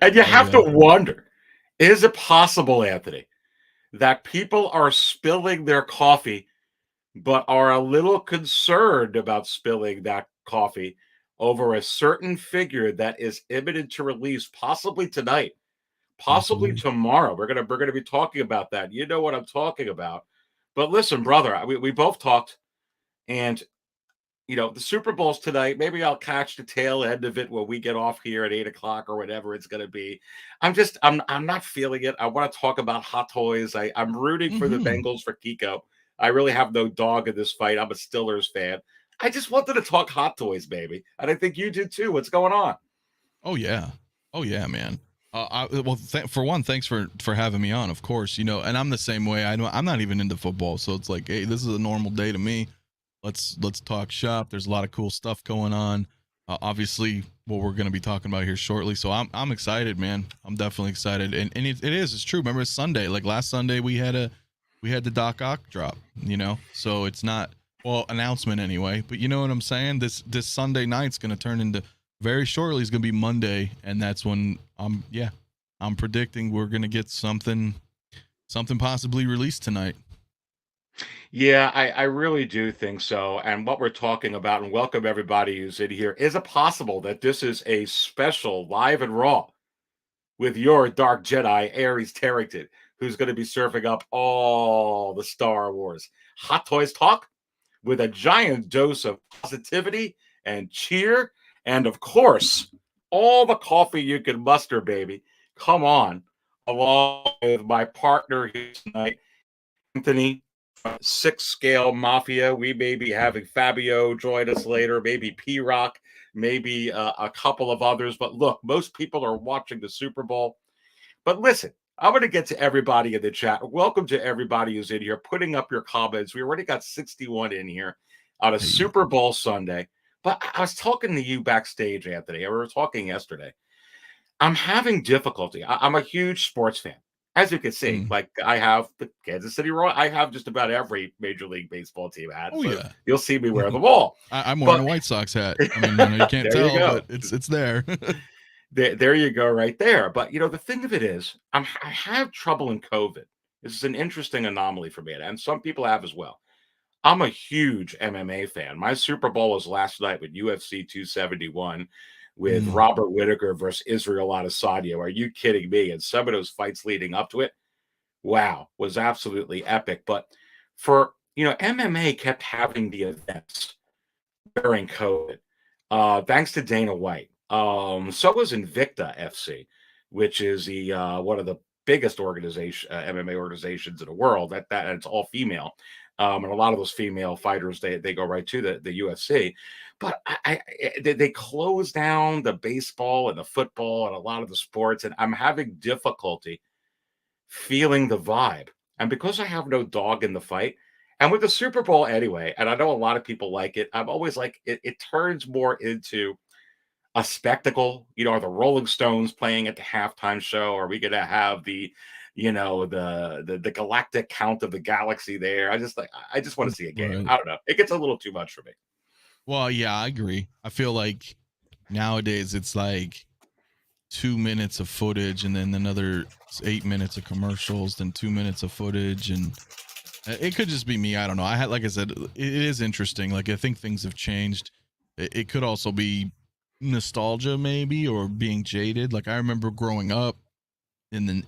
And you Oh have to yeah. wonder, is it possible, Anthony, that people are spilling their coffee, but are a little concerned about spilling that coffee over a certain figure that is imminent to release, possibly tonight, possibly Possibly. tomorrow? We're gonna be talking about that. You know what I'm talking about. But listen, brother, we both talked, and the Super Bowl's tonight. Maybe I'll catch the tail end of it when we get off here at 8 o'clock or whatever it's going to be. I'm not feeling it. I want to talk about hot toys. I'm rooting for the Hmm. Bengals for Kiko. I really have no dog in this fight. I'm a Stillers fan. I just wanted to talk hot toys, baby, and I think you did too. What's going on? Oh yeah. Oh yeah, man. Well, for one, thanks for having me on. Of course, and I'm the same way. I know I'm not even into football, so it's like, hey, this is a normal day to me. Let's talk shop. There's a lot of cool stuff going on. Obviously, what we're going to be talking about here shortly. So I'm excited, man. I'm definitely excited, and it's true. Remember, it's Sunday. Like last Sunday, we had the Doc Ock drop. So it's not, well, announcement anyway. But you know what I'm saying. This Sunday night's going to turn into, very shortly is going to be Monday, and that's when I'm predicting we're going to get something possibly released tonight. Yeah, I really do think so. And what we're talking about, and welcome everybody who's in here, is it possible that this is a special live and raw with your Dark Jedi, Aries Tarrington, who's going to be surfing up all the Star Wars Hot Toys talk with a giant dose of positivity and cheer, and of course, all the coffee you can muster, baby. Come on, along with my partner here tonight, Anthony, Six Scale Mafia. We may be having Fabio join us later, maybe P Rock, maybe a couple of others. But look, most people are watching the Super Bowl. But listen, I'm going to get to everybody in the chat. Welcome to everybody who's in here, putting up your comments. We already got 61 in here on a Hey. Super Bowl Sunday. But I was talking to you backstage, Anthony. We were talking yesterday. I'm having difficulty. I'm a huge sports fan. As you can see, Mm. like I have the Kansas City Royals. I have just about every Major League Baseball team hat. Oh So yeah. you'll see me wear them all. I'm wearing But a White Sox hat. I mean, I know you can't there you tell, go. but it's there. There you go, right there. But the thing of it is, I have trouble in COVID. This is an interesting anomaly for me, and some people have as well. I'm a huge MMA fan. My Super Bowl was last night with UFC 271 with Mm. Robert Whittaker versus Israel Adesanya. Are you kidding me? And some of those fights leading up to it, wow, was absolutely epic. But for MMA kept having the events during COVID, thanks to Dana White. So was Invicta FC, which is the one of the biggest MMA organizations in the world. That and it's all female, and a lot of those female fighters they go right to the UFC. But they closed down the baseball and the football and a lot of the sports, and I'm having difficulty feeling the vibe. And because I have no dog in the fight, and with the Super Bowl anyway, and I know a lot of people like it, I'm always like, it turns more into a spectacle. Are the Rolling Stones playing at the halftime show? Are we going to have the galactic count of the galaxy there? I just want to see a game. Right. I don't know. It gets a little too much for me. Well, yeah, I agree. I feel like nowadays it's like 2 minutes of footage and then another 8 minutes of commercials, then 2 minutes of footage, and it could just be me. I don't know. Like I said, it is interesting. Like I think things have changed. It could also be nostalgia, maybe, or being jaded. Like I remember growing up and then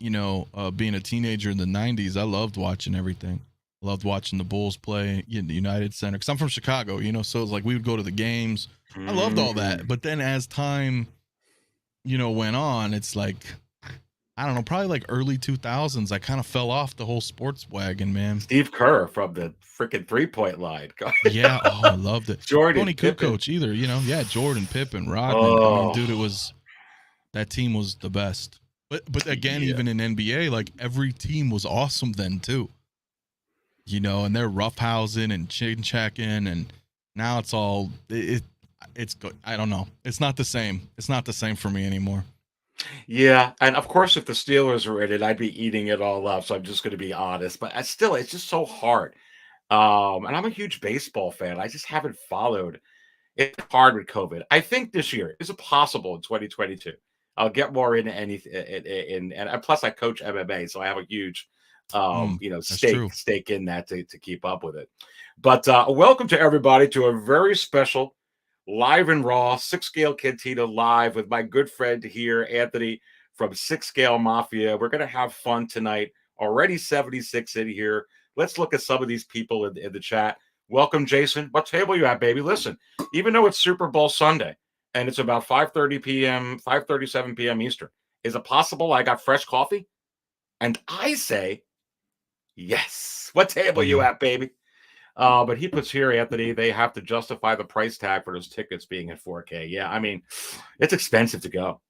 being a teenager in the 90s. I loved watching everything. Loved watching the Bulls play in the United Center because I'm from Chicago, so it's like we would go to the games. I loved all that. But then as time went on, it's like, I don't know, probably like early 2000s, I kind of fell off the whole sports wagon, man. Steve Kerr from the freaking 3-point line. Yeah, oh, I loved it. Jordan Tony Pippen. Kukoc either, yeah, Jordan, Pippen, Rodman. I mean, Oh, dude, it was That team was the best. But again, Yeah. even in NBA, like every team was awesome then too. And they're roughhousing and chin checking, and now it's all it's good. I don't know. It's not the same. It's not the same for me anymore. Yeah, and of course, if the Steelers were in it, I'd be eating it all up. So I'm just going to be honest, but still, it's just so hard. And I'm a huge baseball fan. I just haven't followed. It's hard with COVID. I think this year is it possible in 2022. I'll get more into anything, and plus I coach MMA, so I have a huge, That's true. stake in that to keep up with it. But welcome to everybody to a very special live and raw six scale cantina live with my good friend here, Anthony from Six Scale Mafia. We're gonna have fun tonight. Already 76 in here. Let's look at some of these people in the chat. Welcome, Jason. What table you at, baby? Listen, even though it's Super Bowl Sunday and it's about 5:30 p.m., 5:37 p.m. Eastern, is it possible I got fresh coffee? And I say, yes. What table you Yeah. at, baby? But he puts here, Anthony, they have to justify the price tag for those tickets being at 4K. Yeah, I mean, it's expensive to go.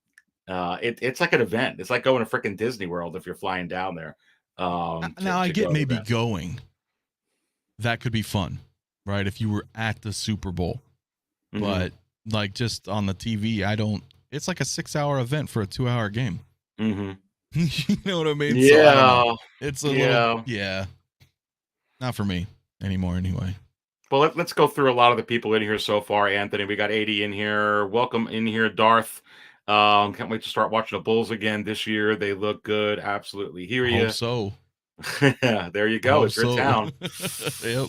It's like an event. It's like going to freaking Disney World if you're flying down there Now I to get go to maybe that. going. That could be fun, right? If you were at the Super Bowl, but like just on the TV, I don't. It's like a 6-hour event for a 2-hour game. Mm-hmm. You know what I mean? Yeah, So I don't know. It's a little, yeah. not for me anymore. Anyway. Well, let's go through a lot of the people in here so far, Anthony. We got 80 in here. Welcome in here, Darth. Can't wait to start watching the Bulls again this year. They look good. Absolutely hear I hope you. so. There you I go. hope It's your so. town. Yep.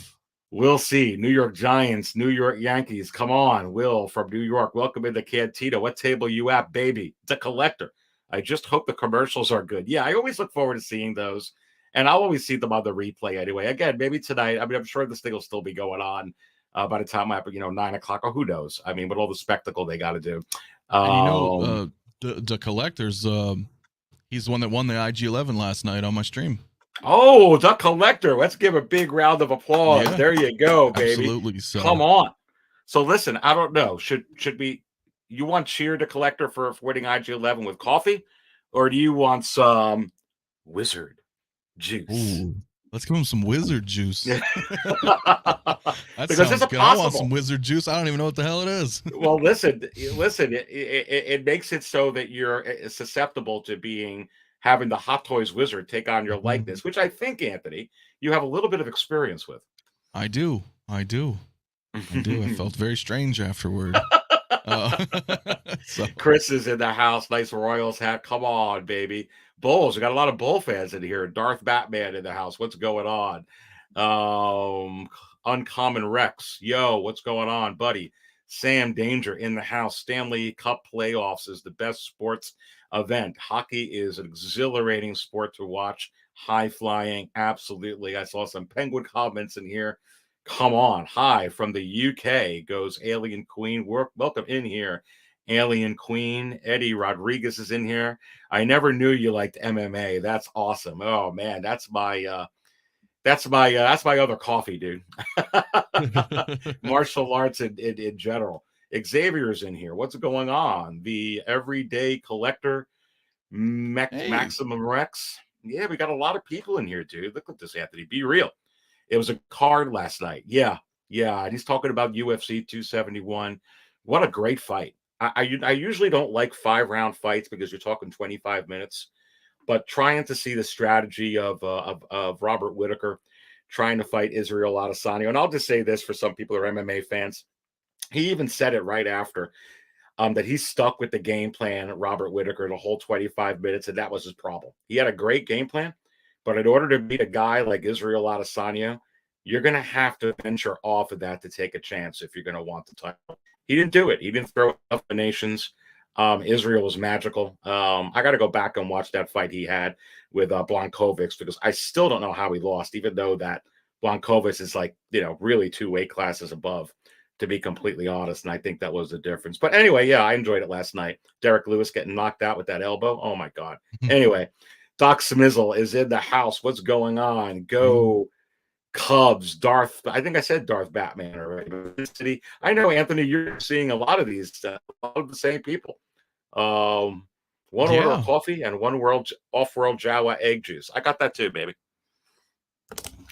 We'll see. New York Giants, New York Yankees. Come on, Will from New York. Welcome into Cantina. What table you at, baby? It's a collector. I just hope the commercials are good. Yeah, I always look forward to seeing those. And I'll always see them on the replay anyway. Again, maybe tonight. I mean, I'm sure this thing will still be going on by the time I have, 9 o'clock or who knows. I mean, with all the spectacle they got to do. And the collectors, he's the one that won the IG-11 last night on my stream. Oh, the collector. Let's give a big round of applause. Yeah, There you go, baby. absolutely. So Come on. So listen, I don't know. Should we you want cheer the collector for winning IG-11 with coffee? Or do you want some wizard juice? ooh, let's give him some wizard juice. That Because it's sounds a good. I want some possible. wizard juice. I don't even know what the hell it is. Well, listen, it makes it so that you're susceptible to having the Hot Toys wizard take on your likeness, which I think, Anthony, you have a little bit of experience with. I do. I felt very strange afterward. So. Chris is in the house. Nice Royals hat. Come on, baby. Bulls. We got a lot of Bull fans in here. Darth Batman in the house. What's going on? Uncommon Rex. Yo, what's going on, buddy? Sam Danger in the house. Stanley Cup playoffs is the best sports event. Hockey is an exhilarating sport to watch. High flying. Absolutely. I saw some Penguin comments in here. Come on. Hi from the UK goes Alien Queen. Welcome in here. Alien Queen. Eddie Rodriguez is in here. I never knew you liked MMA. That's awesome. Oh man, that's my other coffee, dude. Martial arts in general. Xavier's in here. What's going on? The everyday collector, Maximum Rex. Yeah, we got a lot of people in here, dude. Look at this, Anthony. Be real. It was a card last night. Yeah. And he's talking about UFC 271. What a great fight. I usually don't like 5-round fights because you're talking 25 minutes, but trying to see the strategy of Robert Whitaker trying to fight Israel Adesanya. And I'll just say this for some people who are MMA fans. He even said it right after that he's stuck with the game plan, Robert Whitaker, the whole 25 minutes, and that was his problem. He had a great game plan, but in order to beat a guy like Israel Adesanya, you're going to have to venture off of that to take a chance if you're going to want the title. He didn't do it. He didn't throw enough nations. Israel was magical. I got to go back and watch that fight he had with Blachowicz because I still don't know how he lost, even though that Blachowicz is like, really 2 weight classes above, to be completely honest. And I think that was the difference. But anyway, yeah, I enjoyed it last night. Derek Lewis getting knocked out with that elbow. Oh, my God. Anyway, Doc Smizzle is in the house. What's going on? Go Cubs, Darth. I think I said Darth Batman already. I know, Anthony, you're seeing a lot of these, a lot of the same people. One order of Yeah. coffee and one world off-world Jawa egg juice. I got that too, baby.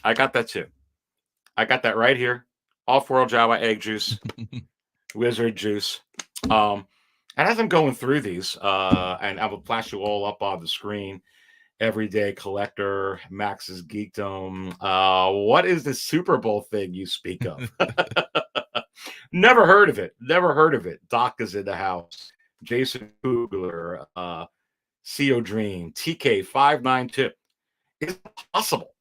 I got that too. I got that right here. Off-world Jawa egg juice, wizard juice. And as I'm going through these, and I will flash you all up on the screen, Everyday Collector, Max's Geekdom. What is the Super Bowl thing you speak of? Never heard of it. Never heard of it. Doc is in the house. Jason Kugler, CO Dream, TK592. Is it possible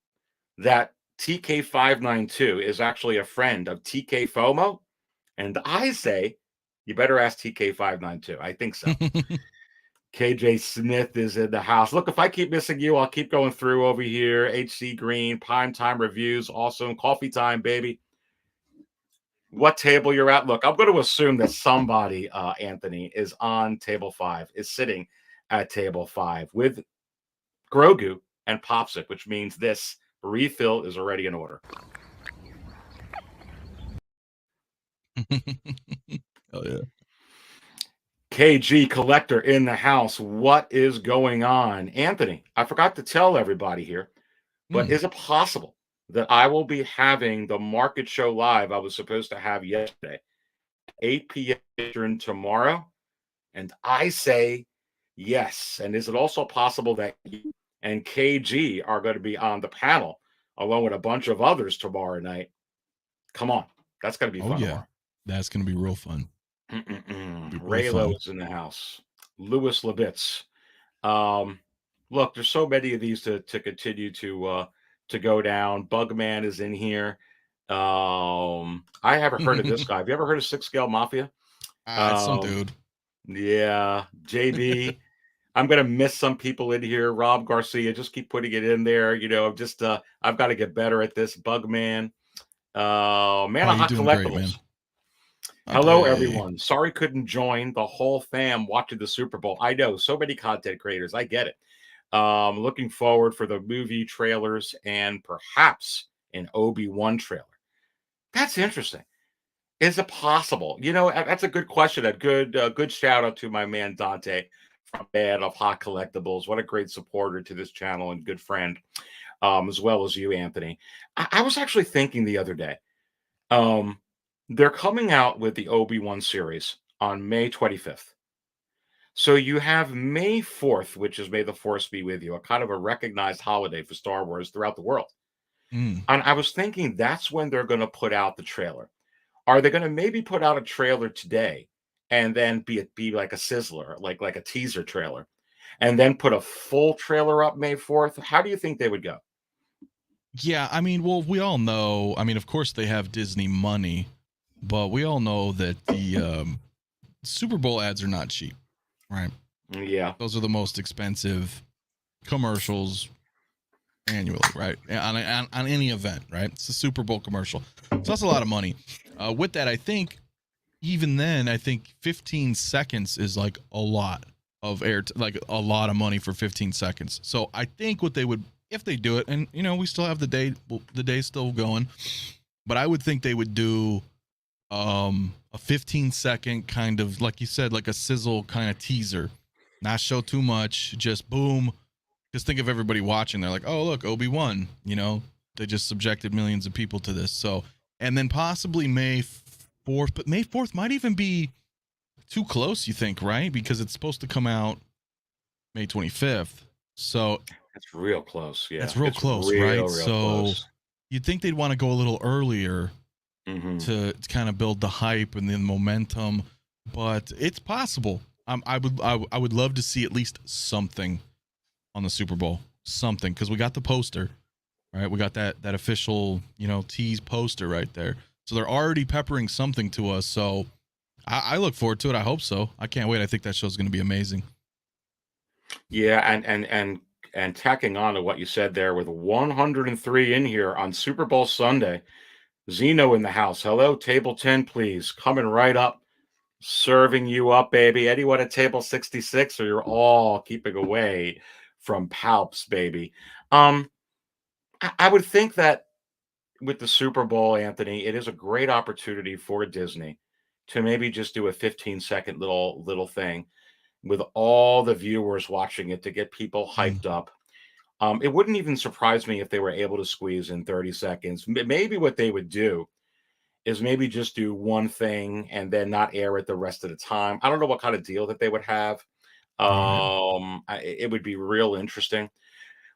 that TK592 is actually a friend of TK FOMO? And I say, you better ask TK592. I think so. KJ Smith is in the house. Look, if I keep missing you, I'll keep going through over here. HC Green, Prime Time Reviews, awesome. Coffee Time, baby. What table you're at? Look, I'm going to assume that somebody, Anthony, is on table 5, is sitting at table 5 with Grogu and Popsic, which means this refill is already in order. Oh yeah. KG Collector in the house. What is going on? Anthony, I forgot to tell everybody here, but is it possible that I will be having the market show live I was supposed to have yesterday, 8 p.m. Eastern tomorrow? And I say yes. And is it also possible that you and KG are going to be on the panel along with a bunch of others tomorrow night? Come on. That's going to be fun tomorrow. That's going to be real fun. Raylo is in the house. Louis Labitz. Look, there's so many of these to continue to go down. Bugman is in here. I haven't heard of this guy. Have you ever heard of Six Scale Mafia? It's some dude. Yeah, JB. I'm gonna miss some people in here. Rob Garcia, just keep putting it in there. You know, just I've got to get better at this. Bugman. Man, Oh, Hot you're doing Collectibles. great, man. Hello, everyone. Sorry couldn't join the whole fam watching the Super Bowl. I know, so many content creators. I get it. Looking forward for the movie trailers and perhaps an Obi-Wan trailer. That's interesting. Is it possible? You know, that's a good question. A good shout out to my man Dante from Band of Hot Collectibles. What a great supporter to this channel and good friend, as well as you, Anthony. I was actually thinking the other day. They're coming out with the Obi-Wan series on May 25th. So you have May 4th, which is May the Force be with you, a kind of a recognized holiday for Star Wars throughout the world. And I was thinking that's when they're going to put out the trailer. Are they going to maybe put out a trailer today and then be like a sizzler, like a teaser trailer, and then put a full trailer up May 4th? How do you think they would go? Yeah, I mean, well, we all know. I mean, of course, they have Disney money, but we all know that the Super Bowl ads are not cheap, right? Yeah. Those are the most expensive commercials annually, right? On any event, right? It's a Super Bowl commercial. So that's a lot of money. With that, I think even then, I think 15 seconds is like a lot of like a lot of money for 15 seconds. So I think what they would, if they do it, and you know, we still have the day still going, but I would think they would do a 15-second kind of, like you said, like a sizzle kind of teaser, not show too much, just boom. Just think of everybody watching. They're like, oh, look, Obi-Wan, you know, they just subjected millions of people to this. So, and then possibly May 4th, but May 4th might even be too close, you think, right? Because it's supposed to come out May 25th. So that's real close. Yeah. That's real close, right? So close. You'd think they'd want to go a little earlier to kind of build the hype and the momentum, but it's possible. I would love to see at least something on the Super Bowl, something, because we got the poster, right? We got that official, you know, tease poster right there. So they're already peppering something to us. So I look forward to it. I hope so. I can't wait. I think that show's going to be amazing. Yeah, and tacking on to what you said there, with 103 in here on Super Bowl Sunday, Zeno in the house. Hello, table 10, please. Coming right up, serving you up, baby. Anyone at table 66, or you're all keeping away from Palps, baby. I would think that with the Super Bowl, Anthony, it is a great opportunity for Disney to maybe just do a 15-second little thing. with all the viewers watching it to get people Mm. hyped up. It wouldn't even surprise me if they were able to squeeze in 30 seconds. Maybe what they would do is maybe just do one thing and then not air it the rest of the time. I don't know what kind of deal that they would have. Right. It would be real interesting.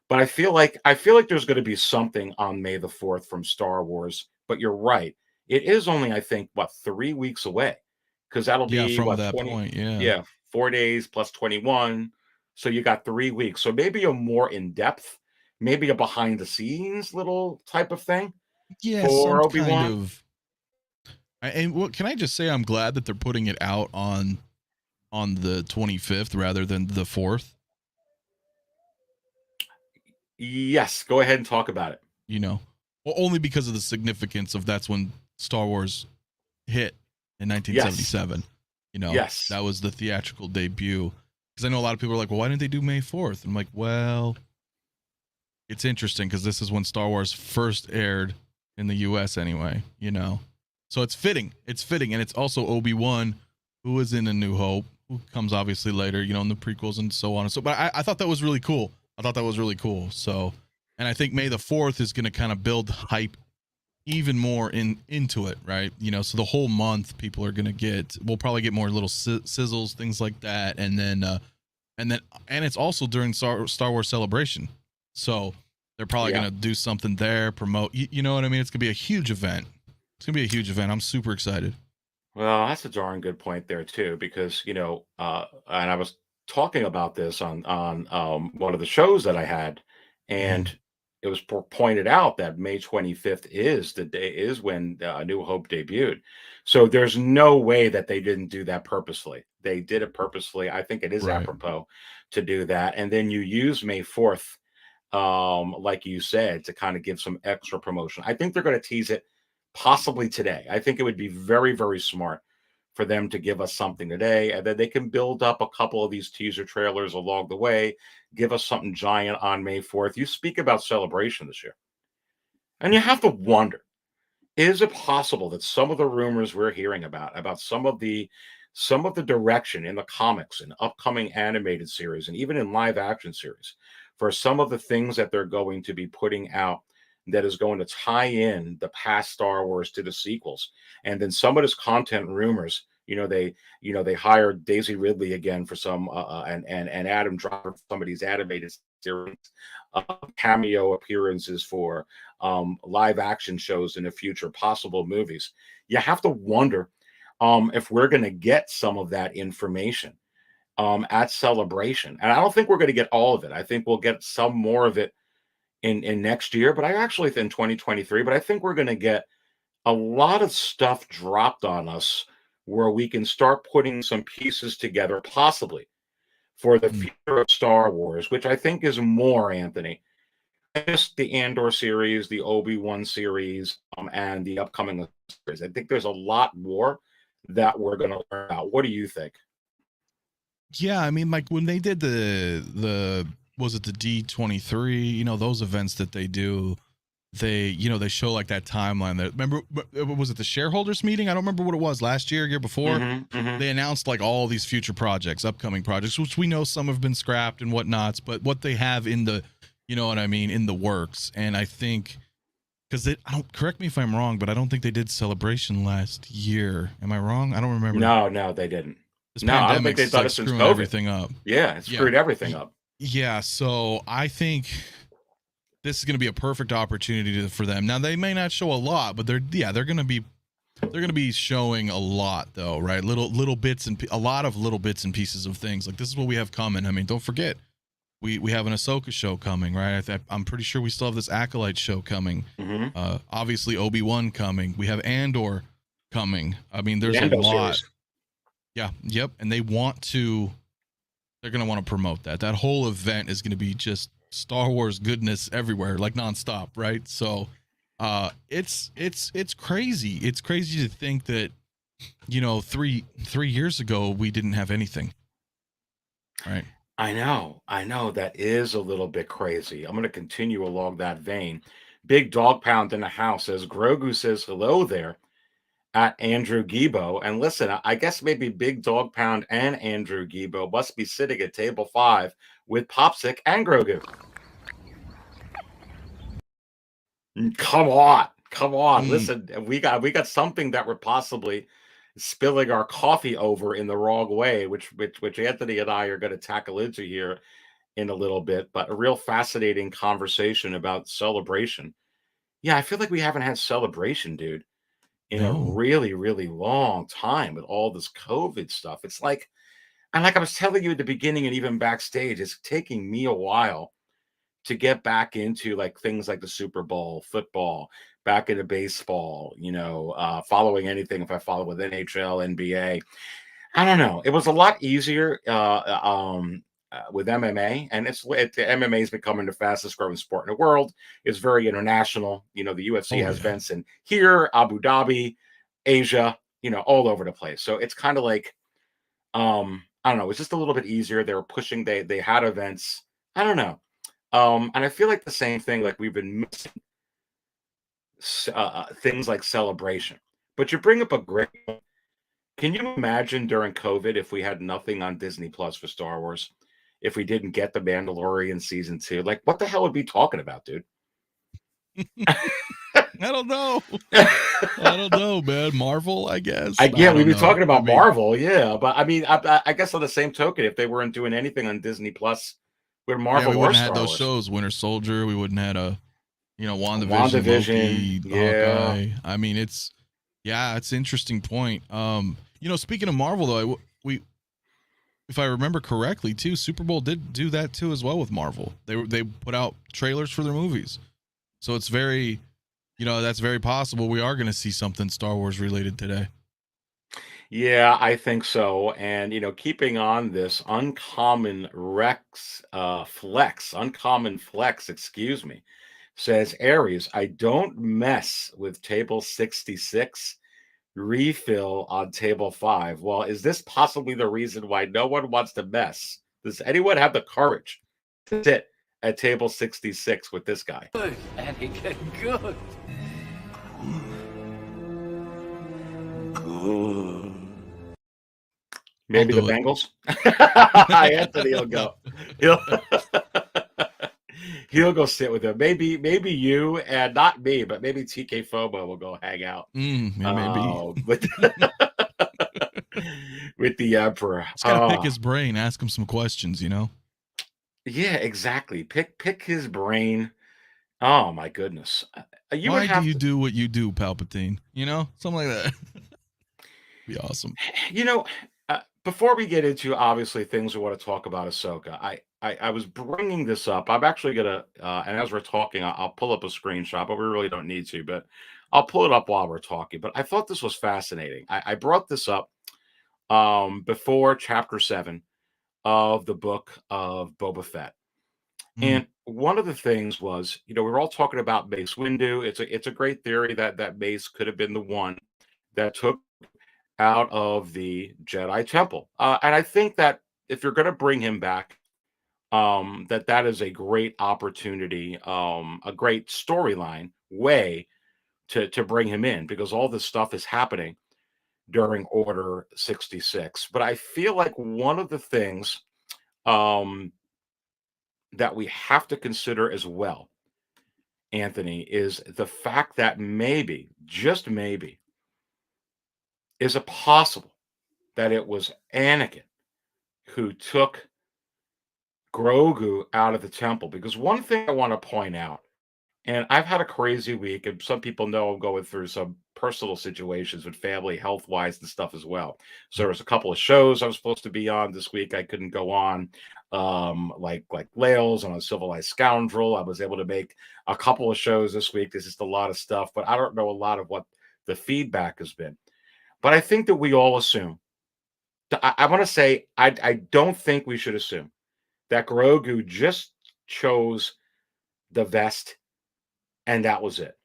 But I feel like there's going to be something on May the 4th from Star Wars. But you're right. It is only, I think, what, 3 weeks away? Because that'll Yeah, be from what, that 20, point, yeah. yeah, 4 days plus 21. So you got 3 weeks. So maybe a more in-depth, maybe a behind the scenes little type of thing Yeah, some for kind Obi-Wan. of and what can I just say I'm glad that they're putting it out on the 25th rather than the 4th, Yes, go ahead and talk about it. you know. Well, only because of the significance of that's when Star Wars hit in Yes. 1977. Yes. That was the theatrical debut. Because I know a lot of people are like, well, why didn't they do May 4th? I'm like, well, it's interesting because this is when Star Wars first aired in the US anyway. So it's fitting. It's fitting. And it's also Obi-Wan, who is in A New Hope, who comes obviously later, in the prequels and so on and so. But I thought that was really cool. I thought that was really cool. So, and I think May the 4th is going to kind of build hype even more into it, right? So the whole month people are gonna we'll probably get more little sizzles, things like that, and it's also during Star Wars Celebration, so they're probably Yeah. gonna do something there, promote. You know what I mean? It's gonna be a huge event. It's gonna be a huge event. I'm super excited. Well, that's a darn good point there too, because and I was talking about this on one of the shows that I had, Mm, and it was pointed out that May 25th is when A New Hope debuted. So there's no way that they didn't do that purposefully. They did it purposefully. I think it is right. apropos to do that, and then you use May 4th, like you said, to kind of give some extra promotion. I think they're going to tease it possibly today. I think it would be very, very smart for them to give us something today, and then they can build up a couple of these teaser trailers along the way, give us something giant on May 4th. You speak about celebration this year, and you have to wonder, is it possible that some of the rumors we're hearing about some of the direction in the comics and upcoming animated series and even in live action series for some of the things that they're going to be putting out that is going to tie in the past Star Wars to the sequels, and then some of this content rumors, they hired Daisy Ridley again for some and Adam Driver for some of these animated series, cameo appearances for live action shows in the future, possible movies. You have to wonder if we're going to get some of that information at Celebration. And I don't think we're going to get all of it. I think we'll get some more of it in next year, but I actually think 2023. But I think we're going to get a lot of stuff dropped on us where we can start putting some pieces together, possibly for the Mm. future of Star Wars, which I think is more, Anthony, just the Andor series, the Obi-Wan series, and the upcoming series. I think there's a lot more that we're going to learn about. What do you think? Yeah, I mean, like when they did the was it the D23? Those events that they do, they show like that timeline. That remember, was it the shareholders meeting? I don't remember what it was last year before. Mm-hmm. They announced like all these future projects, upcoming projects, which we know some have been scrapped and whatnots, but what they have in the, you know what I mean, in the works. And I think because I don't, correct me if I'm wrong, but I don't think they did Celebration last year. Am I wrong? I don't remember. No, no, they didn't. This No, I don't think they've pandemic's done like it since screwing COVID. everything up. Yeah, it Yeah. screwed everything up. Yeah, so I think this is going to be a perfect opportunity for them. Now they may not show a lot, but they're going to be showing a lot though, right? Little bits and a lot of little bits and pieces of things. Like this is what we have coming. I mean, don't forget we have an Ahsoka show coming, right? I'm pretty sure we still have this Acolyte show coming. Mm-hmm. Obviously Obi-Wan coming. We have Andor coming. I mean, there's The a Endo lot. series. Yeah, yep, and they're going to want to promote that. That whole event is going to be just Star Wars goodness everywhere, like nonstop, right? So, it's crazy. It's crazy to think that 3 years ago we didn't have anything, right? I know. That is a little bit crazy. I'm going to continue along that vein. Big Dog Pound in the house says Grogu says hello there at Andrew Gibo. And listen, I guess maybe Big Dog Pound and Andrew Gibo must be sitting at table 5 with Popsick and Grogu. Come on. Come on. Listen, we got something that we're possibly spilling our coffee over in the wrong way, which Anthony and I are going to tackle into here in a little bit, but a real fascinating conversation about celebration. Yeah, I feel like we haven't had celebration, dude, in a No. really, really long time with all this COVID stuff. It's like, and like I was telling you at the beginning and even backstage, it's taking me a while to get back into like things like the Super Bowl, football, back into baseball, following anything if I follow with NHL, NBA. I don't know. It was a lot easier with MMA, and the MMA is becoming the fastest growing sport in the world. It's very international. The UFC Oh has yeah. events in here, Abu Dhabi, Asia, all over the place. So it's kind of like, I don't know. It's just a little bit easier. They were pushing. They had events. I don't know. And I feel like the same thing. Like we've been missing things like celebration. But you bring up a great. Can you imagine during COVID if we had nothing on Disney Plus for Star Wars? If we didn't get The Mandalorian season 2, like what the hell would we be talking about, dude? I don't know. I don't know, man. Marvel, I guess. Yeah, I we'd don't be know. talking I about mean, Marvel, yeah. But I mean, I guess on the same token, if they weren't doing anything on Disney Plus with yeah, we Marvel or wouldn't have had Star those Wars, shows. Winter Soldier. We wouldn't have had WandaVision, WandaVision, Loki, yeah. Hawkeye. I mean, it's an interesting point. Speaking of Marvel, though, we if I remember correctly, too, Super Bowl did do that too as well with Marvel. They put out trailers for their movies, so it's very, that's very possible we are going to see something Star Wars related today. Yeah, I think so. And keeping on this uncommon flex, excuse me, says Aries, I don't mess with table 66, refill on table 5. Well, is this possibly the reason why no one wants to mess? Does anyone have the courage to sit at table 66 with this guy? Good, Anakin, good. Good. Maybe the do it. Bengals? Anthony will go. He'll he'll go sit with him. Maybe you and not me, but maybe TK FOMO will go hang out. Yeah, maybe. With with the Emperor. Just gotta pick his brain, ask him some questions. Yeah, exactly. Pick his brain. Oh my goodness. You would Why do have you to, do what you do, Palpatine? Something like that. Be awesome. you know, before we get into obviously things we want to talk about Ahsoka, I was bringing this up. I'm actually gonna, and as we're talking, I'll pull up a screenshot, but we really don't need to. But I'll pull it up while we're talking. But I thought this was fascinating. I brought this up before Chapter 7 of the book of Boba Fett, Mm. and one of the things was, we were all talking about Mace Windu. It's a great theory that Mace could have been the one that took out of the Jedi Temple. And I think that if you're going to bring him back, that is a great opportunity, a great storyline way to bring him in because all this stuff is happening during Order 66. But I feel like one of the things um, that we have to consider as well, Anthony, is the fact that maybe, just maybe, is it possible that it was Anakin who took Grogu out of the temple? Because one thing I want to point out, and I've had a crazy week, and some people know I'm going through some personal situations with family, health wise, and stuff as well. So there was a couple of shows I was supposed to be on this week I couldn't go on, like Lails and Uncivilized Scoundrel. I was able to make a couple of shows this week. There's just a lot of stuff, but I don't know a lot of what the feedback has been. But I think that we all assume. I want to say I don't think we should assume that Grogu just chose the vest and that was it.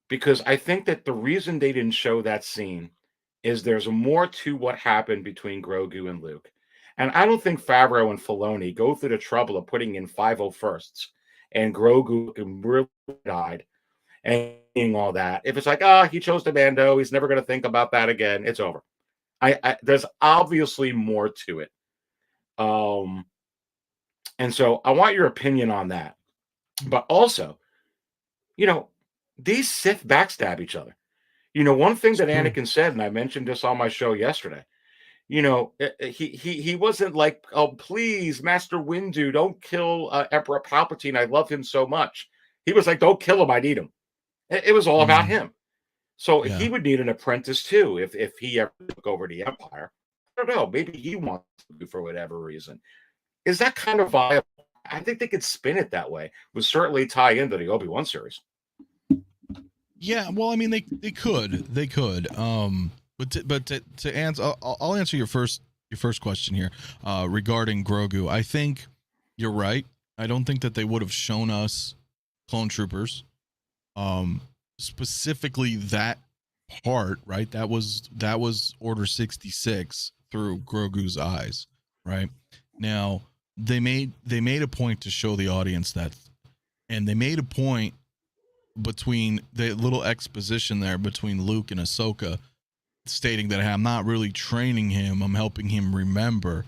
Because I think that the reason they didn't show that scene is there's more to what happened between Grogu and Luke. And I don't think Favreau and Filoni go through the trouble of putting in 501sts and Grogu really died and all that. If it's like, he chose the Mando, he's never going to think about that again. It's over. There's obviously more to it. And so I want your opinion on that. But also, these Sith backstab each other. One thing that Anakin said, and I mentioned this on my show yesterday, he wasn't like, oh, please, Master Windu, don't kill Emperor Palpatine. I love him so much. He was like, don't kill him. I need him. It was all about him. So he would need an apprentice too if he ever took over the Empire. I don't know. Maybe he wants to for whatever reason. Is that kind of viable? I think they could spin it that way. It would certainly tie into the Obi-Wan series. Yeah, well, I mean, they could. But to answer, I'll answer your first question here regarding Grogu. I think you're right. I don't think that they would have shown us clone troopers, specifically that part. Right, that was Order 66 through Grogu's eyes. Right now, they made a point to show the audience that, and they made a point between the little exposition there between Luke and Ahsoka, stating that, hey, I'm not really training him, I'm helping him remember,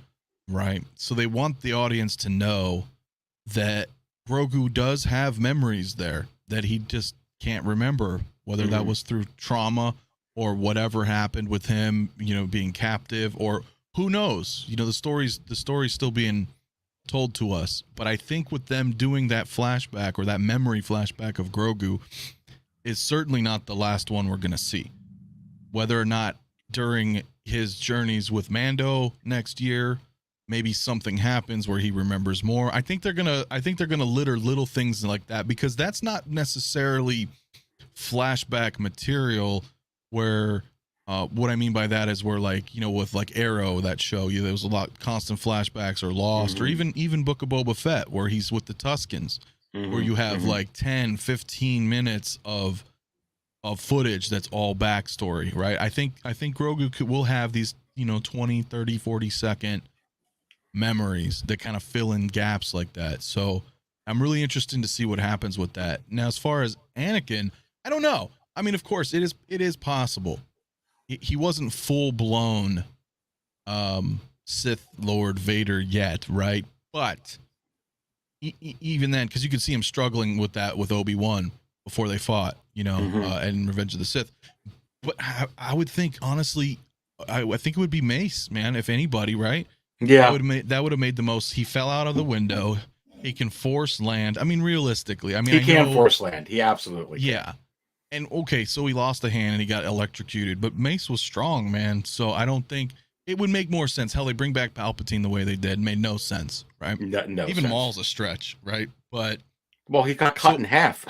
right? So they want the audience to know that Grogu does have memories there that he just can't remember, whether that was through trauma or whatever happened with him, being captive, or who knows, the story's still being told to us. But I think with them doing that flashback or that memory flashback of Grogu is certainly not the last one we're going to see. Whether or not during his journeys with Mando next year, maybe something happens where he remembers more. I think they're gonna litter little things like that, because that's not necessarily flashback material. Where what I mean by that is where, like, with like Arrow, that show, there was a lot constant flashbacks, or Lost, or even Book of Boba Fett, where he's with the Tuskens, where you have like 10, 15 minutes of footage that's all backstory, right? I think Grogu will have these 20, 30, 40 second memories that kind of fill in gaps like that. So I'm really interested to see what happens with that. Now, as far as Anakin, I don't know. I mean, of course, it is possible. He wasn't full blown Sith Lord Vader yet, right? But even then, because you could see him struggling with that with Obi-Wan before they fought, and Revenge of the Sith. But I would think, honestly, I think it would be Mace, man, if anybody, right? Yeah. That would have made the most. He fell out of the window. He can force land. I mean, realistically, he can force land. He absolutely can. Yeah. And okay, so he lost a hand and he got electrocuted, but Mace was strong, man. So I don't think it would make more sense. Hell, they bring back Palpatine the way they did. Made no sense, right? No Even sense. Maul's a stretch, right? But he got cut in half.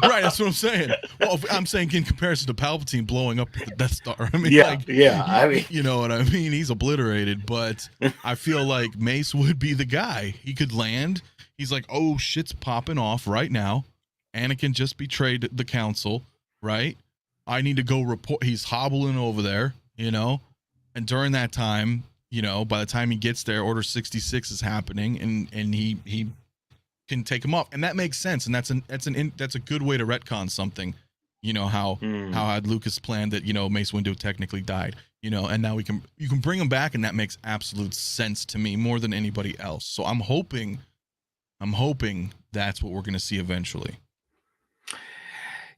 Right, that's what I'm saying. Well, I'm saying in comparison to Palpatine blowing up the Death Star. I mean, I mean, you know what I mean? He's obliterated, but I feel like Mace would be the guy. He could land. He's like, oh, shit's popping off right now. Anakin just betrayed the council, right? I need to go report. He's hobbling over there, and during that time, by the time he gets there, Order 66 is happening, and he can take him off, and that makes sense, and that's a good way to retcon something. How had Lucas planned that Mace Windu technically died, and now you can bring him back, and that makes absolute sense to me more than anybody else. So I'm hoping that's what we're going to see eventually.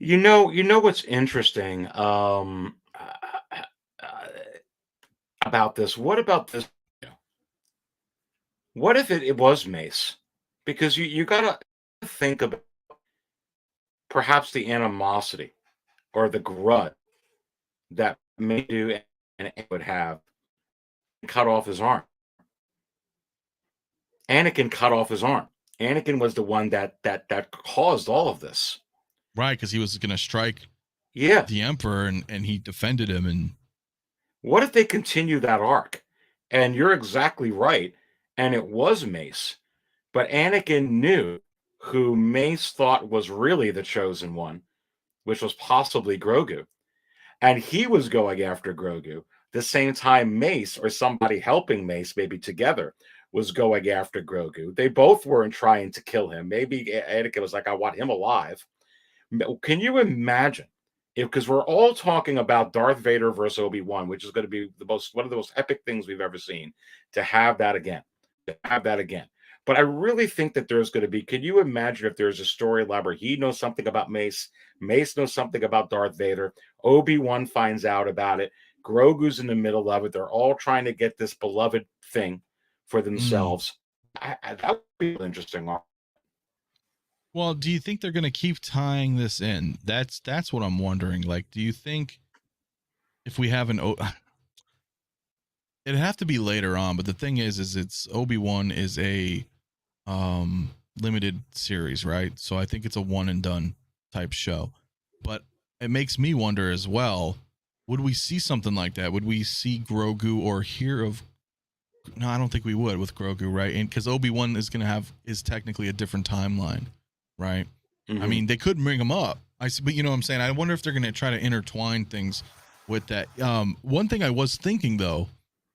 You know what's interesting about this? What about this? What if it was Mace? Because you gotta think about perhaps the animosity or the grudge that Maydu and would have cut off his arm. Anakin cut off his arm. Anakin was the one that caused all of this. Right, because he was going to strike the Emperor, and he defended him. And what if they continue that arc? And you're exactly right. And it was Mace. But Anakin knew who Mace thought was really the chosen one, which was possibly Grogu. And he was going after Grogu. The same time Mace, or somebody helping Mace, maybe together, was going after Grogu. They both weren't trying to kill him. Maybe Anakin was like, I want him alive. Can you imagine if, because we're all talking about Darth Vader versus Obi-Wan, which is going to be one of the most epic things we've ever seen, to have that again, to have that again. But I really think that there's going to be, can you imagine if there's a storyline where he knows something about Mace, Mace knows something about Darth Vader, Obi-Wan finds out about it, Grogu's in the middle of it, they're all trying to get this beloved thing for themselves. That would be interesting. Well, do you think they're going to keep tying this in? That's what I'm wondering. Like, do you think if we have it'd have to be later on, but the thing is it's Obi-Wan is a limited series, right? So I think it's a one and done type show. But it makes me wonder as well, would we see something like that? Would we see Grogu or hear of? No, I don't think we would with Grogu, right? And because Obi-Wan is technically a different timeline, right? I mean, they could bring him up. But you know what I'm saying? I wonder if they're going to try to intertwine things with that. One thing I was thinking though,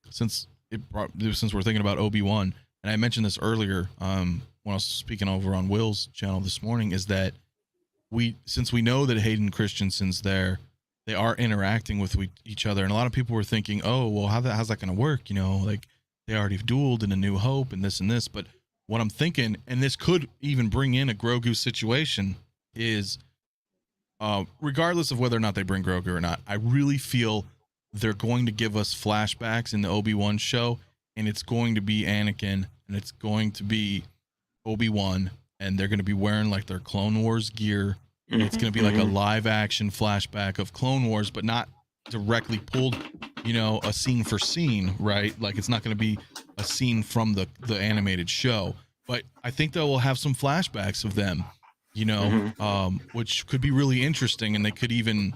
since we're thinking about Obi-Wan, and I mentioned this earlier when I was speaking over on Will's channel this morning, is that since we know that Hayden Christensen's there, they are interacting with each other, and a lot of people were thinking, oh, well, how's that going to work? You know, like they already dueled in A New Hope and this and this. But what I'm thinking, and this could even bring in a Grogu situation, is regardless of whether or not they bring Grogu or not, I really feel they're going to give us flashbacks in the Obi-Wan show, and it's going to be Anakin, and it's going to be Obi-Wan, and they're going to be wearing like their Clone Wars gear. And it's going to be like a live action flashback of Clone Wars, but not directly pulled, you know, a scene for scene, right? Like it's not going to be a scene from the animated show, but I think they will have some flashbacks of them, you know, which could be really interesting, and they could even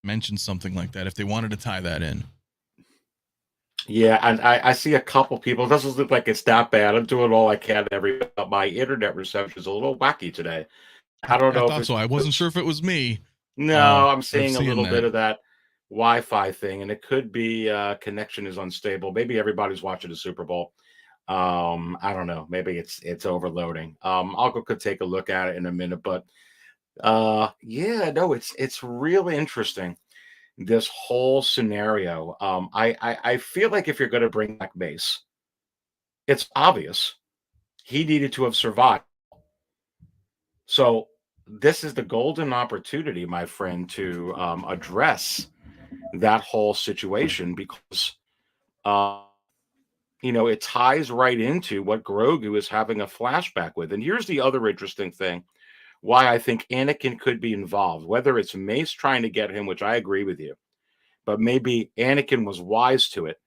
mention something like that if they wanted to tie that in. Yeah, and I see a couple people. It doesn't look like it's that bad. I'm doing all I can. My internet reception is a little wacky today. I don't know I if thought it's so. I wasn't sure if it was me. No, I'm seeing a seeing little that. bit of that Wi-Fi thing, and it could be connection is unstable. Maybe everybody's watching the Super Bowl. I don't know. Maybe it's overloading. I'll go take a look at it in a minute, but yeah, no, it's really interesting, this whole scenario. I feel like if you're going to bring back Mace, it's obvious he needed to have survived. So this is the golden opportunity, my friend, to address that whole situation, because you know, it ties right into what Grogu is having a flashback with. And here's the other interesting thing, why I think Anakin could be involved, whether it's Mace trying to get him, which I agree with you, but maybe Anakin was wise to it.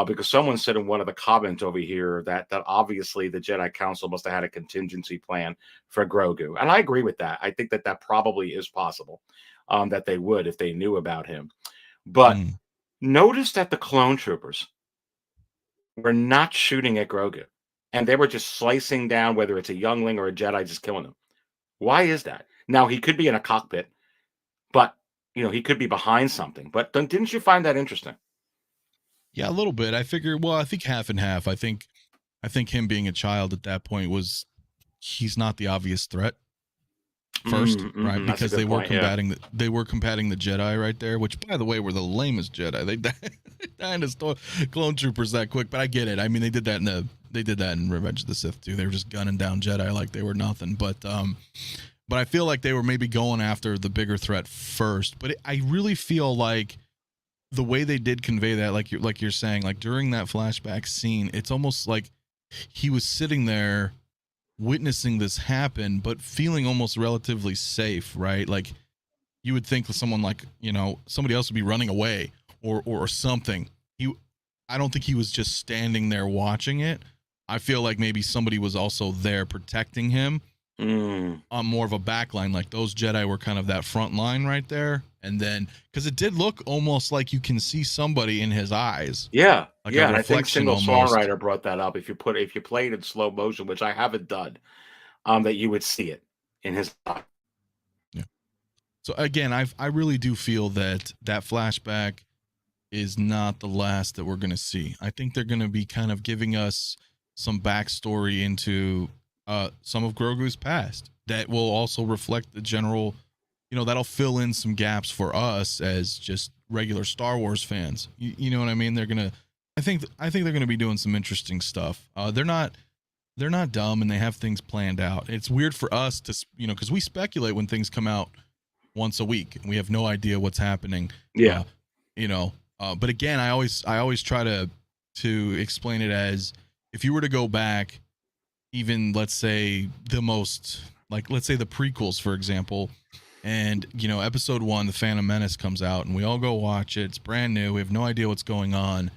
Because someone said in one of the comments over here that obviously the Jedi Council must have had a contingency plan for Grogu, and I agree with that. I think that probably is possible, that they would if they knew about him. But notice that the clone troopers were not shooting at Grogu, and they were just slicing down, whether it's a youngling or a Jedi, just killing them. Why is that? Now he could be in a cockpit, but you know he could be behind something. But didn't you find that interesting? Yeah, a little bit. I think half and half. I think him being a child at that point he's not the obvious threat first, right? Because they were combating the Jedi right there, which by the way were the lamest Jedi. They died as clone troopers that quick, but I get it. I mean, they did that in Revenge of the Sith too. They were just gunning down Jedi like they were nothing. But I feel like they were maybe going after the bigger threat first. But I really feel like the way they did convey that, like you're saying, like during that flashback scene, it's almost like he was sitting there witnessing this happen, but feeling almost relatively safe, right? Like you would think someone like, you know, somebody else would be running away or something. I don't think he was just standing there watching it. I feel like maybe somebody was also there protecting him on more of a back line. Like those Jedi were kind of that front line right there. And then, because it did look almost like you can see somebody in his eyes. Yeah, like yeah. a And I think Single almost. Songwriter brought that up. If you play it in slow motion, which I haven't done, that you would see it in his eye. Yeah. So again, I really do feel that flashback is not the last that we're going to see. I think they're going to be kind of giving us some backstory into some of Grogu's past. That will also reflect the general, that'll fill in some gaps for us as just regular Star Wars fans. You know what I mean? I think they're gonna be doing some interesting stuff. They're not dumb and they have things planned out. It's weird for us to, because we speculate when things come out once a week and we have no idea what's happening. Yeah. But again, I always try to explain it as, if you were to go back, even let's say the prequels, for example, and episode 1, The Phantom Menace, comes out and we all go watch it. It's brand new. We have no idea what's going on.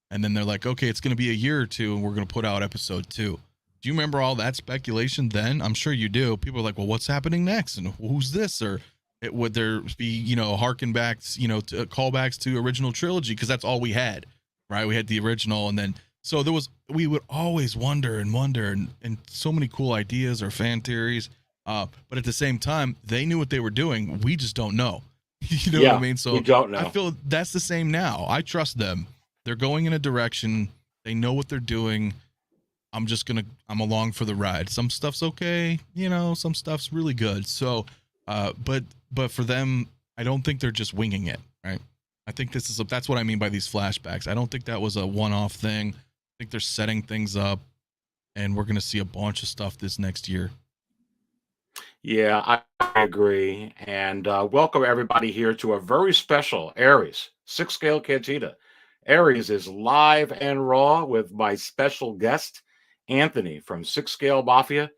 And then they're like, okay, it's going to be a year or two and we're going to put out episode 2. Do you remember all that speculation then? I'm sure you do. People are like, well, what's happening next? And who's this? Or would there be, harken back, to callbacks to original trilogy? Because that's all we had, right? We had the original. And then, so we would always wonder and so many cool ideas or fan theories. But at the same time, they knew what they were doing. We just don't know. You know what I mean? So we don't know. I feel that's the same now. I trust them. They're going in a direction. They know what they're doing. I'm along for the ride. Some stuff's okay, some stuff's really good. So, but for them, I don't think they're just winging it, right? I think that's what I mean by these flashbacks. I don't think that was a one-off thing. I think they're setting things up, and we're going to see a bunch of stuff this next year. Yeah, I agree. And welcome everybody here to a very special Aries 6-Scale Cantina. Aries is live and raw with my special guest, Anthony from 6-Scale Mafia.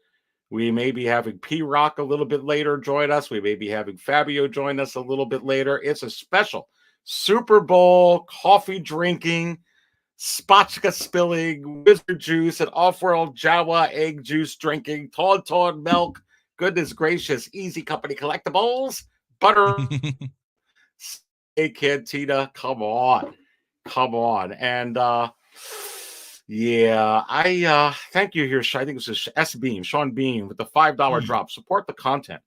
We may be having P-Rock a little bit later join us. We may be having Fabio join us a little bit later. It's a special Super Bowl coffee drinking, spatchka spilling, wizard juice, and off-world Jawa egg juice drinking, Tauntaun milk, goodness gracious, Easy Company collectibles, butter, a cantina. Come on. And yeah, I thank you here. I think it was S Beam, Sean Beam, with the $5 drop. Support the content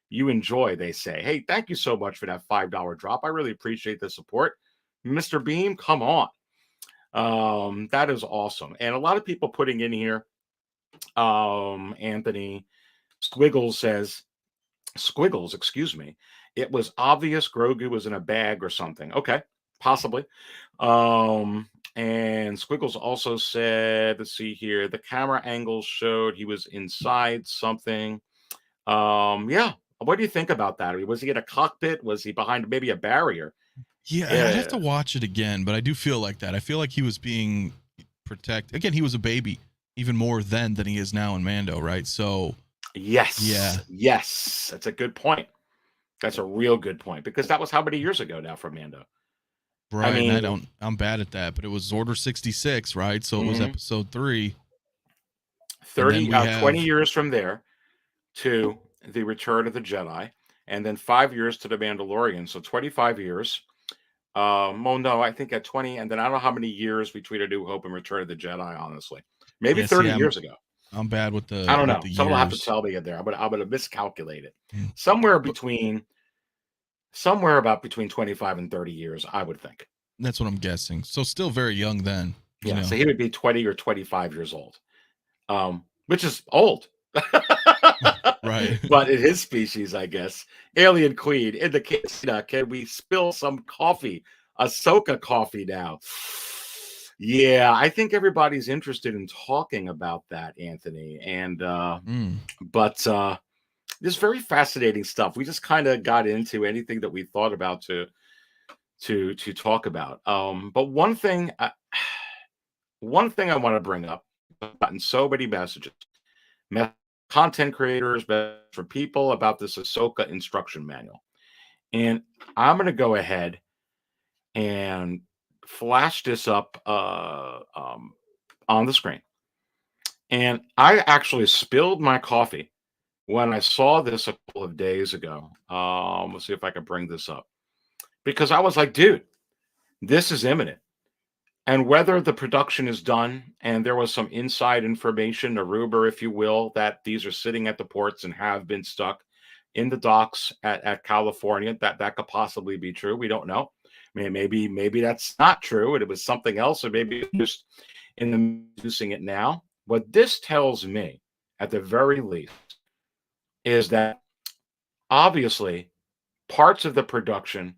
you enjoy, they say. Hey, thank you so much for that $5 drop. I really appreciate the support. Mr. Beam, come on. That is awesome. And a lot of people putting in here. Anthony Squiggles, excuse me. It was obvious Grogu was in a bag or something. Okay, possibly. And Squiggles also said, let's see here, the camera angles showed he was inside something. Yeah. What do you think about that? I mean, was he in a cockpit? Was he behind maybe a barrier? Yeah, I'd have to watch it again, but I do feel like that. I feel like he was being protected. Again, he was a baby even more then than he is now in Mando, right? So yes. Yeah. Yes. That's a good point. That's a real good point, because that was how many years ago now for Mando? Right. I mean, I'm bad at that, but it was Order 66, right? So it was episode 3. 20 years from there to the Return of the Jedi, and then 5 years to the Mandalorian. So 25 years. No, I think at 20, and then I don't know how many years between A New Hope and Return of the Jedi, honestly. Maybe 30 years ago. I'm bad with the I don't know. The Someone will have to years. tell me in there. I'm gonna miscalculate it. Somewhere about between 25 and 30 years, I would think. That's what I'm guessing. So still very young then. Yeah, so he would be 20 or 25 years old. Which is old. Right. But in his species, I guess. Alien Queen in the cantina. Can we spill some coffee? Ahsoka coffee now. Yeah, I think everybody's interested in talking about that, Anthony. And but this very fascinating stuff. We just kind of got into anything that we thought about to talk about. But one thing I want to bring up, I've gotten so many messages, content creators, for people about this Ahsoka instruction manual. And I'm going to go ahead and flash this up on the screen. And I actually spilled my coffee when I saw this a couple of days ago. Let's see if I can bring this up. Because I was like, dude, this is imminent. And whether the production is done, and there was some inside information, a rumor, if you will, that these are sitting at the ports and have been stuck in the docks at California, that could possibly be true. We don't know. Maybe that's not true, and it was something else, or maybe just introducing it now. What this tells me, at the very least, is that obviously parts of the production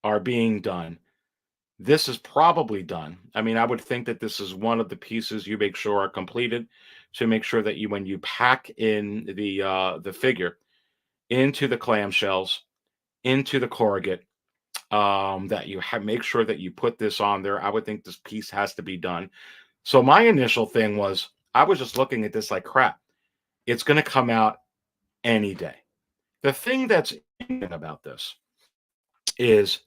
are being done. This is probably done. I mean, I would think that this is one of the pieces you make sure are completed to make sure that you, when you pack in the figure into the clamshells, into the corrugate, that you have make sure that you put this on there. I would think this piece has to be done. So my initial thing was I was just looking at this like crap. It's going to come out any day. The thing that's interesting about this is,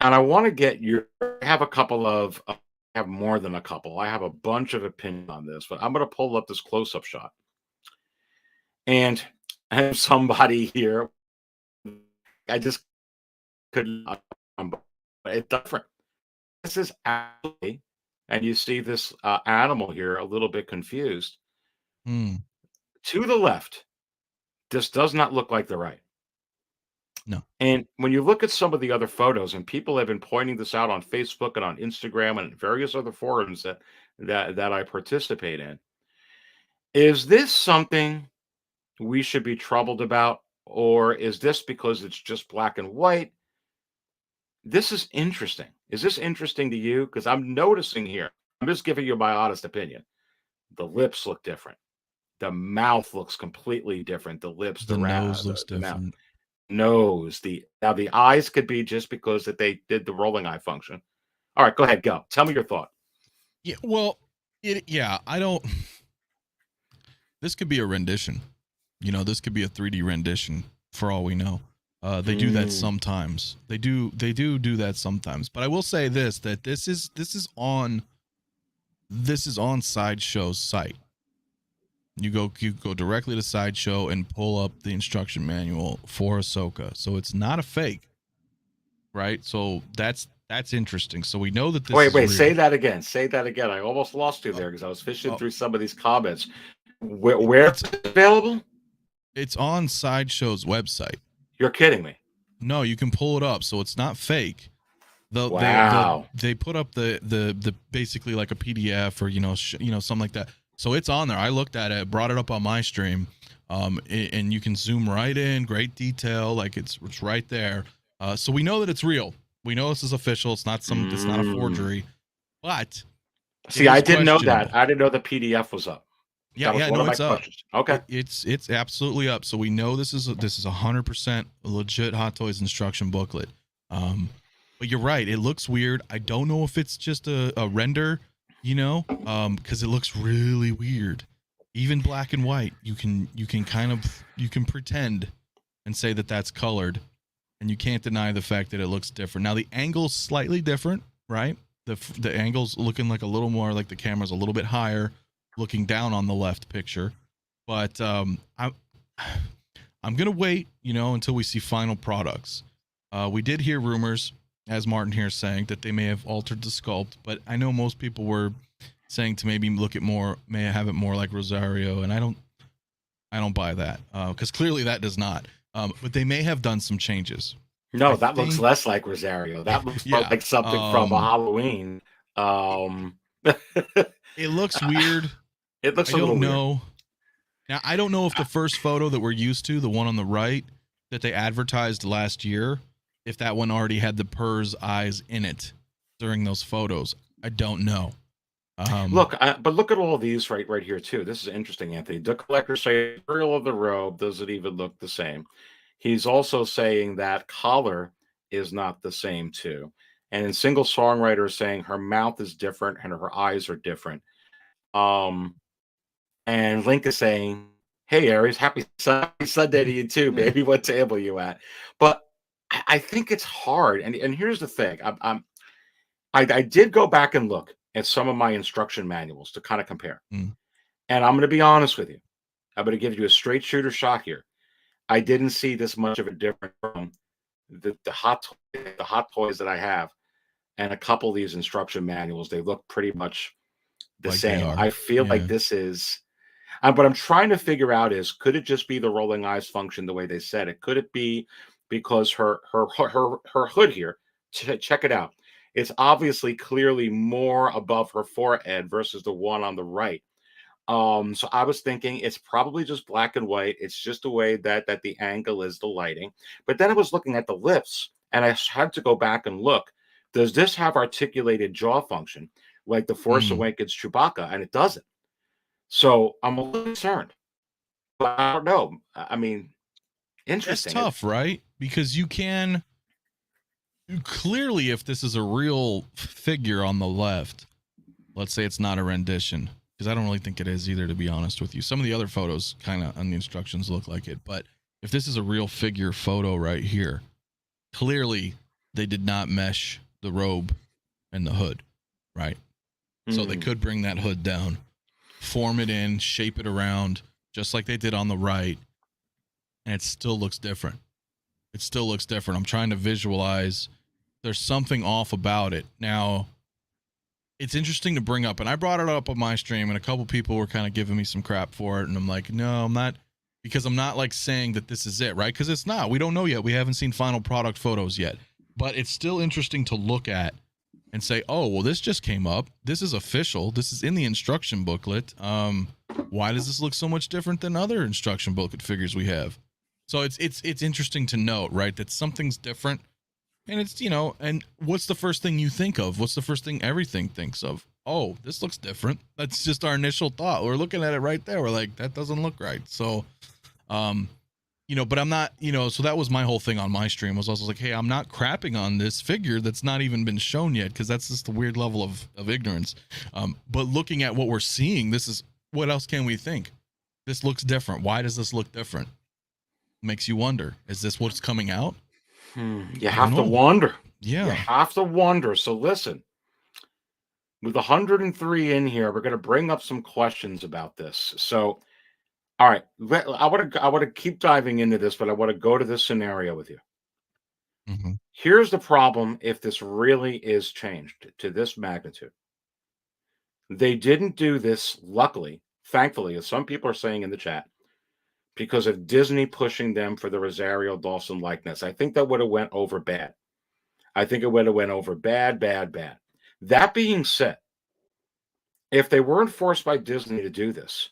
and I want to get your, I have a couple of, I have more than a couple. I have a bunch of opinions on this, but I'm going to pull up this close-up shot. And I have somebody here. I just couldn't, but it's different. This is actually, and you see this animal here a little bit confused. Hmm. To the left, this does not look like the right. No. And when you look at some of the other photos, and people have been pointing this out on Facebook and on Instagram and various other forums that I participate in, is this something we should be troubled about, or is this because it's just black and white? This is interesting. Is this interesting to you? Because I'm noticing here, I'm just giving you my honest opinion. The lips look different. The mouth looks completely different. The lips, The nose looks the mouth. different. Nose. Now the eyes could be just because that they did the rolling eye function. All right, go ahead, go. Tell me your thought. Yeah, well, I don't. This could be a rendition. This could be a 3D rendition for all we know. They do that sometimes. They do that sometimes. But I will say this: that this is on Sideshow's site. You go directly to Sideshow and pull up the instruction manual for Ahsoka. So it's not a fake, right? So that's interesting. So we know that this. Wait, is real. say that again. Say that again. I almost lost you there because I was fishing through some of these comments. Where it's available? It's on Sideshow's website. You're kidding me. No, you can pull it up, so it's not fake. Wow. They put up the basically like a PDF or something like that. So it's on there. I looked at it, brought it up on my stream, and you can zoom right in, great detail, like it's right there. So we know that it's real. We know this is official. It's not it's not a forgery. But see, I didn't know that. I didn't know the PDF was up. Yeah, it's up. Okay, it's absolutely up. So we know this is 100% legit Hot Toys instruction booklet. But you're right. It looks weird. I don't know if it's just a render, because it looks really weird. Even black and white, you can pretend and say that that's colored, and you can't deny the fact that it looks different. Now the angle's slightly different, right? The angle's looking like a little more like the camera's a little bit higher, looking down on the left picture. But I'm gonna wait, until we see final products. We did hear rumors, as Martin here is saying, that they may have altered the sculpt, but I know most people were saying to maybe may have it more like Rosario, and I don't buy that, because clearly that does not. But they may have done some changes. No, that looks less like Rosario. That looks like something from a Halloween. It looks weird. It looks I don't know. Weird. Now, I don't know if the first photo that we're used to, the one on the right that they advertised last year, if that one already had the Purr's eyes in it during those photos. I don't know. But look at all of these right here too. This is interesting, Anthony. The collector saying material of the robe doesn't even look the same. He's also saying that collar is not the same too. And in single songwriter saying her mouth is different and her eyes are different. And Link is saying, "Hey Aries, happy Sunday to you too, baby. What table you at?" But I think it's hard. And here's the thing. I did go back and look at some of my instruction manuals to kind of compare. And I'm going to be honest with you. I'm going to give you a straight shooter shot here. I didn't see this much of a difference from the hot toys that I have and a couple of these instruction manuals. They look pretty much the same. I feel like this is, what I'm trying to figure out is, could it just be the rolling eyes function the way they said it? Could it be because her hood here, check it out. It's obviously clearly more above her forehead versus the one on the right. So I was thinking it's probably just black and white. It's just the way that the angle is, the lighting. But then I was looking at the lips, and I had to go back and look. Does this have articulated jaw function like the Force Mm. Awakens Chewbacca? And it doesn't. So I'm a little concerned. But I don't know. I mean, It's interesting. tough, right? Because you can clearly, if this is a real figure on the left, let's say it's not a rendition, because I don't really think it is either, to be honest with you. Some of the other photos kind of on the instructions look like it, but if this is a real figure photo right here, clearly they did not mesh the robe and the hood, right? So they could bring that hood down, form it in, shape it around, just like they did on the right, and it still looks different. It still looks different. I'm trying to visualize. There's something off about it. Now, it's interesting to bring up, and I brought it up on my stream, and a couple people were kind of giving me some crap for it, and I'm like, no, I'm not, because I'm not like saying that this is it, right? Because it's not. We don't know yet. We haven't seen final product photos yet, but it's still interesting to look at and say, oh, well, this just came up. This is official. This is in the instruction booklet. Why does this look so much different than other instruction booklet figures we have? So it's interesting to note, right, that something's different. And it's, you know, and what's the first thing you think of? What's the first thing everything thinks of? Oh, this looks different. That's just our initial thought. We're looking at it right there. We're like, that doesn't look right. So, you know, but I'm not, you know, so that was my whole thing on my stream, was also like, hey, I'm not crapping on this figure that's not even been shown yet, because that's just a weird level of ignorance. But looking at what we're seeing, this is, what else can we think? This looks different. Why does this look different? Makes you wonder, is this what's coming out? You have to wonder. Yeah. You have to wonder. So listen, with 103 in here, we're going to bring up some questions about this. So, all right, I want to keep diving into this, but I want to go to this scenario with you. Mm-hmm. Here's the problem if this really is changed to this magnitude. They didn't do this, luckily, thankfully, as some people are saying in the chat, because of Disney pushing them for the Rosario Dawson likeness. I think that would have went over bad. I think it would have went over bad. That being said, if they weren't forced by Disney to do this,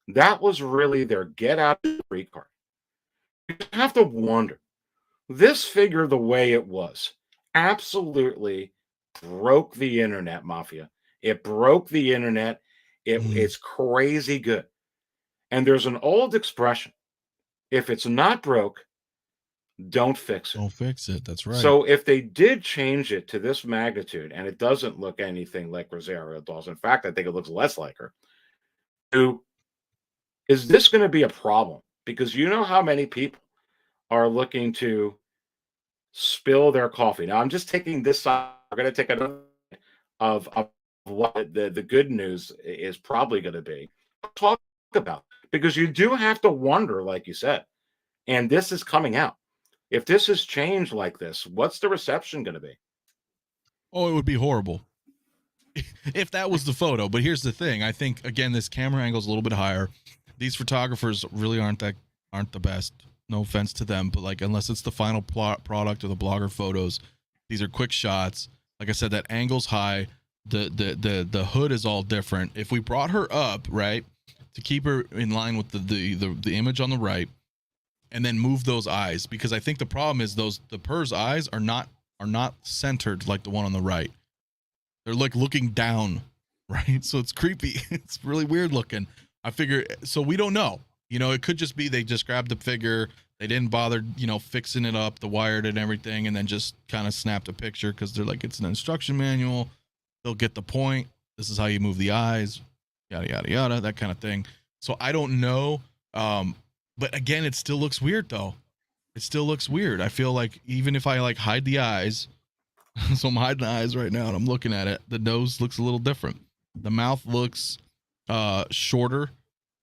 that was really their get out of the free card. You have to wonder, this figure, the way it was, absolutely broke the internet, Mafia. It broke the internet. It's crazy good. And there's an old expression, if it's not broke, don't fix it. Don't fix it. That's right. So if they did change it to this magnitude, and it doesn't look anything like Rosario Dawson, in fact, I think it looks less like her, is this going to be a problem? Because you know how many people are looking to spill their coffee. Now, I'm just taking this side. We're going to take another of what the good news is probably going to be. Talk about, because you do have to wonder, like you said, and this is coming out. If this is changed like this, what's the reception going to be? Oh, it would be horrible if that was the photo. But here's the thing. I think, again, this camera angle is a little bit higher. These photographers really aren't the best. No offense to them, but like, unless it's the final product or the blogger photos, these are quick shots. Like I said, that angle's high. The hood is all different. If we brought her up, right, to keep her in line with the image on the right, and then move those eyes, because I think the problem is the Purr's eyes are not centered like the one on the right. They're like looking down, right? So it's creepy. It's really weird looking. I figure, so we don't know. You know, it could just be they just grabbed the figure, they didn't bother, you know, fixing it up, the wired and everything, and then just kind of snapped a picture because they're like, it's an instruction manual. They'll get the point. This is how you move the eyes, yada, yada, yada, that kind of thing. So I don't know. But again, it still looks weird, though. It still looks weird. I feel like even if I like hide the eyes, so I'm hiding the eyes right now and I'm looking at it, the nose looks a little different. The mouth looks shorter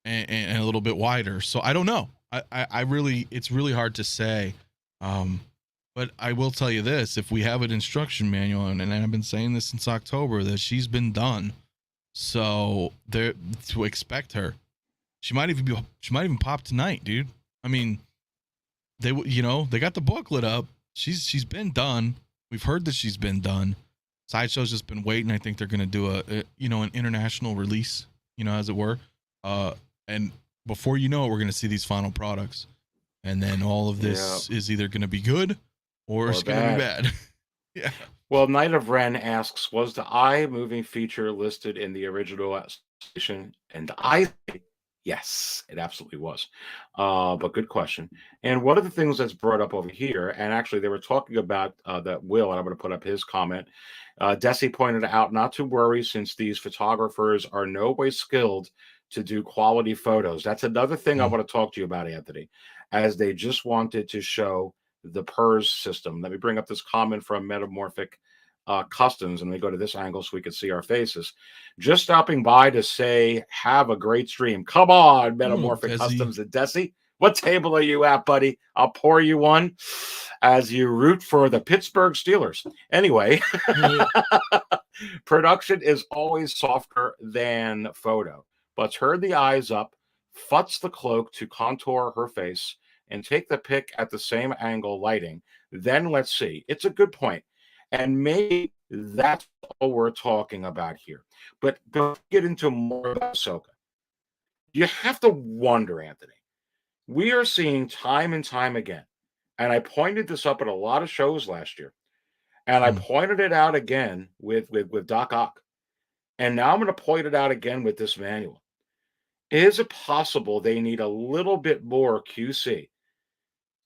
and a little bit wider. So I don't know. I really, it's really hard to say. But I will tell you this: if we have an instruction manual, and I've been saying this since October, that she's been done, so there to expect her. She might even pop tonight, dude. I mean, they got the booklet up. She's been done. We've heard that she's been done. Sideshow's just been waiting. I think they're gonna do an international release, as it were. And before you know it, we're going to see these final products, and then all of this is either going to be good or it's going to be bad. Yeah. Well, Knight of Ren asks, was the eye moving feature listed in the original station? And I say, yes, it absolutely was. But good question. And one of the things that's brought up over here, and actually they were talking about that Will, and I'm going to put up his comment. Desi pointed out not to worry since these photographers are no way skilled to do quality photos. That's another thing I want to talk to you about, Anthony, as they just wanted to show the PERS system. Let me bring up this comment from Metamorphic Customs, and we go to this angle so we can see our faces. Just stopping by to say, have a great stream. Come on, Metamorphic Customs and Desi. What table are you at, buddy? I'll pour you one as you root for the Pittsburgh Steelers. Anyway, production is always softer than photo. But turn the eyes up, futz the cloak to contour her face, and take the pic at the same angle lighting. Then let's see. It's a good point. And maybe that's all we're talking about here. But don't get into more about Ahsoka. You have to wonder, Anthony. We are seeing time and time again, and I pointed this up at a lot of shows last year, and I pointed it out again with Doc Ock, and now I'm going to point it out again with this manual. Is it possible they need a little bit more QC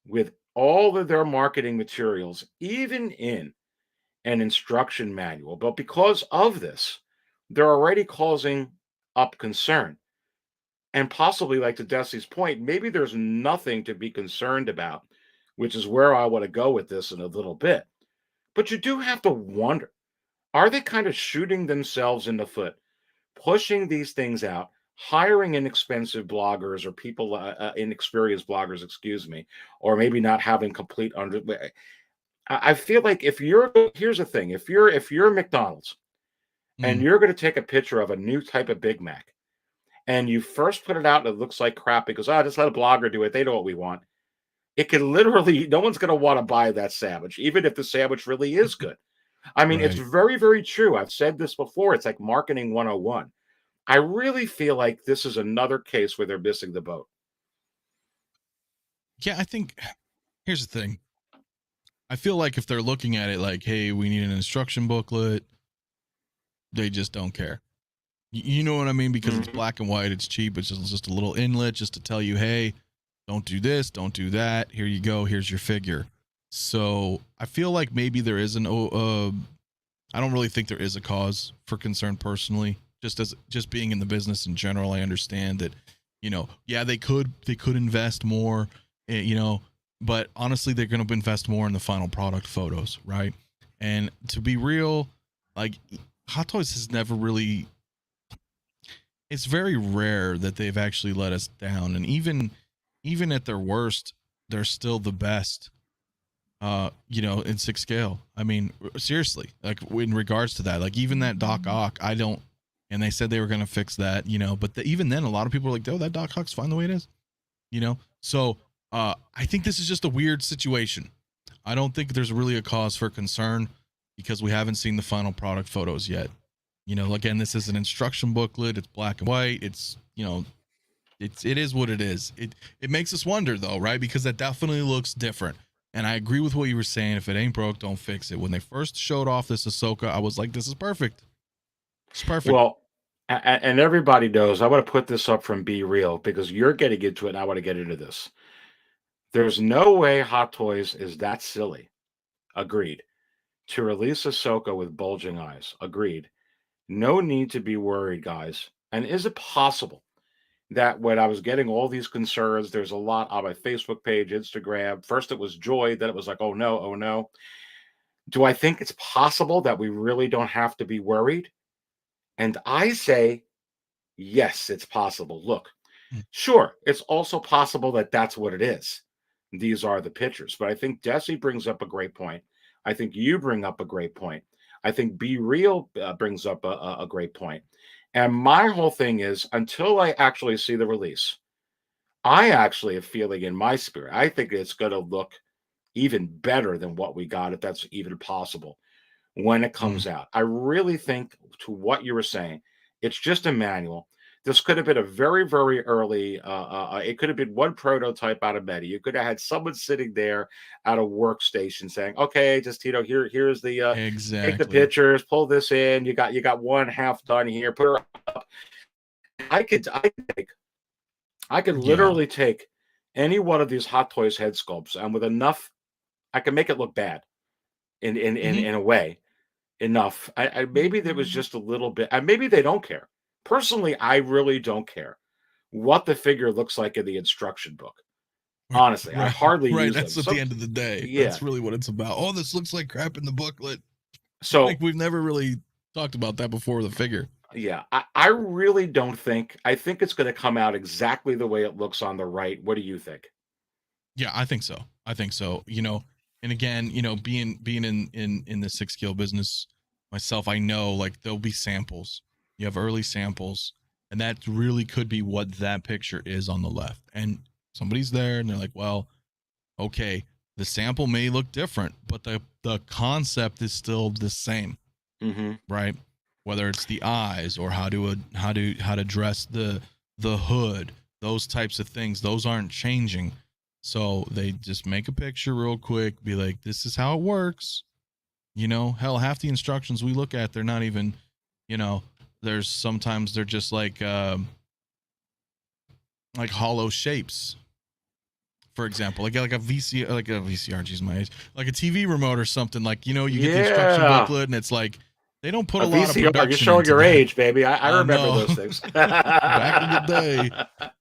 with all of their marketing materials, even in an instruction manual? But because of this, they're already causing up concern. And possibly, like to Desi's point, maybe there's nothing to be concerned about, which is where I want to go with this in a little bit. But you do have to wonder, are they kind of shooting themselves in the foot, pushing these things out, hiring inexpensive bloggers or people, inexperienced bloggers, excuse me, or maybe not having complete under. I feel like here's the thing, if you're McDonald's and you're going to take a picture of a new type of Big Mac, and you first put it out and it looks like crap because, just let a blogger do it. They know what we want. It can literally, no one's going to want to buy that sandwich, even if the sandwich really is good. I mean, It's very, very true. I've said this before. It's like marketing 101. I really feel like this is another case where they're missing the boat. Yeah, I think here's the thing. I feel like if they're looking at it like, hey, we need an instruction booklet, they just don't care. You know what I mean? Because it's black and white, it's cheap, it's just a little inlet just to tell you, hey, don't do this, don't do that. Here you go, here's your figure. So I feel like maybe there is I don't really think there is a cause for concern personally. Just being in the business in general, I understand that, they could invest more, but honestly, they're going to invest more in the final product photos, right? And to be real, like Hot Toys has never really. It's very rare that they've actually let us down, and even at their worst, they're still the best. In 6 scale. I mean, seriously, like in regards to that, like even that Doc Ock, and they said they were going to fix that, but even then, a lot of people are like, oh, that Doc Ock's fine the way it is, So I think this is just a weird situation. I don't think there's really a cause for concern because we haven't seen the final product photos yet. Again, this is an instruction booklet. It's black and white. It's, it is what it is. It makes us wonder though, right? Because that definitely looks different. And I agree with what you were saying. If it ain't broke, don't fix it. When they first showed off this Ahsoka, I was like, this is perfect. It's perfect. Well, and everybody knows, I want to put this up from Be Real because you're getting into it and I want to get into this. There's no way Hot Toys is that silly. Agreed. To release Ahsoka with bulging eyes. Agreed. No need to be worried, guys. And is it possible that when I was getting all these concerns, there's a lot on my Facebook page, Instagram. First it was joy, then it was like, oh no, oh no. Do I think it's possible that we really don't have to be worried? And I say, yes, it's possible. Look, sure, it's also possible that that's what it is. These are the pictures. But I think Desi brings up a great point. I think you bring up a great point. I think Be Real brings up a great point. And my whole thing is, until I actually see the release, I actually am feeling in my spirit, I think it's going to look even better than what we got, if that's even possible, when it comes out. I really think, to what you were saying, it's just a manual. This could have been a very, very early. It could have been one prototype out of many. You could have had someone sitting there at a workstation saying, "Okay, just here's the take the Exactly. pictures, pull this in. You got one half done here. Put her up." I could Yeah. literally take any one of these Hot Toys head sculpts, and with enough, I can make it look bad Hmm. in a way enough. Maybe there was just a little bit, and maybe they don't care. Personally, I really don't care what the figure looks like in the instruction book. Honestly, I Right. hardly Right. use them. That's at the So end of the day. yeah. That's really what it's about. Oh, this looks like crap in the booklet. Like So we've never really talked about that before with a figure. yeah, I really don't think. I think it's going to come out exactly the way it looks on the right. What do you think? Yeah, I think so. I think so. And again, being in the 6 scale business myself, I know like there'll be samples. You have early samples, and that really could be what that picture is on the left. And somebody's there, and they're like, "Well, okay, the sample may look different, but the concept is still the same, Mm-hmm. right? Whether it's the eyes or how to dress the hood, those types of things, those aren't changing. So they just make a picture real quick, be like, this is how it works. Hell, half the instructions we look at, they're not even, you know, there's sometimes they're just like hollow shapes. For example, like a VCR, geez, my age, like a TV remote or something. Like, you get the instruction Yeah, booklet, and it's like they don't put a a lot of VCR. You're production showing into your that. age, baby. I I remember know. those things. Back in the day,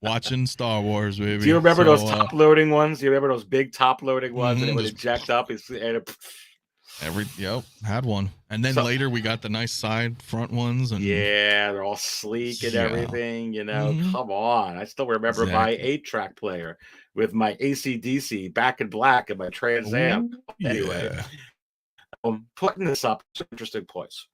watching Star Wars, Do you baby. remember those So, top loading ones? Do you remember those big top loading ones, and it would just eject up? yep, had one. And then So later we got the nice side front ones, and yeah, they're all sleek and yeah, everything. hmm Come on. I still remember my exactly. 8-track player with my AC/DC Back in Black and my Trans Am. Oh Anyway, yeah, putting this up, some interesting points.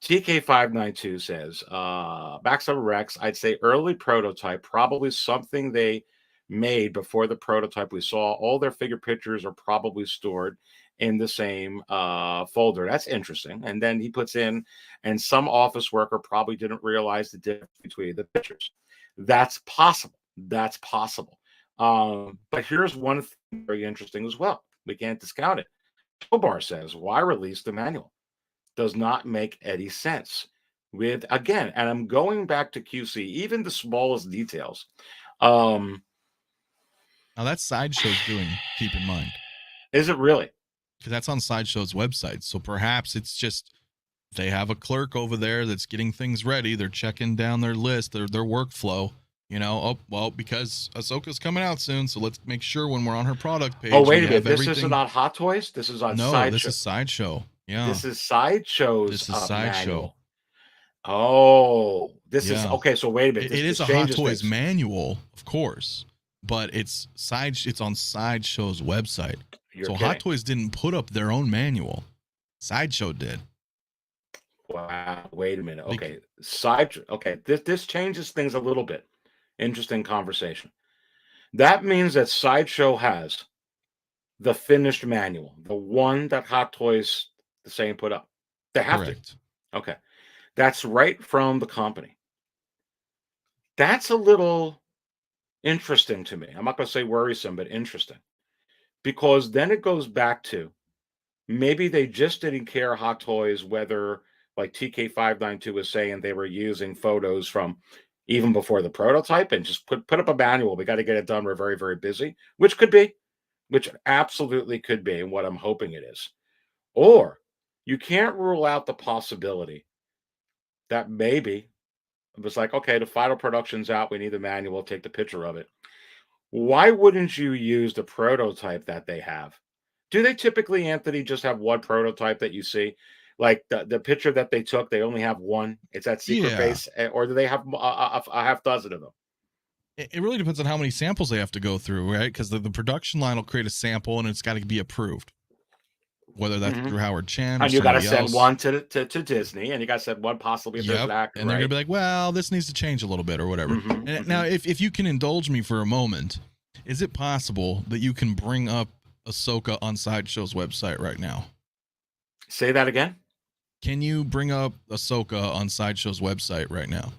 TK592 says, Backsummer Rex, I'd say early prototype, probably something they made before the prototype we saw. All their figure pictures are probably stored in the same folder. That's interesting. And then he puts in, and some office worker probably didn't realize the difference between the pictures. That's possible. That's possible. But here's one thing very interesting as well. We can't discount it. Tobar says, why release the manual? Does not make any sense. With again, and I'm going back to QC, even the smallest details. Um, now that's Sideshow's doing. Keep in mind, is it really? because that's on Sideshow's website. So perhaps it's just they have a clerk over there that's getting things ready. They're checking down their list, their workflow. Oh well, because Ahsoka's coming out soon, so let's make sure when we're on her product Oh, page, wait we a minute. have This isn't everything. on Hot Toys. This is on No, this Sideshow. is Sideshow. Yeah, This is Sideshow's this is Sideshow. manual. Oh, this is Yeah, okay. So wait a minute. it This is a Hot changes Toys things. manual, of course, but it's on Sideshow's website. You're So kidding. Hot Toys didn't put up their own manual. Sideshow did. Wow. Wait a minute. They, Okay. Okay. This changes things a little bit. Interesting conversation. That means that Sideshow has the finished manual, the one that Hot Toys the same put up. They have to. correct. Okay. That's right from the company. That's a little interesting to me. I'm not going to say worrisome, but interesting. Because then it goes back to maybe they just didn't care, Hot Toys, whether, like TK592 was saying, they were using photos from even before the prototype and just put up a manual. We got to get it done. We're very, very busy, which could be, which absolutely could be, and what I'm hoping it is. Or you can't rule out the possibility that maybe it was like, okay, the final production's out. We need the manual. Take the picture of it. Why wouldn't you use the prototype that they have? Do they typically, Anthony, just have one prototype that you see? Like the picture that they took, they only have one. It's that secret Yeah, base, or do they have a half dozen of them? it really depends on how many samples they have to go through, right? Because the production line will create a sample and it's got to be approved, whether that's Mm-hmm. through Howard Chan or And you got to somebody send else. one to Disney, and you got to send one possibly if there's an Yep. actor, And they're gonna right? be like, well, this needs to change a little bit or whatever. Mm-hmm, And mm-hmm. now, if you can indulge me for a moment, is it possible that you can bring up Ahsoka on Sideshow's website right now? Say that again. Can you bring up Ahsoka on Sideshow's website right now?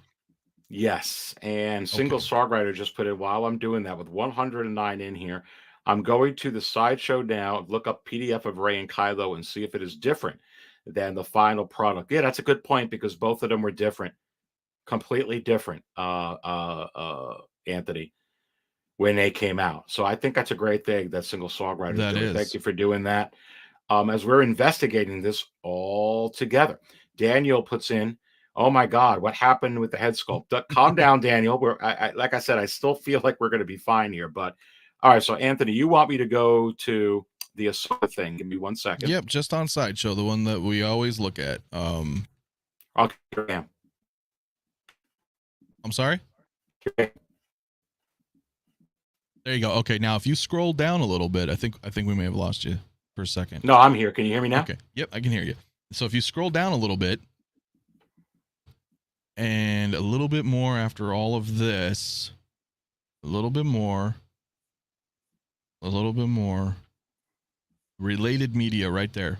Yes, and single Okay. songwriter just put in while I'm doing that with 109 in here. I'm going to the sideshow now, look up PDF of Ray and Kylo and see if it is different than the final product. Yeah, that's a good point because both of them were different, completely different, Anthony, when they came out. So I think that's a great thing that single songwriter is That doing. Thank is. you for doing that. As we're investigating this all together. Daniel puts in, "Oh my God, what happened with the head sculpt?" Calm down, Daniel. Like I said, I still feel like we're going to be fine here. But all right, so Anthony, you want me to go to the Ahsoka thing? Give me 1 second. Yep, just on Sideshow, the one that we always look at. Okay, here I am. I'm sorry? Here I am. There you go. Okay, now if you scroll down a little bit, I think we may have lost you for a second. No, I'm here. Can you hear me now? Okay. Yep, I can hear you. So if you scroll down a little bit and a little bit more after all of this, a little bit more, related media right there.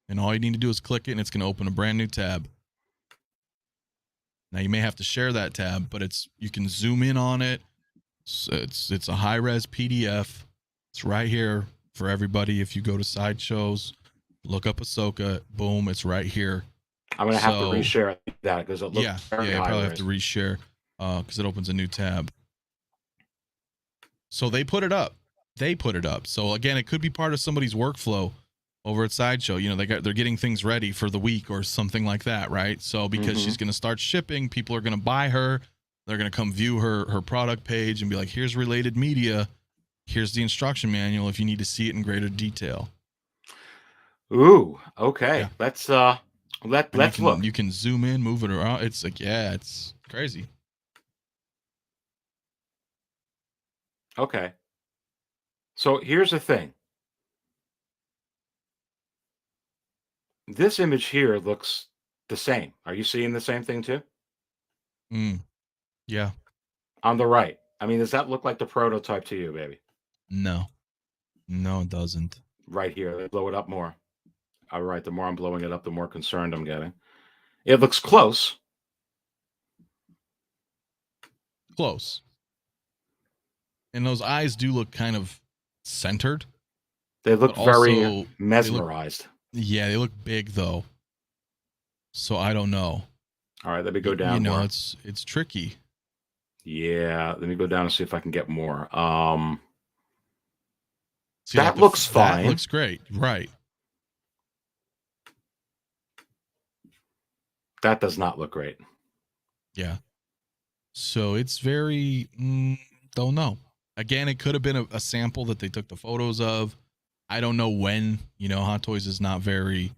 And all you need to do is click it and it's going to open a brand new tab. Now you may have to share that tab, but you can zoom in on it. It's a high-res PDF. It's right here for everybody. If you go to Sideshows, look up Ahsoka, boom, it's right here. I'm going to have to reshare that because it looks you probably have to reshare because it opens a new tab. So they put it up. So again, it could be part of somebody's workflow over at Sideshow. You know, they're getting things ready for the week or something like that, right? So because she's going to start shipping, people are going to buy her. They're going to come view her product page and be like, here's related media. Here's the instruction manual if you need to see it in greater detail. Ooh, okay. Yeah. Let's look. look. You can zoom in, move it around. It's like, yeah, it's crazy. Okay. So here's the thing. This image here looks the same. Are you seeing the same thing too? Yeah. On the right. I mean, does that look like the prototype to you, baby? No, it doesn't. Right here. Let's blow it up more. All right. The more I'm blowing it up, the more concerned I'm getting. It looks close. Close. And those eyes do look kind of centered. They look very mesmerized. They look big though. So I don't know. All right, let me go down. You know, more. it's tricky. Yeah, let me go down and see if I can get more. See, that looks fine. That looks great, right? That does not look great. Yeah. So it's very don't know. Again, it could have been a sample that they took the photos of. I don't know when. You know, Hot Toys is not very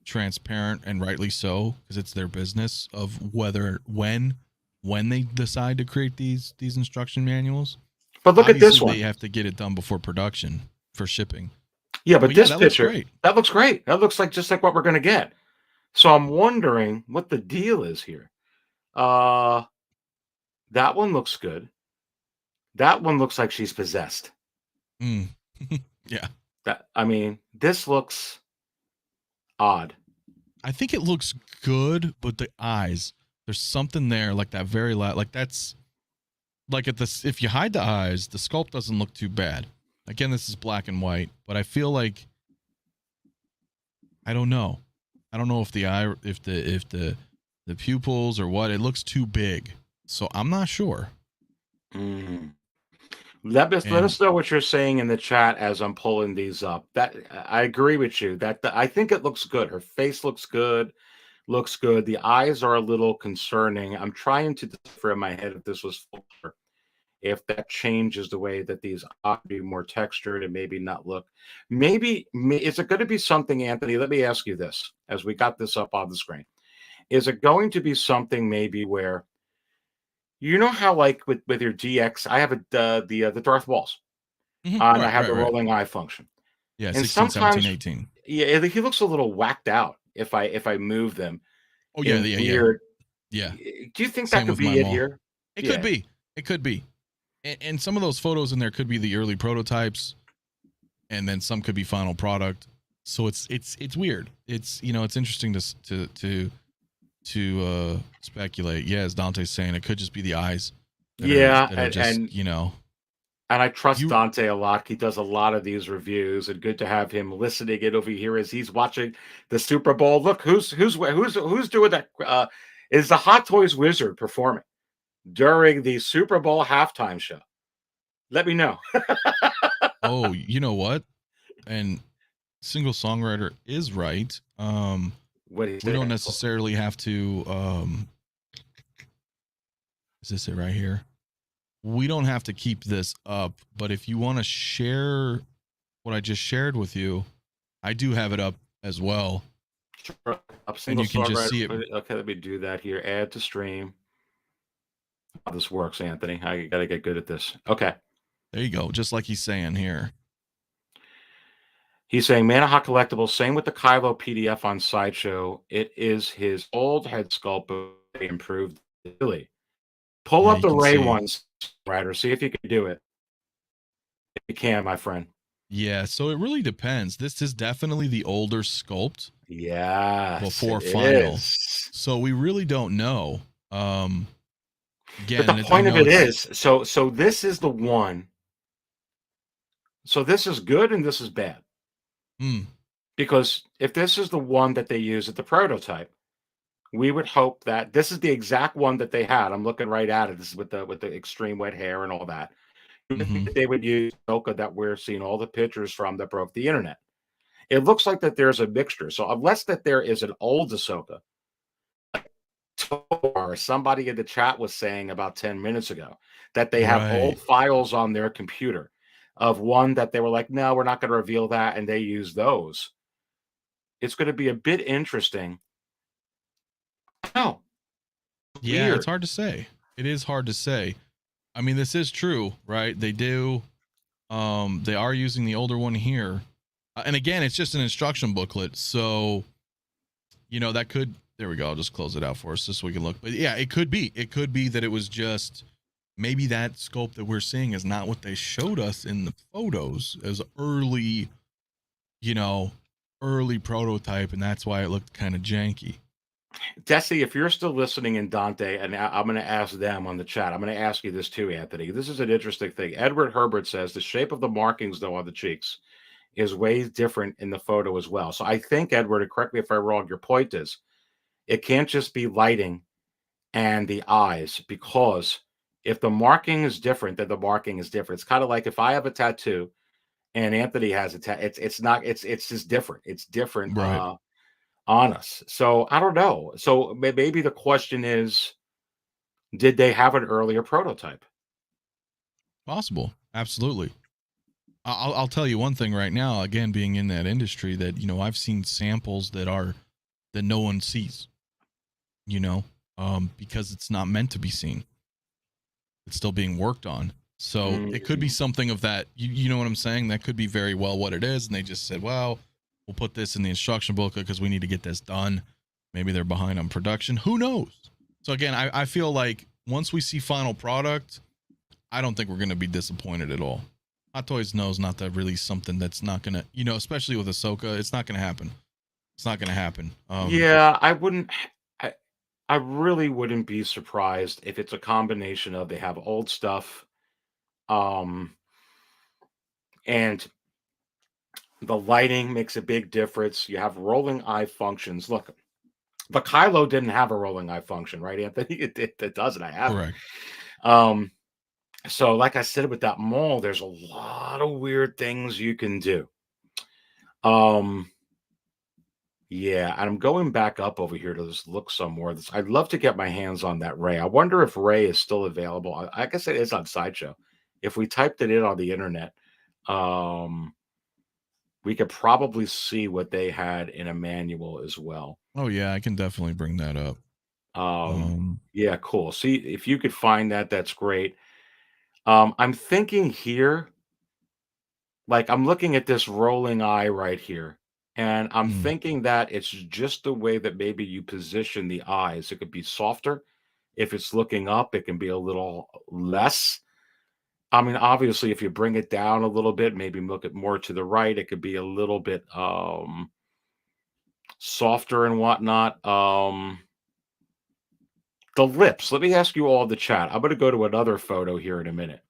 transparent, and rightly so, because it's their business of when they decide to create these instruction manuals. But look at this one. They have to get it done before production for shipping. Yeah, but this that picture, looks great. That looks great. That looks like just like what we're going to get. So I'm wondering what the deal is here. That one looks good. That one looks like she's possessed. Yeah. I mean, this looks odd. I think it looks good, but the eyes, there's something there, like that very like that's like if you hide the eyes, the sculpt doesn't look too bad. Again, this is black and white, but I feel like I don't know if the pupils or what, it looks too big. So I'm not sure. Let us know what you're saying in the chat as I'm pulling these up. That I agree with you. I think it looks good. Her face looks good. The eyes are a little concerning. I'm trying to decipher in my head if this was full color, if that changes the way that these ought to be more textured and maybe not look. Maybe is it going to be something, Anthony? Let me ask you this as we got this up on the screen. Is it going to be something maybe where, you know how like with your DX, I have the Darth Walls, and I have the rolling eye function. Yeah, and 16, 17, 18. Yeah, he looks a little whacked out if I move them. Oh yeah, weird. Yeah. Do you think that could be it here? It could be. It could be. And some of those photos in there could be the early prototypes, and then some could be final product. So it's weird. It's, you know, it's interesting to to speculate. Yeah, as Dante's saying, it could just be the eyes Yeah, that are just, and I trust you Dante a lot. He does a lot of these reviews, and good to have him listening in over here as he's watching the Super Bowl. Look, who's doing that? Is the Hot Toys Wizard performing during the Super Bowl halftime show? Let me know. Oh, you know what? And single songwriter is right. What he We don't said. necessarily have to is this it right here? We don't have to keep this up, but if you want to share what I just shared with you, I do have it up as well. Sure. Up And single you can just see songwriter. it. Okay, let me do that here. Add to stream. How this works, Anthony. I got to get good at this. Okay. There you go. Just like he's saying here. He's saying Manahawk Collectibles, same with the Kylo PDF on Sideshow. It is his old head sculpt, but they improved. Really. Pull Yeah, up you the can Ray see. ones, Ryder. See if you can do it. If you can, my friend. Yeah, so it really depends. This is definitely the older sculpt. Yes. Before it final. is. So we really don't know. Again, But the and I point of know it it's is, so this is the one. So this is good and this is bad. Because if this is the one that they use at the prototype, we would hope that this is the exact one that they had. I'm looking right at it. This is with the extreme wet hair and all that. They would use Ahsoka that we're seeing all the pictures from that broke the internet. It looks like that there's a mixture. So unless that there is an old Ahsoka, or somebody in the chat was saying about 10 minutes ago that they have old files on their computer of one that they were like, no, we're not going to reveal that, and they use those. It's going to be a bit interesting. Oh, yeah, weird. it's hard to say. It is hard to say. I mean, this is true, right? They do. They are using the older one here, and again, it's just an instruction booklet, so that could. There we go. I'll just close it out for us just so we can look. But yeah, it could be. It could be that it was just maybe that sculpt that we're seeing is not what they showed us in the photos as early, early prototype, and that's why it looked kind of janky. Desi, if you're still listening in Dante, and I'm going to ask them on the chat, I'm going to ask you this too, Anthony. This is an interesting thing. Edward Herbert says the shape of the markings, though, on the cheeks is way different in the photo as well. So I think, Edward, and correct me if I'm wrong, your point is it can't just be lighting and the eyes, because if the marking is different, then the marking is different. It's kind of like if I have a tattoo and Anthony has a tattoo, it's just different. It's different. Right. On us. So I don't know. So maybe the question is, did they have an earlier prototype? Possible. Absolutely. I'll tell you one thing right now, again, being in that industry, that, I've seen samples that no one sees, because it's not meant to be seen. It's still being worked on. So it could be something of that. You know what I'm saying? That could be very well what it is. And they just said, well, we'll put this in the instruction booklet because we need to get this done. Maybe they're behind on production. Who knows? So again, I feel like once we see final product, I don't think we're going to be disappointed at all. Hot Toys knows not to release something that's not going to, especially with Ahsoka, it's not going to happen. It's not going to happen. Yeah, I really wouldn't be surprised if it's a combination of they have old stuff, and the lighting makes a big difference. You have rolling eye functions. Look, the Kylo didn't have a rolling eye function, right, Anthony? It doesn't. I have Correct. So, like I said, with that mall, there's a lot of weird things you can do. Yeah, and I'm going back up over here to just look some more. I'd love to get my hands on that Ray. I wonder if Ray is still available. I guess it is on Sideshow. If we typed it in on the internet, we could probably see what they had in a manual as well. Oh yeah, I can definitely bring that up. Yeah, cool. See, if you could find that, that's great. I'm thinking here, like I'm looking at this rolling eye right here, and I'm thinking that it's just the way that maybe you position the eyes. It could be softer. If it's looking up, it can be a little less. I mean, obviously, if you bring it down a little bit, maybe look it more to the right, it could be a little bit softer and whatnot. The lips. Let me ask you all in the chat. I'm going to go to another photo here in a minute.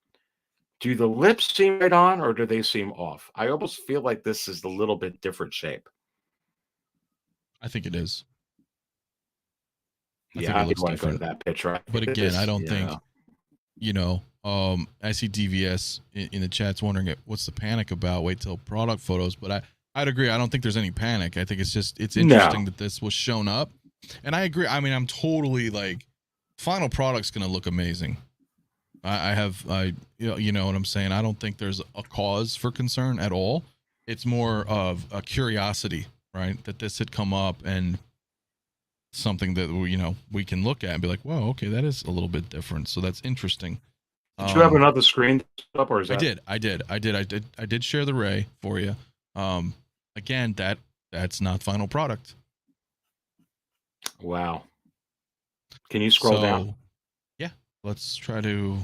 Do the lips seem right on or do they seem off? I almost feel like this is a little bit different shape. I think it is. I think Yeah, it I looks want to go to different. that picture. I But think again, I don't think, yeah. you know, I see DVS in the chat's wondering what's the panic about. Wait till product photos. But I'd agree. I don't think there's any panic. I think it's just, it's interesting that this was shown up. And I agree. I mean, I'm totally like, final product's going to look amazing. You know what I'm saying? I don't think there's a cause for concern at all. It's more of a curiosity, right? That this had come up and something that we can look at and be like, whoa, okay, that is a little bit different. So that's interesting. Did you have another screen up, or is that? I did share the Ray for you. Again, that's not final product. Wow. Can you scroll down? Yeah, let's try to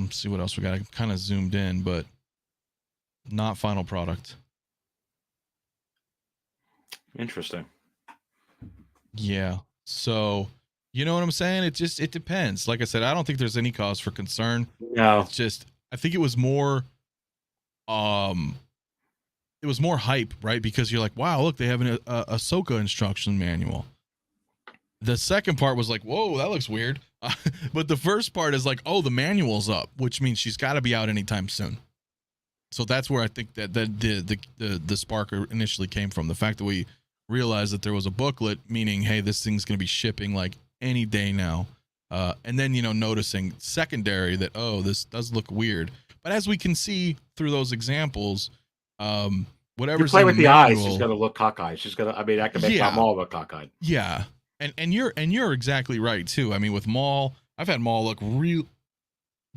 see what else we got. I kind of zoomed in, but not final product. Interesting. Yeah. So, you know what I'm saying? It depends. Like I said, I don't think there's any cause for concern. No. It's just, I think it was more hype, right? Because you're like, wow, look, they have a Ahsoka instruction manual. The second part was like, whoa, that looks weird. But the first part is like, oh, the manual's up, which means she's got to be out anytime soon. So that's where I think that the spark initially came from. The fact that we realized that there was a booklet, meaning, hey, this thing's going to be shipping like any day now. And then, noticing secondary that, oh, this does look weird. But as we can see through those examples, whatever's you play with the manual, eyes, she's going to look cockeyed. She's going to, I mean, that can make Maul look cockeyed. Yeah. And you're exactly right too. I mean, with Maul, I've had Maul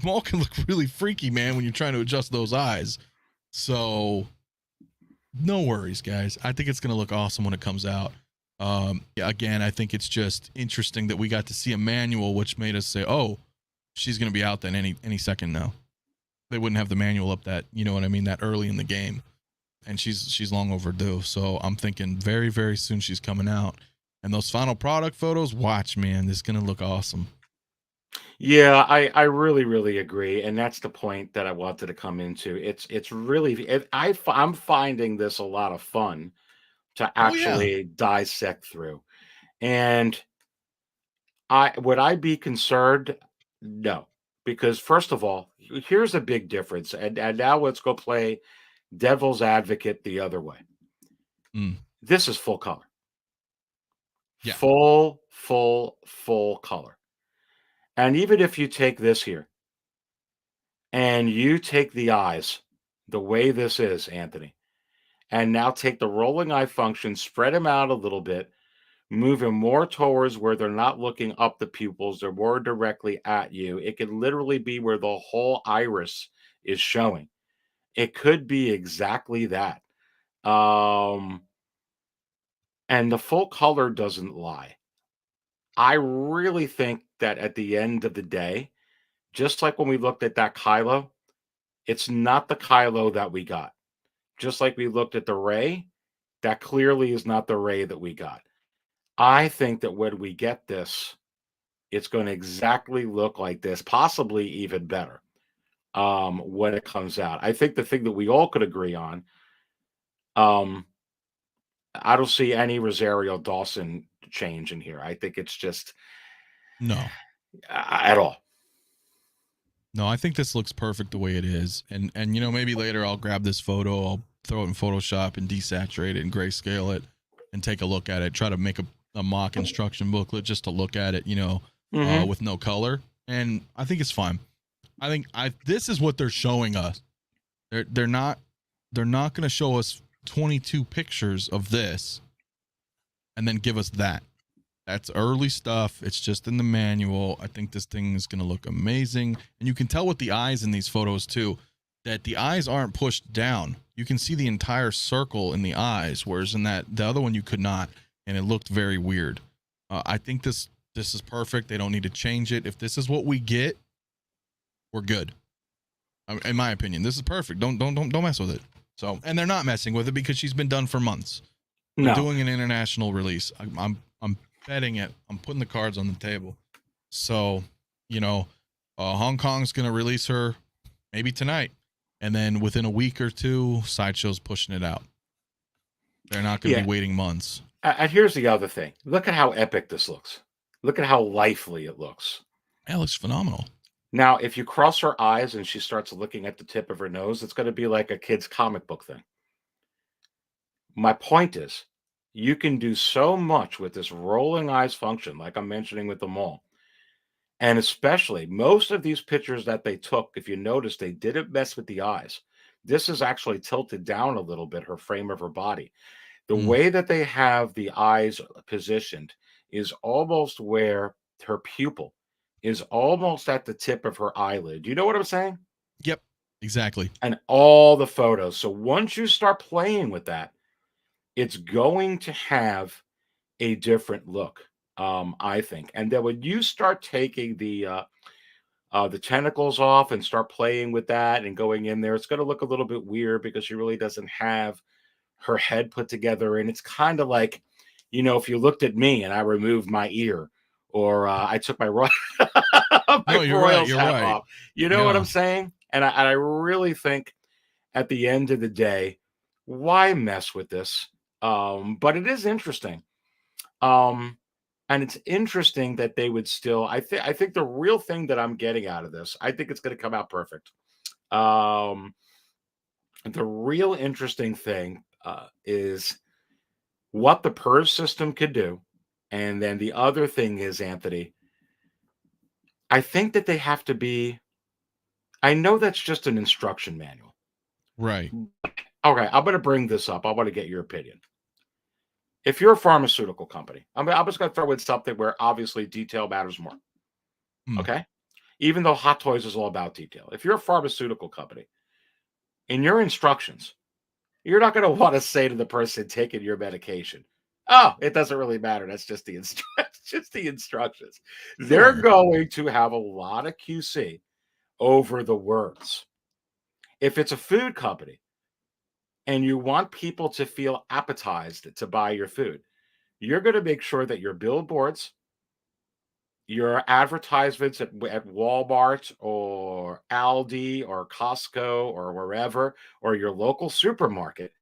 Maul can look really freaky, man, when you're trying to adjust those eyes. So no worries, guys. I think it's going to look awesome when it comes out. Again, I think it's just interesting that we got to see a manual, which made us say, oh, she's going to be out then any second now. They wouldn't have the manual up that, you know what I mean, that early in the game. And she's long overdue. So I'm thinking very, very soon she's coming out. And those final product photos, watch, man, this is going to look awesome. Yeah, I really, really agree. And that's the point that I wanted to come into. It's really, I'm finding this a lot of fun to actually dissect through. And would I be concerned? No, because first of all, here's a big difference. And now let's go play devil's advocate the other way. This is full color. Yeah. Full color. And even if you take this here and you take the eyes the way this is, Anthony, and now take the rolling eye function, spread them out a little bit, move them more towards where they're not looking up the pupils, they're more directly at you. It could literally be where the whole iris is showing. It could be exactly that. And the full color doesn't lie. I really think that at the end of the day, just like when we looked at that Kylo, it's not the Kylo that we got. Just like we looked at the Rey, that clearly is not the Rey that we got. I think that when we get this, it's going to exactly look like this, possibly even better when it comes out. I think the thing that we all could agree on, I don't see any Rosario Dawson change in here. I think it's just no at all. No, I think this looks perfect the way it is. And maybe later I'll grab this photo, I'll throw it in Photoshop and desaturate it and grayscale it and take a look at it, try to make a mock instruction booklet just to look at it, with no color. And I think it's fine. I think this is what they're showing us. They're not going to show us 22 pictures of this and then give us that. That's early stuff. It's just in the manual. I think this thing is going to look amazing. And you can tell with the eyes in these photos too, that the eyes aren't pushed down. You can see the entire circle in the eyes, whereas in the other one you could not, and it looked very weird. I think this is perfect. They don't need to change it. If this is what we get, we're good. In my opinion, this is perfect. Don't mess with it. So, and they're not messing with it because she's been done for months. They're doing an international release. I'm betting it. I'm putting the cards on the table. So, Hong Kong's going to release her maybe tonight. And then within a week or two, Sideshow's pushing it out. They're not going to be waiting months. And here's the other thing. Look at how epic this looks. Look at how lively it looks. It looks phenomenal. Now, if you cross her eyes and she starts looking at the tip of her nose, it's going to be like a kid's comic book thing. My point is, you can do so much with this rolling eyes function, like I'm mentioning with the mall. And especially most of these pictures that they took, if you notice, they didn't mess with the eyes. This is actually tilted down a little bit, her frame of her body. The way that they have the eyes positioned is almost where her pupil is almost at the tip of her eyelid. You know what I'm saying? Yep, exactly. And all the photos. So once you start playing with that, it's going to have a different look, I think. And then when you start taking the tentacles off and start playing with that and going in there, it's going to look a little bit weird because she really doesn't have her head put together. And it's kind of like, if you looked at me and I removed my ear, or I took my Royals hat off. You know what I'm saying? And I really think at the end of the day, why mess with this? But it is interesting. And it's interesting that they would still, I think the real thing that I'm getting out of this, I think it's going to come out perfect. The real interesting thing is what the PERS system could do. And then the other thing is, Anthony, I think that they have to be, I know that's just an instruction manual. Right. Okay, I'm going to bring this up. I want to get your opinion. If you're a pharmaceutical company, I'm just going to throw in something where obviously detail matters more. Okay? Even though Hot Toys is all about detail. If you're a pharmaceutical company, in your instructions, you're not going to want to say to the person taking your medication, oh, it doesn't really matter. That's just the instructions. Sure. They're going to have a lot of QC over the words. If it's a food company and you want people to feel appetized to buy your food, you're going to make sure that your billboards, your advertisements at Walmart or Aldi or Costco or wherever, or your local supermarket,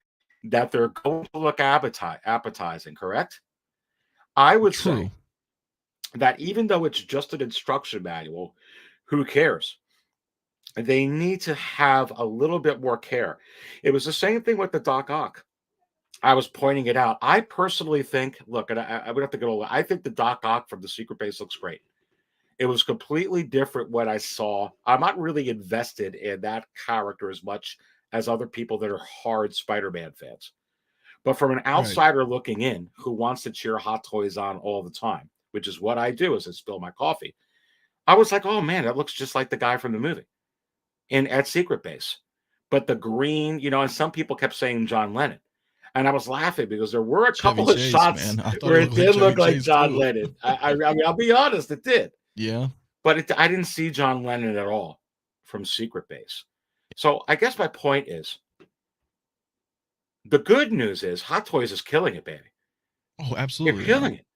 that they're going to look appetizing, correct? I would say that even though it's just an instruction manual, who cares? They need to have a little bit more care. It was the same thing with the Doc Ock. I was pointing it out. I personally think, look, and I would have to go, I think the Doc Ock from the Secret Base looks great. It was completely different what I saw. I'm not really invested in that character as much as other people that are hard Spider-Man fans. But from an outsider looking in who wants to cheer Hot Toys on all the time, which is what I do as I spill my coffee, I was like, oh man, that looks just like the guy from the movie at Secret Base. But the green, and some people kept saying John Lennon. And I was laughing because there were a couple of shots where it did look like John Lennon. I mean, I'll be honest, it did. Yeah. But I didn't see John Lennon at all from Secret Base. So I guess my point is, the good news is Hot Toys is killing it, baby. Oh, absolutely. They're killing it.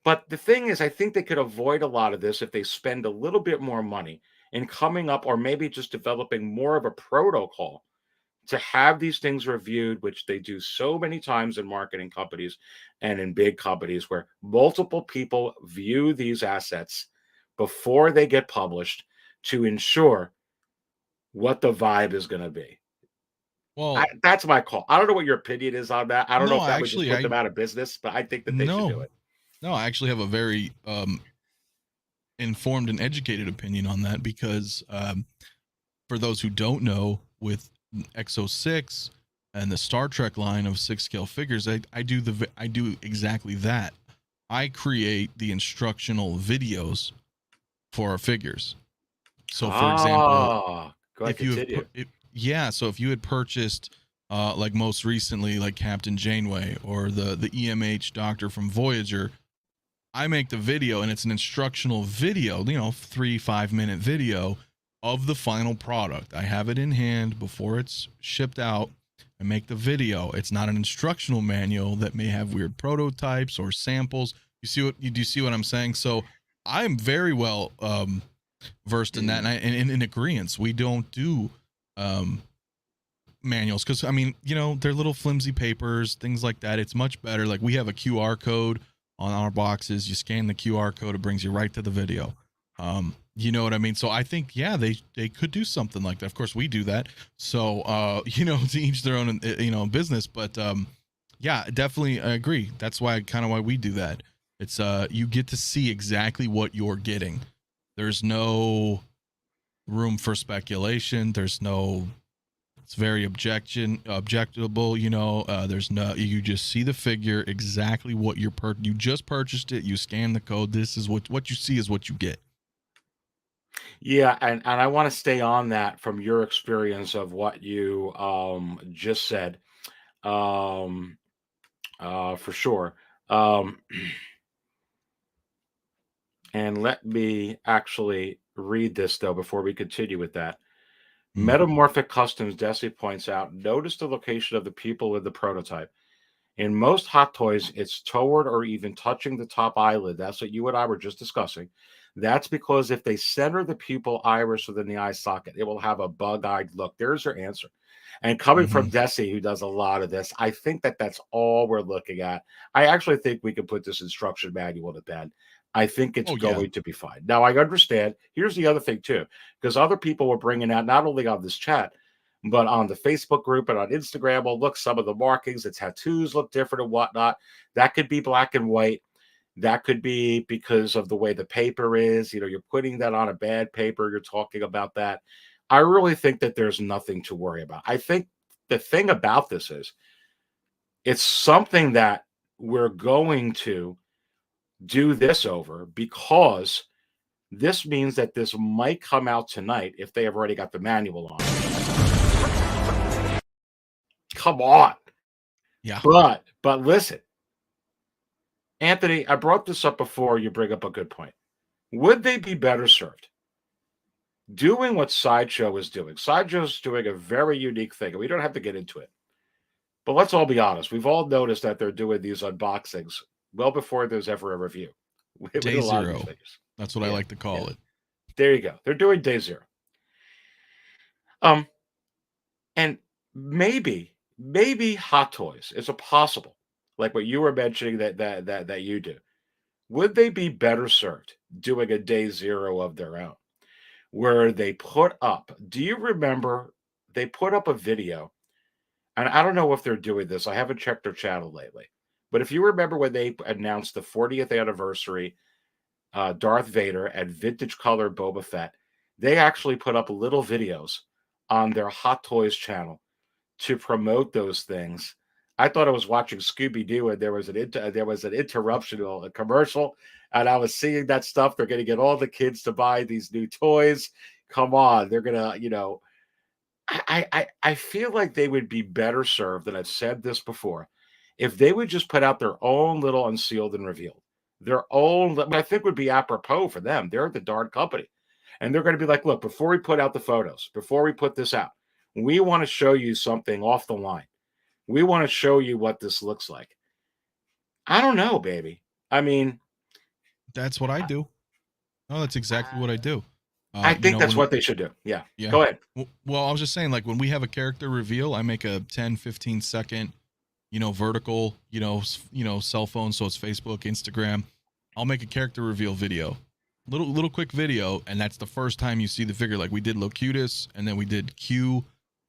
But the thing is, I think they could avoid a lot of this if they spend a little bit more money in coming up, or maybe just developing more of a protocol to have these things reviewed, which they do so many times in marketing companies and in big companies, where multiple people view these assets before they get published to ensure what the vibe is going to be. Well, that's my call. I don't know what your opinion is on that. I don't know if that would just put them out of business, but I think that they should do it. No, I actually have a very informed and educated opinion on that, because for those who don't know, with X06 and the Star Trek line of 6-scale figures, I do exactly that. I create the instructional videos for our figures. So, for example, if you had purchased, like most recently, like Captain Janeway or the EMH Doctor from Voyager, I make the video, and it's an instructional video, 3-5 minute video of the final product. I have it in hand before it's shipped out. I make the video. It's not an instructional manual that may have weird prototypes or samples. You do see what I'm saying? So I'm very well versed in that, and in agreement. We don't do manuals because I mean, they're little flimsy papers, things like that. It's much better. Like, we have a QR code on our boxes. You scan the QR code, it brings you right to the video. You know what I mean? So I think, yeah, they could do something like that. Of course, we do that. So to each their own, business. But yeah, definitely, I agree. That's why we do that. It's you get to see exactly what you're getting. There's no room for speculation. It's very objectable. There's you just see the figure, exactly what you just purchased it. You scan the code. This is what you see is what you get. Yeah, and I want to stay on that from your experience of what you just said, um, for sure. Um, and let me actually read this though before we continue with that. Metamorphic Customs, Desi points out, notice the location of the pupil in the prototype. In most hot toys, it's toward or even touching the top eyelid. That's what you and I were just discussing. That's because if they center the pupil iris within the eye socket, it will have a bug-eyed look. There's your answer. And coming from Desi, who does a lot of this, I think that's all we're looking at. I actually think we can put this instruction manual to bed. I think it's going to be fine. Now, I understand. Here's the other thing, too, because other people were bringing out, not only on this chat, but on the Facebook group and on Instagram, well, look, some of the markings, the tattoos look different and whatnot. That could be black and white. That could be because of the way the paper is. You're putting that on a bad paper. You're talking about that. I really think that there's nothing to worry about. I think the thing about this is it's something that we're going to do this over because this means that this might come out tonight if they have already got the manual on. Come on. Yeah. But listen, Anthony, I brought this up before. You bring up a good point. Would they be better served doing what Sideshow is doing? Sideshow's doing a very unique thing, and we don't have to get into it. But let's all be honest. We've all noticed that they're doing these unboxings well before there's ever a review. Day zero. That's what I like to call it. There you go. They're doing day zero. And maybe Hot Toys is a possible, like what you were mentioning that you do. Would they be better served doing a day zero of their own, where they put up? Do you remember they put up a video? And I don't know if they're doing this. I haven't checked their channel lately. But if you remember when they announced the 40th anniversary Darth Vader and vintage color Boba Fett, they actually put up little videos on their Hot Toys channel to promote those things. I thought I was watching Scooby-Doo and there was an interruption, a commercial, and I was seeing that stuff. They're going to get all the kids to buy these new toys. Come on, they're going to, I feel like they would be better served, and I've said this before, if they would just put out their own little unsealed and revealed. Their own, I think would be apropos for them. They're the darn company. And they're going to be like, look, before we put out the photos, before we put this out, we want to show you something off the line. We want to show you what this looks like. I don't know, baby. I mean, that's what I do. No, that's exactly what I do. I think that's what they should do. Yeah. Go ahead. Well, I was just saying, like, when we have a character reveal, I make a 10, 15 second, vertical, cell phone. So it's Facebook, Instagram. I'll make a character reveal video, little quick video. And that's the first time you see the figure. Like, we did Locutus, and then we did Q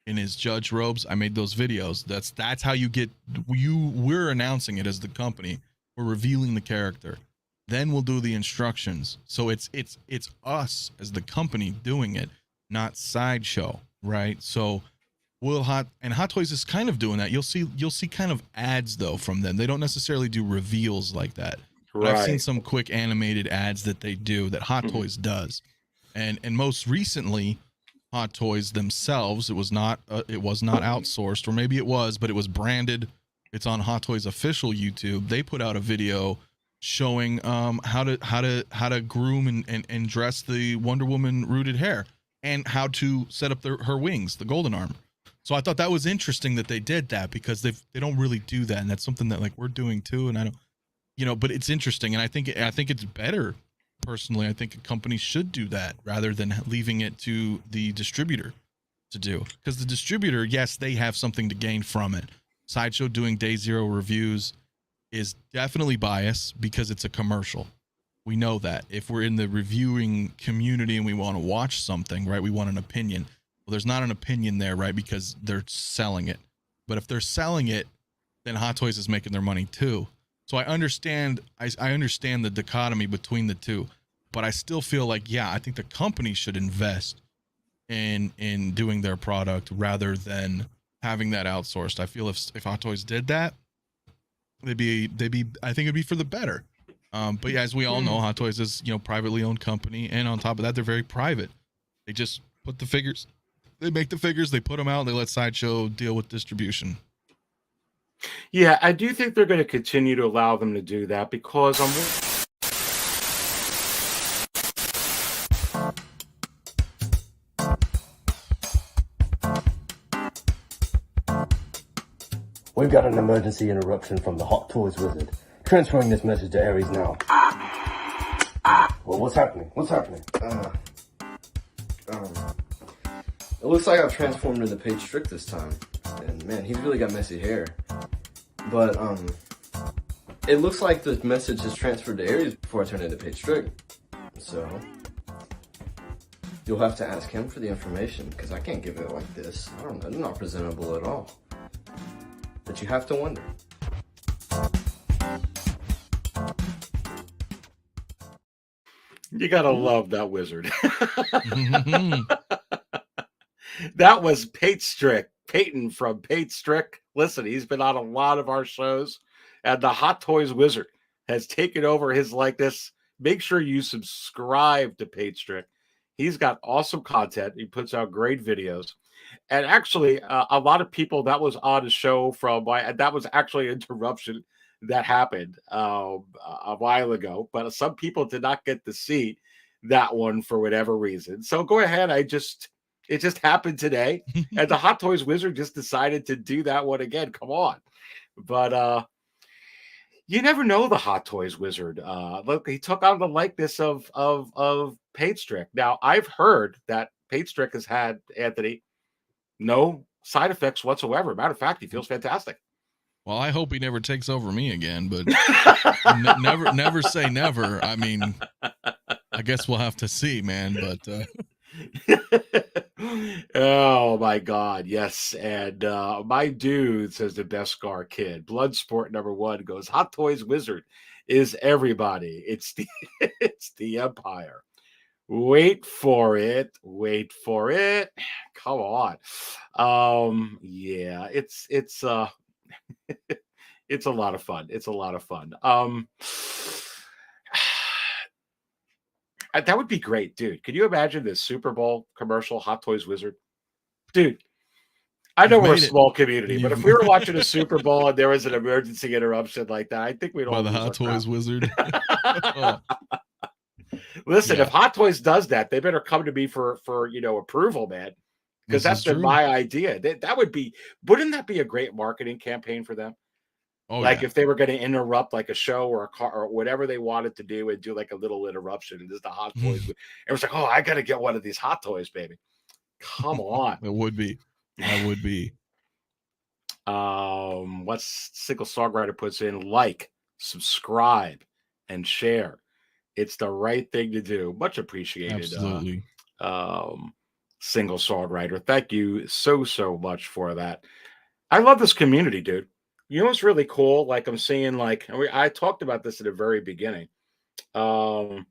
in his judge robes. I made those videos. That's how we're announcing it as the company. We're revealing the character. Then we'll do the instructions. So it's us as the company doing it, not Sideshow, right? So Hot Toys is kind of doing that. You'll see kind of ads though from them. They don't necessarily do reveals like that. Right. I've seen some quick animated ads that they do that Hot Toys does, and most recently, Hot Toys themselves. It was not outsourced, or maybe it was, but it was branded. It's on Hot Toys official YouTube. They put out a video showing how to groom and dress the Wonder Woman rooted hair, and how to set up her wings, the golden arm. So I thought that was interesting that they did that, because they don't really do that, and that's something that, like, we're doing too. And but it's interesting, and I think it's better. Personally, I think a company should do that rather than leaving it to the distributor to do, because the distributor, yes, they have something to gain from it. Sideshow doing day zero reviews is definitely biased because it's a commercial. We know that. If we're in the reviewing community and we want to watch something, right, we want an opinion. Well, there's not an opinion there, right, because they're selling it. But if they're selling it, then Hot Toys is making their money too. So I understand the dichotomy between the two, but I still feel like, yeah, I think the company should invest in doing their product rather than having that outsourced. I feel if Hot Toys did that, they'd be I think it'd be for the better. But yeah, as we all know, Hot Toys is privately owned company, and on top of that, they're very private. They just put the figures, they make the figures, they put them out, and they let Sideshow deal with distribution. Yeah, I do think they're going to continue to allow them to do that because We've got an emergency interruption from the Hot Toys Wizard. Transferring this message to Ares now. Well, what's happening? What's happening? It looks like I've transformed into Page Strict this time. And man, he's really got messy hair. But, it looks like the message is transferred to Ares before I turn into Page Strict. So, you'll have to ask him for the information, because I can't give it like this. I don't know, it's not presentable at all. But you have to wonder. you got to love that wizard. That was Peyton from Pate Strick. Listen, he's been on a lot of our shows, and the Hot Toys Wizard has taken over his likeness. Make sure you subscribe to Pate Strick. He's got awesome content. He puts out great videos. And actually, a lot of people that was on the show that was actually an interruption that happened a while ago, but some people did not get to see that one for whatever reason. So go ahead. It just happened today, and the Hot Toys Wizard just decided to do that one again. Come on. But you never know the Hot Toys Wizard. Look, he took on the likeness of Pate Strick. Now, I've heard that Pate Strick has had, Anthony, no side effects whatsoever. Matter of fact, he feels fantastic. Well, I hope he never takes over me again, but never say never. I mean, I guess we'll have to see, man. But oh my God, yes. And my dude says the best scar kid. Bloodsport #1 goes, Hot Toys Wizard is everybody. It's the it's the Empire. Wait for it. Come on. Yeah, it's it's a lot of fun. It's a lot of fun. That would be great, dude. Could you imagine this Super Bowl commercial, Hot Toys Wizard? Dude, I know we're a small community, but if we were watching a Super Bowl and there was an emergency interruption like that, I think we'd all by the Hot Toys Wizard. Listen, if Hot Toys does that, they better come to me for approval, man. Because that's been my idea. Wouldn't that be a great marketing campaign for them? Oh, like if they were going to interrupt like a show or a car or whatever they wanted to do and do like a little interruption, and just the Hot Toys. It was like, oh, I got to get one of these Hot Toys, baby. Come on. It would be. That would be. What's Single Songwriter puts in? Like, subscribe, and share. It's the right thing to do. Much appreciated. Absolutely. Single Songwriter. Thank you so much for that. I love this community, dude. You know what's really cool? Like I'm seeing, I talked about this at the very beginning. You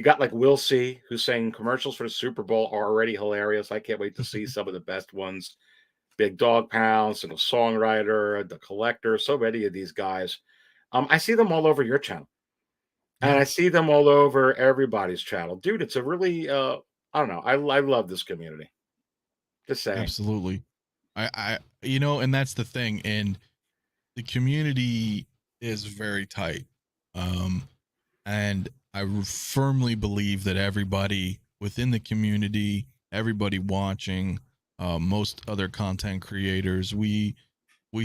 got like Will C, who's saying commercials for the Super Bowl are already hilarious. I can't wait to see some of the best ones. Big Dog Pound, Single Songwriter, The Collector, so many of these guys. I see them all over your channel. And I see them all over everybody's channel. Dude, it's a really, I don't know. I love this community. Just saying. Absolutely. I and that's the thing. And the community is very tight. And I firmly believe that everybody within the community, everybody watching, most other content creators, we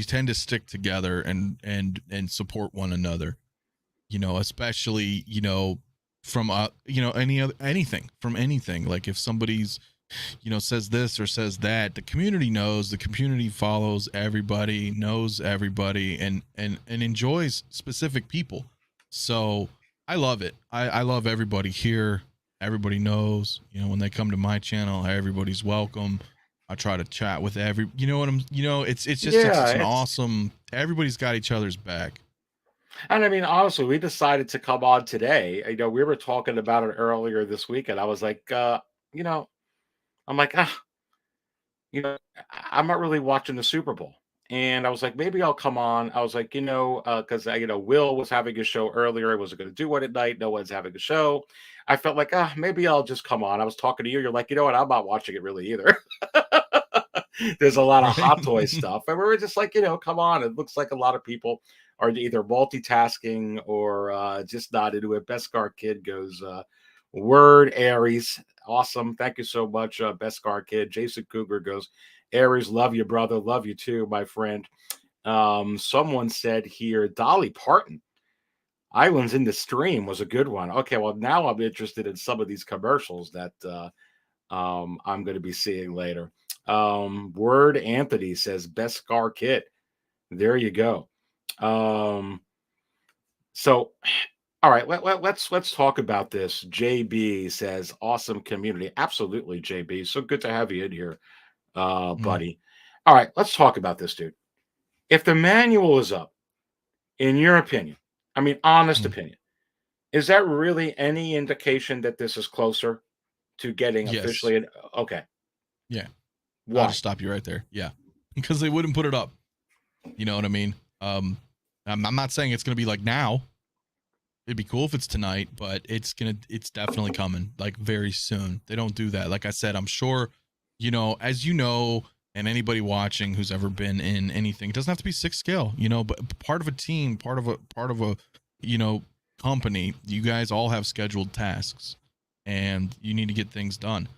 tend to stick together and support one another. especially, from, anything from anything. Like if somebody's, says this or says that, the community knows, the community follows everybody, knows everybody, and enjoys specific people. So I love it. I love everybody here. Everybody knows, when they come to my channel, everybody's welcome. I try to chat with it's Yeah, an it's awesome, everybody's got each other's back. and I mean, honestly, we decided to come on today. We were talking about it earlier this week, and I was like, you know, I'm like, I'm not really watching the Super Bowl. And I was like, maybe I'll come on. I was like, because Will was having a show earlier. I wasn't going to do one at night. No one's having a show. I felt like, maybe I'll just come on. I was talking to you. You're like, you know what? I'm not watching it really either. There's a lot of Right. Hot Toys stuff. And we were just like, come on. It looks like a lot of people are either multitasking or just not into it. Beskar Kid goes, word Aries. Awesome. Thank you so much, Beskar Kid. Jason Cougar goes, Aries, love you, brother. Love you too, my friend. Someone said here, Dolly Parton, Islands in the Stream was a good one. Okay, well, now I'm interested in some of these commercials that I'm going to be seeing later. Word Anthony says, Beskar Kid. There you go. So all right, let's talk about this. JB says, awesome community. Absolutely, JB. So good to have you in here, Mm, buddy. All right, let's talk about this, dude. If the manual is up, in your opinion, I mean, honest mm. opinion, is that really any indication that this is closer to getting Yes. officially? Okay, Yeah. I'll why? just stop you right there. Yeah. Because they wouldn't put it up. You know what I mean? I'm not saying it's going to be like now. It'd be cool if it's tonight, but it's definitely coming like very soon. They don't do that. Like I said, I'm sure, as and anybody watching who's ever been in anything, it doesn't have to be 6 scale, but part of a team, part of a, you know, company, you guys all have scheduled tasks and you need to get things done.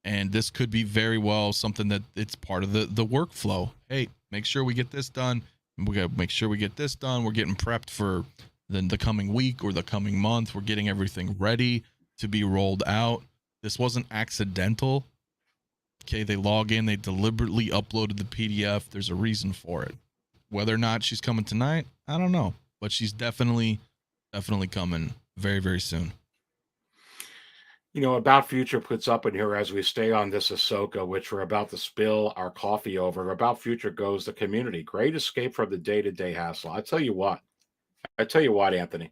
And this could be very well something that it's part of the workflow. Hey, make sure we get this done. We got to make sure we get this done. We're getting prepped for the coming week or the coming month. We're getting everything ready to be rolled out. This wasn't accidental. Okay, they log in, they deliberately uploaded the PDF. There's a reason for it. Whether or not she's coming tonight, I don't know, but she's definitely coming very, very soon. About Future puts up in here as we stay on this Ahsoka, which we're about to spill our coffee over. About Future goes the community. Great escape from the day-to-day hassle. I tell you what, Anthony.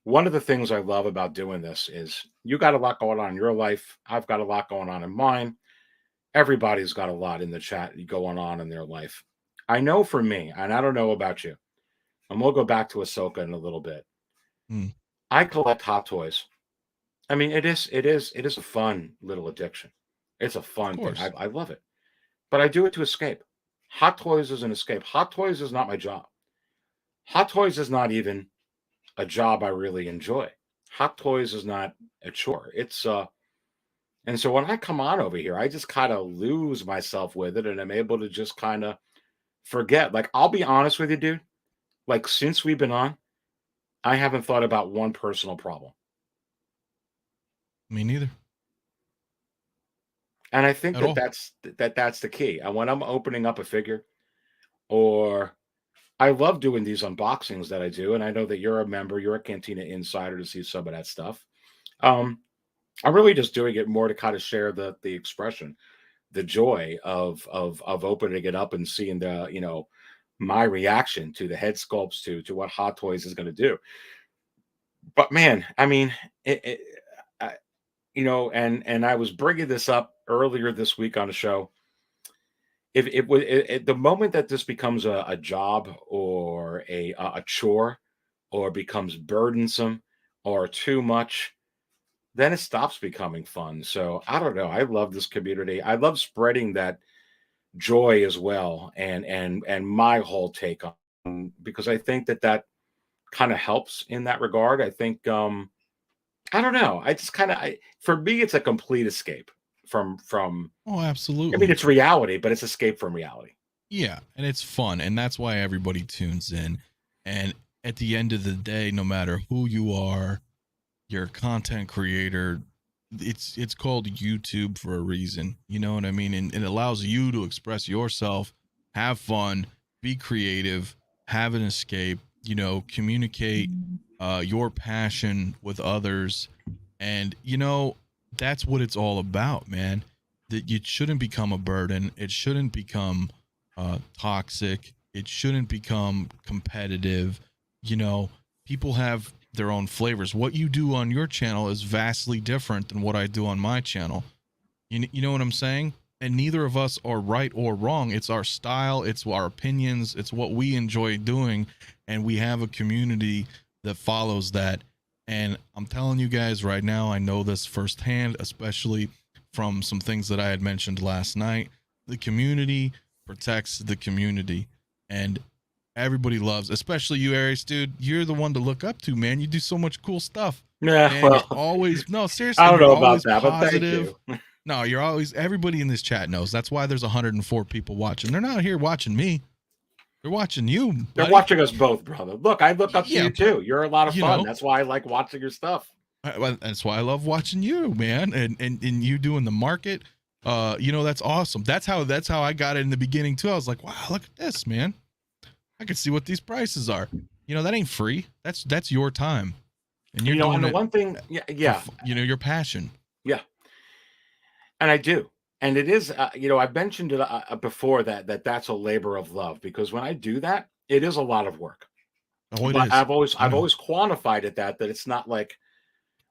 One of the things I love about doing this is you got a lot going on in your life. I've got a lot going on in mine. Everybody's got a lot in the chat going on in their life. I know for me, and I don't know about you, and we'll go back to Ahsoka in a little bit. Mm. I collect Hot Toys. I mean, it is a fun little addiction. It's a Of fun thing. course. I love it, but I do it to escape. Hot Toys is an escape. Hot Toys is not my job. Hot Toys is not even a job I really enjoy. Hot Toys is not a chore. And so when I come on over here, I just kind of lose myself with it, and I'm able to just kind of forget. Like, I'll be honest with you, dude. Like, since we've been on, I haven't thought about one personal problem. Me neither. And I think At all. that's the key. And when I'm opening up a figure, or I love doing these unboxings that I do, and I know that you're a member, you're a Cantina insider to see some of that stuff. I'm really just doing it more to kind of share the expression, the joy of opening it up and seeing my reaction to the head sculpts to what Hot Toys is going to do. But man, I mean, I, and I was bringing this up earlier this week on the show. If it was the moment that this becomes a job or a chore, or becomes burdensome or too much, then it stops becoming fun. So I don't know. I love this community. I love spreading that joy as well, and my whole take on, because I think that kind of helps in that regard. I think I don't know. I just kind of for me it's a complete escape from Oh, I mean, absolutely. it's reality, but it's escape from reality. Yeah, and it's fun, and that's why everybody tunes in. And at the end of the day, no matter who you are, you're a content creator. It's called YouTube for a reason. You know what I mean? And it allows you to express yourself, have fun, be creative, have an escape, you know, communicate your passion with others. And, you know, that's what it's all about, man. That it shouldn't become a burden. It shouldn't become toxic. It shouldn't become competitive. You know, people have their own flavors. What you do on your channel is vastly different than what I do on my channel. You know what I'm saying? And neither of us are right or wrong. It's our style, it's our opinions, it's what we enjoy doing, and we have a community that follows that. And I'm telling you guys right now, I know this firsthand, especially from some things that I had mentioned last night. The community protects the community, and everybody loves, especially you, Aries, dude. You're the one to look up to, man. You do so much cool stuff. Yeah, Man, well, you're always, no, seriously, I don't you're know about always that, but thank positive. you. No, you're always, everybody in this chat knows. That's why there's 104 people watching. They're not here watching me. They're watching you. They're buddy. watching us both, brother. Look, I look up to Yeah, you too. You're a lot of you fun. know. That's why I like watching your stuff. That's why I love watching you, man. And you doing the market. You know, that's awesome. That's how I got it in the beginning too. I was like, wow, look at this, man. I can see what these prices are. You know, that ain't free. That's your time. And you're You know, doing and the it one thing, yeah, for, you know, your passion. yeah, and I do. And it is, you know, I've mentioned it before that's a labor of love, because when I do that, it is a lot of work. Oh, it But is. I've I know. always quantified it that it's not like,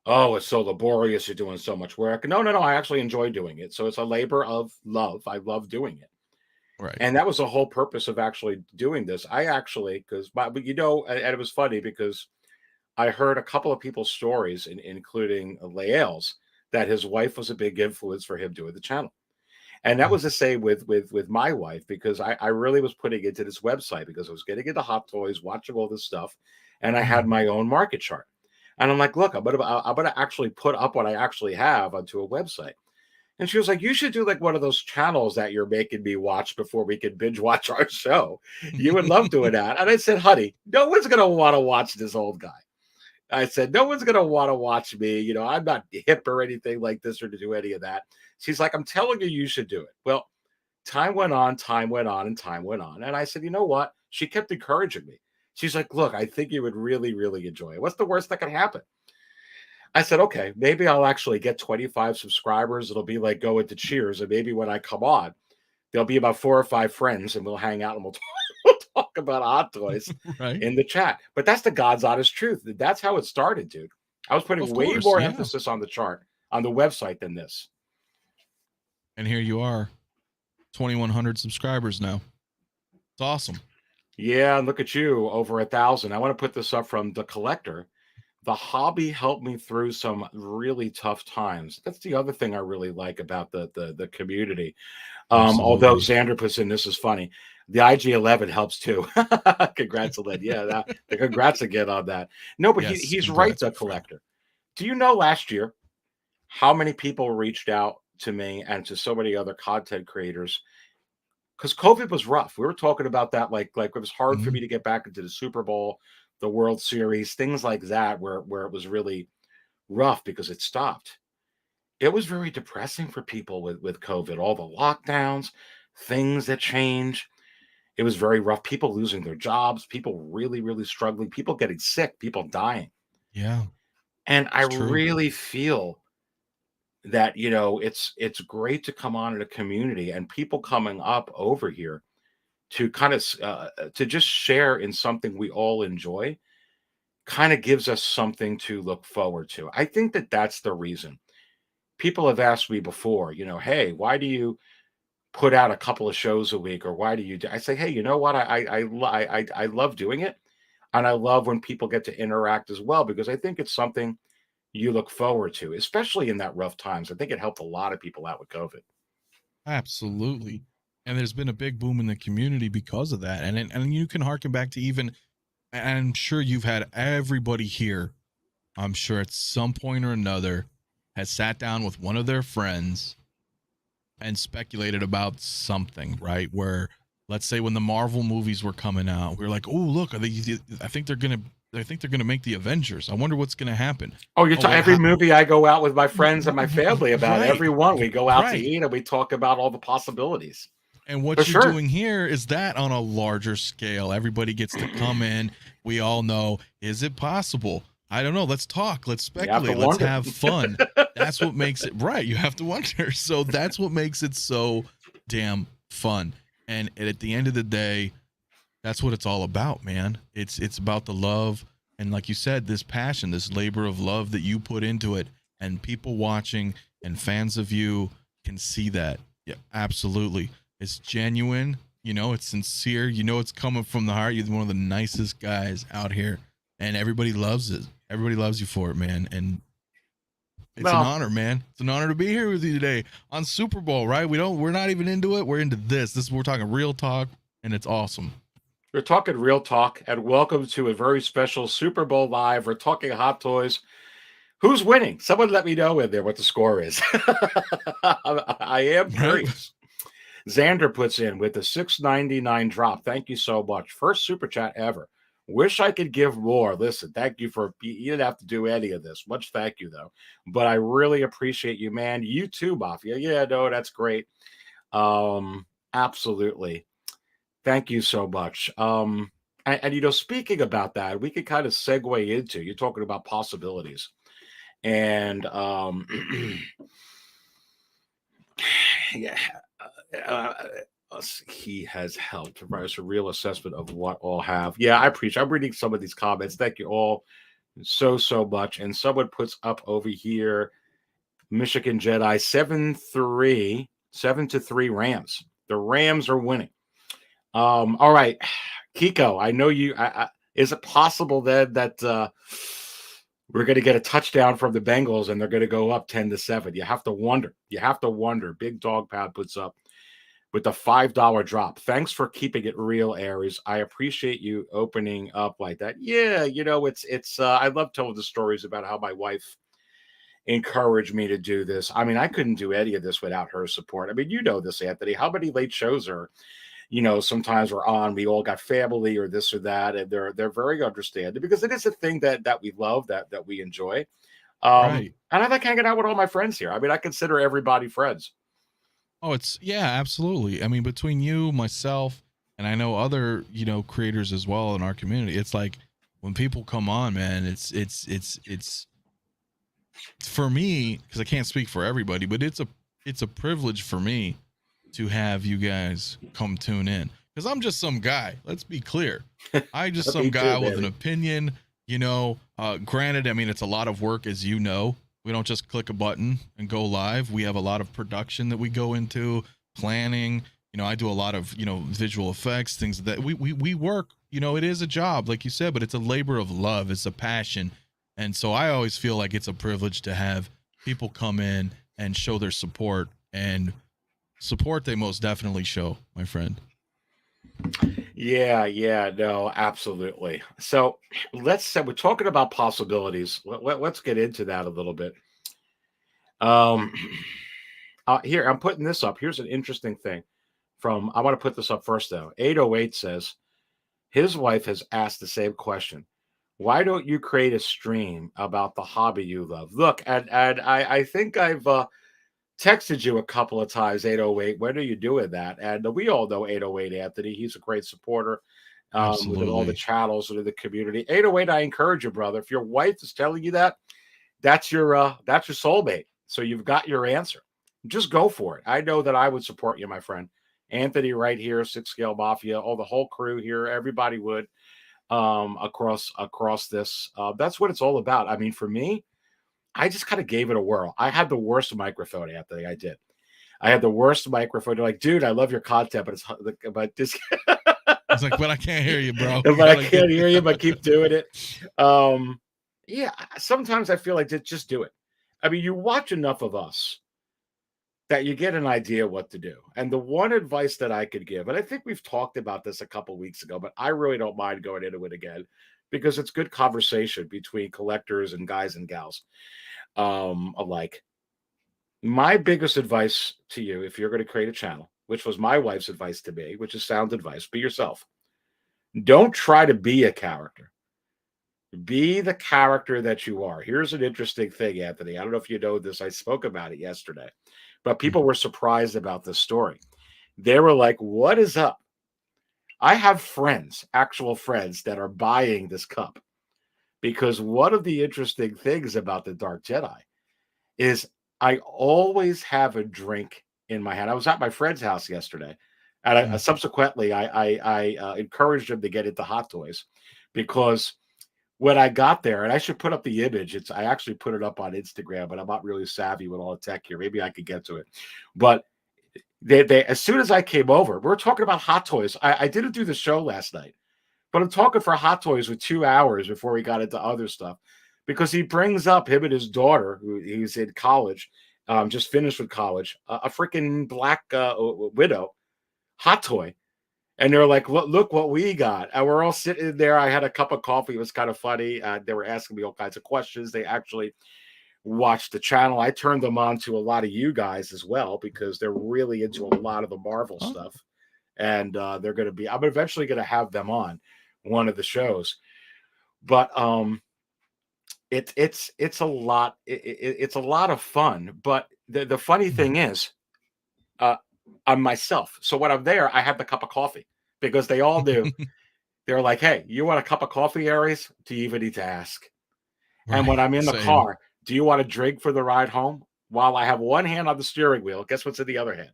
oh, it's so laborious, you're doing so much work. No, no, no. I actually enjoy doing it. So it's a labor of love. I love doing it. Right. And that was the whole purpose of actually doing this. I actually, but you know, and it was funny because I heard a couple of people's stories, including Lael's, that his wife was a big influence for him doing the channel. And that was the same with my wife, because I really was putting into this website because I was getting into hot toys, watching all this stuff, and I had my own market chart. And I'm like, look, I'm gonna actually put up what I actually have onto a website. And she was like, you should do like one of those channels that you're making me watch before we can binge watch our show. You would love doing that. And I said, honey, no one's gonna want to watch this old guy. I said, no one's going to want to watch me. You know, I'm not hip or anything like this or to do any of that. She's like, I'm telling you, you should do it. Well, time went on, and time went on. And I said, you know what? She kept encouraging me. She's like, look, I think you would really, really enjoy it. What's the worst that could happen? I said, okay, maybe I'll actually get 25 subscribers. It'll be like going to Cheers. And maybe when I come on, there'll be about 4 or 5 friends and we'll hang out and we'll talk about hot toys Right. in the chat. But that's the God's honest truth. That's how it started, dude. I was putting way more emphasis on the chart on the website than this. And here you are, 2,100 subscribers now. It's awesome. Yeah, and look at you, over 1,000. I want to put this up from the collector. The hobby helped me through some really tough times. That's the other thing I really like about the community. Although Xander puts in, this is funny, the IG-11 helps too. Congrats, Lynn. Yeah, congrats again on that. No, but Yes, he's right, the collector. Do you know last year how many people reached out to me and to so many other content creators? Because COVID was rough. We were talking about that, like it was hard for me to get back into the Super Bowl, the World Series, things like that, where it was really rough because it stopped. It was very depressing for people with COVID, all the lockdowns, things that change. It was very rough. People losing their jobs, people really, really struggling, people getting sick, people dying. Yeah. And I really feel that, you know, it's great to come on in a community and people coming up over here to kind of to just share in something we all enjoy, kind of gives us something to look forward to. I think that's the reason. People have asked me before, you know, hey, why do you put out a couple of shows a week, or why do you do? I say, hey, you know what? I love doing it, and I love when people get to interact as well, because I think it's something you look forward to, especially in that rough times. I think it helped a lot of people out with COVID. Absolutely. And there's been a big boom in the community because of that. And you can harken back to even, and I'm sure you've had everybody here, I'm sure at some point or another, has sat down with one of their friends and speculated about something, right? Where let's say when the Marvel movies were coming out, we were like, oh look, I think they're gonna make the Avengers. I wonder what's gonna happen. Oh, you're every movie I go out with my friends and my R- family about. right. Every one we go out to Right. eat and we talk about all the possibilities. And what For you're sure. doing here is that on a larger scale. Everybody gets to come in. We all know, is it possible? I don't know. Let's talk. Let's You have to speculate. Let's wonder. have fun. That's what makes it right. You have to wonder. So that's what makes it so damn fun. And at the end of the day, that's what it's all about, man. It's about the love. And like you said, this passion, this labor of love that you put into it, and people watching and fans of you can see that. Yeah, absolutely. It's genuine, you know, it's sincere, you know, it's coming from the heart. You're one of the nicest guys out here, and everybody loves it. Everybody loves you for it, man. And it's an honor, man. It's an honor to be here with you today on Super Bowl, right? We're not even into it. We're into this. We're talking real talk, and it's awesome. We're talking real talk, and welcome to a very special Super Bowl Live. We're talking Hot Toys. Who's winning? Someone let me know in there what the score is. I am curious. Xander puts in with the $6.99 drop. Thank you so much. First super chat ever. Wish I could give more. Listen, thank you for, you didn't have to do any of this. Much thank you, though. But I really appreciate you, man. You too, Mafia. Yeah, no, that's great. Absolutely. Thank you so much. And, you know, speaking about that, we could kind of segue into, you're talking about possibilities. And yeah. He has helped to provide us a real assessment of what all have. Yeah, I appreciate. I'm reading some of these comments. Thank you all so much. And someone puts up over here, Michigan Jedi 7-3 Rams. The Rams are winning. All right, Kiko. I know you. Is it possible then that we're going to get a touchdown from the Bengals and they're going to go up 10-7? You have to wonder. Big Dog Pad puts up with the $5 drop. Thanks for keeping it real, Aries. I appreciate you opening up like that. Yeah, you know, it's I love telling the stories about how my wife encouraged me to do this. I mean, I couldn't do any of this without her support. I mean, you know this, Anthony. How many late shows are, you know, sometimes we're on, we all got family or this or that, and they're very understanding because it is a thing that we love, that we enjoy. Right. And I like hanging out with all my friends here. I mean, I consider everybody friends. Oh, yeah, absolutely. I mean, between you, myself, and I know other, you know, creators as well in our community, it's like when people come on, man, it's for me, because I can't speak for everybody, but it's a privilege for me to have you guys come tune in, because I'm just some guy. Let's be clear. I just some guy with an opinion, you know. Granted, I mean, it's a lot of work, as you know. We don't just click a button and go live. We have a lot of production that we go into, planning. You know, I do a lot of, you know, visual effects, things that we work. You know, it is a job, like you said, but it's a labor of love. It's a passion. And so I always feel like it's a privilege to have people come in and show their support, and support they most definitely show, my friend. Yeah, no, absolutely. So let's say we're talking about possibilities. Let's get into that a little bit. Here, I'm putting this up. Here's an interesting thing from, I want to put this up first though. 808 says his wife has asked the same question. Why don't you create a stream about the hobby you love? Look, and I think I've texted you a couple of times, 808. When are you doing that? And we all know 808 Anthony. He's a great supporter within all the channels and in the community. 808, I encourage you, brother. If your wife is telling you that, that's your soulmate. So you've got your answer. Just go for it. I know that I would support you, my friend. Anthony right here, 6 Scale Mafia, all the whole crew here, everybody would across this. That's what it's all about. I mean, for me, I just kind of gave it a whirl. I had the worst microphone, Anthony. I did. I had the worst microphone. You're like, dude, I love your content, but this. It's like, but I can't hear you, bro. But I can't hear you, but keep doing it. Yeah, sometimes I feel like just do it. I mean, you watch enough of us that you get an idea what to do. And the one advice that I could give, and I think we've talked about this a couple weeks ago, but I really don't mind going into it again because it's good conversation between collectors and guys and gals alike. My biggest advice to you, if you're going to create a channel, which was my wife's advice to me, which is sound advice, be yourself. Don't try to be a character. Be the character that you are. Here's an interesting thing, Anthony. I don't know if you know this. I spoke about it yesterday, but people were surprised about this story. They were like, what is up? I have friends, actual friends, that are buying this cup because one of the interesting things about the Dark Jedi is I always have a drink in my hand. I was at my friend's house yesterday, and subsequently I encouraged him to get into hot toys because when I got there, and I should put up the image. I actually put it up on Instagram, but I'm not really savvy with all the tech here. Maybe I could get to it. But they as soon as I came over, we were talking about hot toys. I didn't do the show last night, but I'm talking for hot toys for 2 hours before we got into other stuff because he brings up him and his daughter, who he's in college, just finished with college, a freaking Black Widow hot toy. And they're like, look what we got. And we're all sitting there. I had a cup of coffee. It was kind of funny. They were asking me all kinds of questions. They actually watched the channel. I turned them on to a lot of you guys as well because they're really into a lot of the Marvel stuff. And I'm eventually going to have them on one of the shows. But it's a lot. It's a lot of fun. But the funny thing is, I'm myself. So when I'm there, I have the cup of coffee because they all do. They're like, hey, you want a cup of coffee, Aries? Do you even need to ask? Right. And when I'm in the Same. car, do you want a drink for the ride home? While I have one hand on the steering wheel, guess what's in the other hand?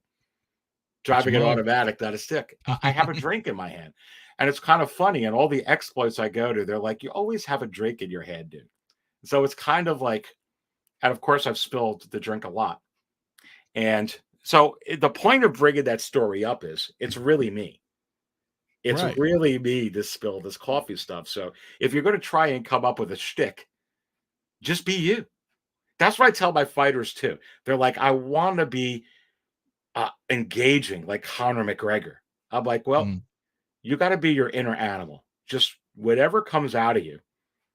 Driving an automatic, not a stick. I have a drink in my hand. And it's kind of funny. And all the exploits I go to, they're like, you always have a drink in your hand, dude. So it's kind of like, and of course, I've spilled the drink a lot. And so the point of bringing that story up is it's really me. It's Right. really me to spill this coffee stuff. So if you're going to try and come up with a shtick, just be you. That's what I tell my fighters too. They're like, I want to be engaging like Conor McGregor. I'm like, well, you got to be your inner animal. Just whatever comes out of you.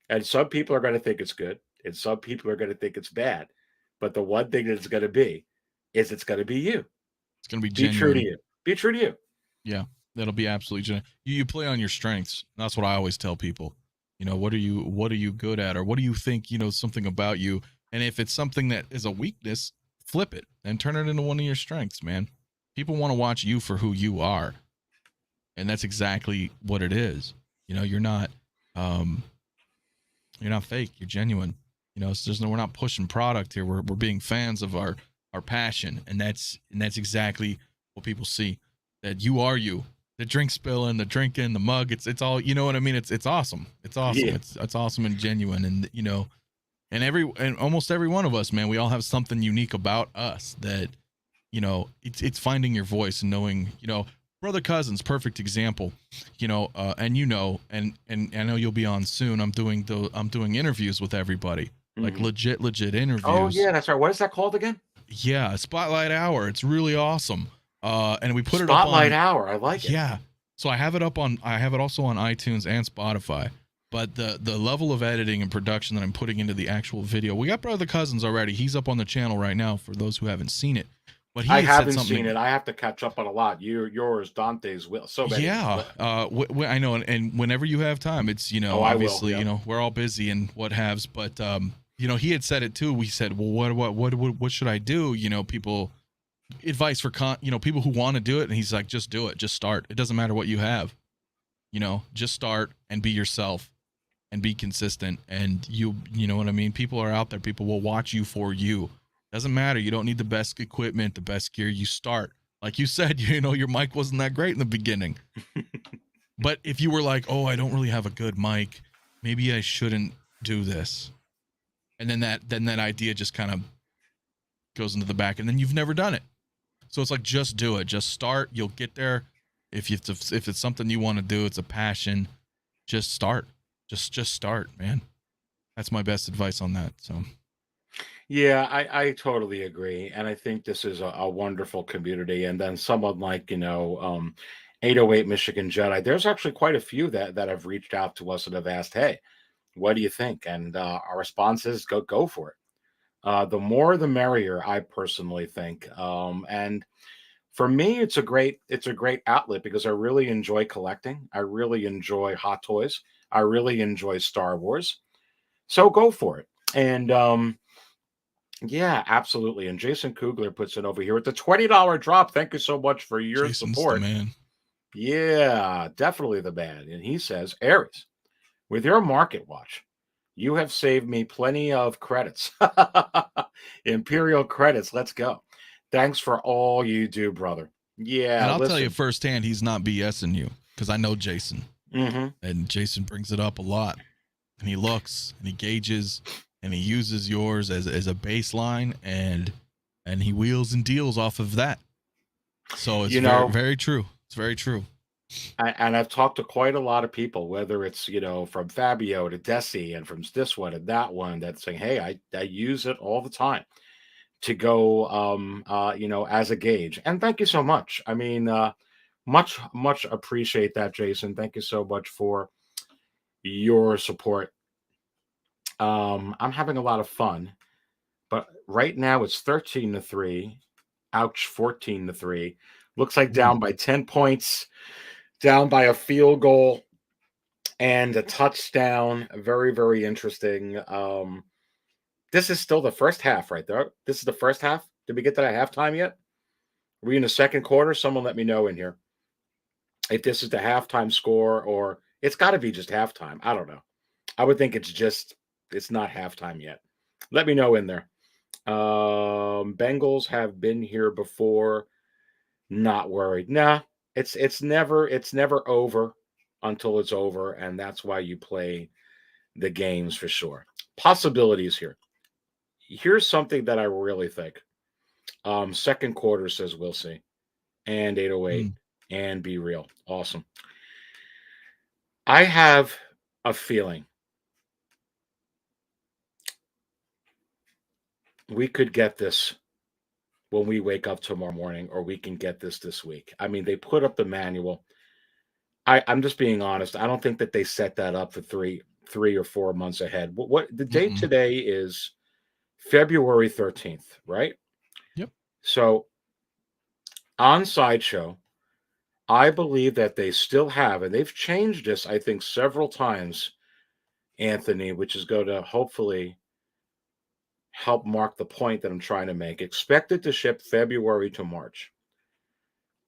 And some people are going to think it's good, and some people are going to think it's bad. But the one thing that it's going to be is it's going to be you. It's going to be Be genuine. true to you. Be true to you. Yeah, that'll be absolutely genuine. You play on your strengths. That's what I always tell people. You know, what are you good at, or what do you think, something about you? And if it's something that is a weakness, flip it and turn it into one of your strengths, man. People want to watch you for who you are. And that's exactly what it is. You're not fake, you're genuine. We're not pushing product here. We're being fans of our passion, and that's exactly what people see. That you are you. The drink spilling, the drinking, the mug, it's all, you know what I mean? It's awesome. It's awesome. Yeah. It's awesome and genuine. And and almost every one of us, man, we all have something unique about us that, it's finding your voice and knowing, Brother Cousins, perfect example, and and I know you'll be on soon. I'm doing interviews with everybody, like legit interviews. Oh yeah, that's right. What is that called again? Yeah, Spotlight Hour. It's really awesome. And we put it up on Spotlight Hour. I like it. Yeah. So I have it also on iTunes and Spotify. But the level of editing and production that I'm putting into the actual video, we got Brother Cousins already. He's up on the channel right now for those who haven't seen it. But I haven't seen it. I have to catch up on a lot. Yours, Dante's, will so many. Yeah, I know, and whenever you have time, it's obviously we're all busy and what haves. But he had said it too. We said, well, what should I do? People advice for people who want to do it, and he's like, just do it, just start. It doesn't matter what you have. Just start and be yourself and be consistent. And you know what I mean? People are out there. People will watch you for you. Doesn't matter. You don't need the best equipment, the best gear. You start. Like you said, your mic wasn't that great in the beginning. But if you were like, oh, I don't really have a good mic, maybe I shouldn't do this. And then that idea just kind of goes into the back, and then you've never done it. So it's like, just do it. Just start. You'll get there. If it's something you want to do, it's a passion, just start. Just start, man. That's my best advice on that. So. Yeah, I totally agree. And I think this is a wonderful community. And then someone like, 808 Michigan Jedi, there's actually quite a few that have reached out to us and have asked, hey, what do you think? And our response is go for it. The more the merrier, I personally think. And For me, it's a great outlet because I really enjoy collecting. I really enjoy Hot Toys. I really enjoy Star Wars. So go for it. And yeah, absolutely. And Jason Kugler puts it over here with the $20 drop. Thank you so much for your Jason's the support. man. Yeah, definitely the man. And he says, Aries, with your market watch, you have saved me plenty of credits. Imperial credits. Let's go. Thanks for all you do, brother. Yeah, And I'll tell you listen. firsthand, he's not BSing you because I know Jason, Hmm. and Jason brings it up a lot. And he looks and he gauges and he uses yours as a baseline, and he wheels and deals off of that. So it's You very, know, very true. It's very true. and I've talked to quite a lot of people, whether it's, from Fabio to Desi and from this one and that one, that's saying, hey, I use it all the time to go, as a gauge. And thank you so much. I mean, much appreciate that, Jason. Thank you so much for your support. I'm having a lot of fun, but right now it's 13-3. Ouch, 14-3. Looks like down by 10 points, down by a field goal and a touchdown. Very, very interesting. This is still the first half right there. This is the first half. Did we get to that halftime yet? Are we in the second quarter? Someone let me know in here if this is the halftime score, or it's got to be just halftime. I don't know. I would think it's not halftime yet. Let me know in there. Bengals have been here before. Not worried. Nah, it's never over until it's over, and that's why you play the games for sure. Possibilities here. Here's something that I really think. Second quarter says we'll see, and 808, Mm. and be real. Awesome. I have a feeling we could get this when we wake up tomorrow morning, or we can get this week. I mean, they put up the manual. I'm just being honest. I don't think that they set that up for three or 4 months ahead. What the date Mm-mm. today is February 13th, right? Yep. So on Sideshow, I believe that they still have, and they've changed this, I think, several times, Anthony, which is going to hopefully help mark the point that I'm trying to make. Expected to ship February to March.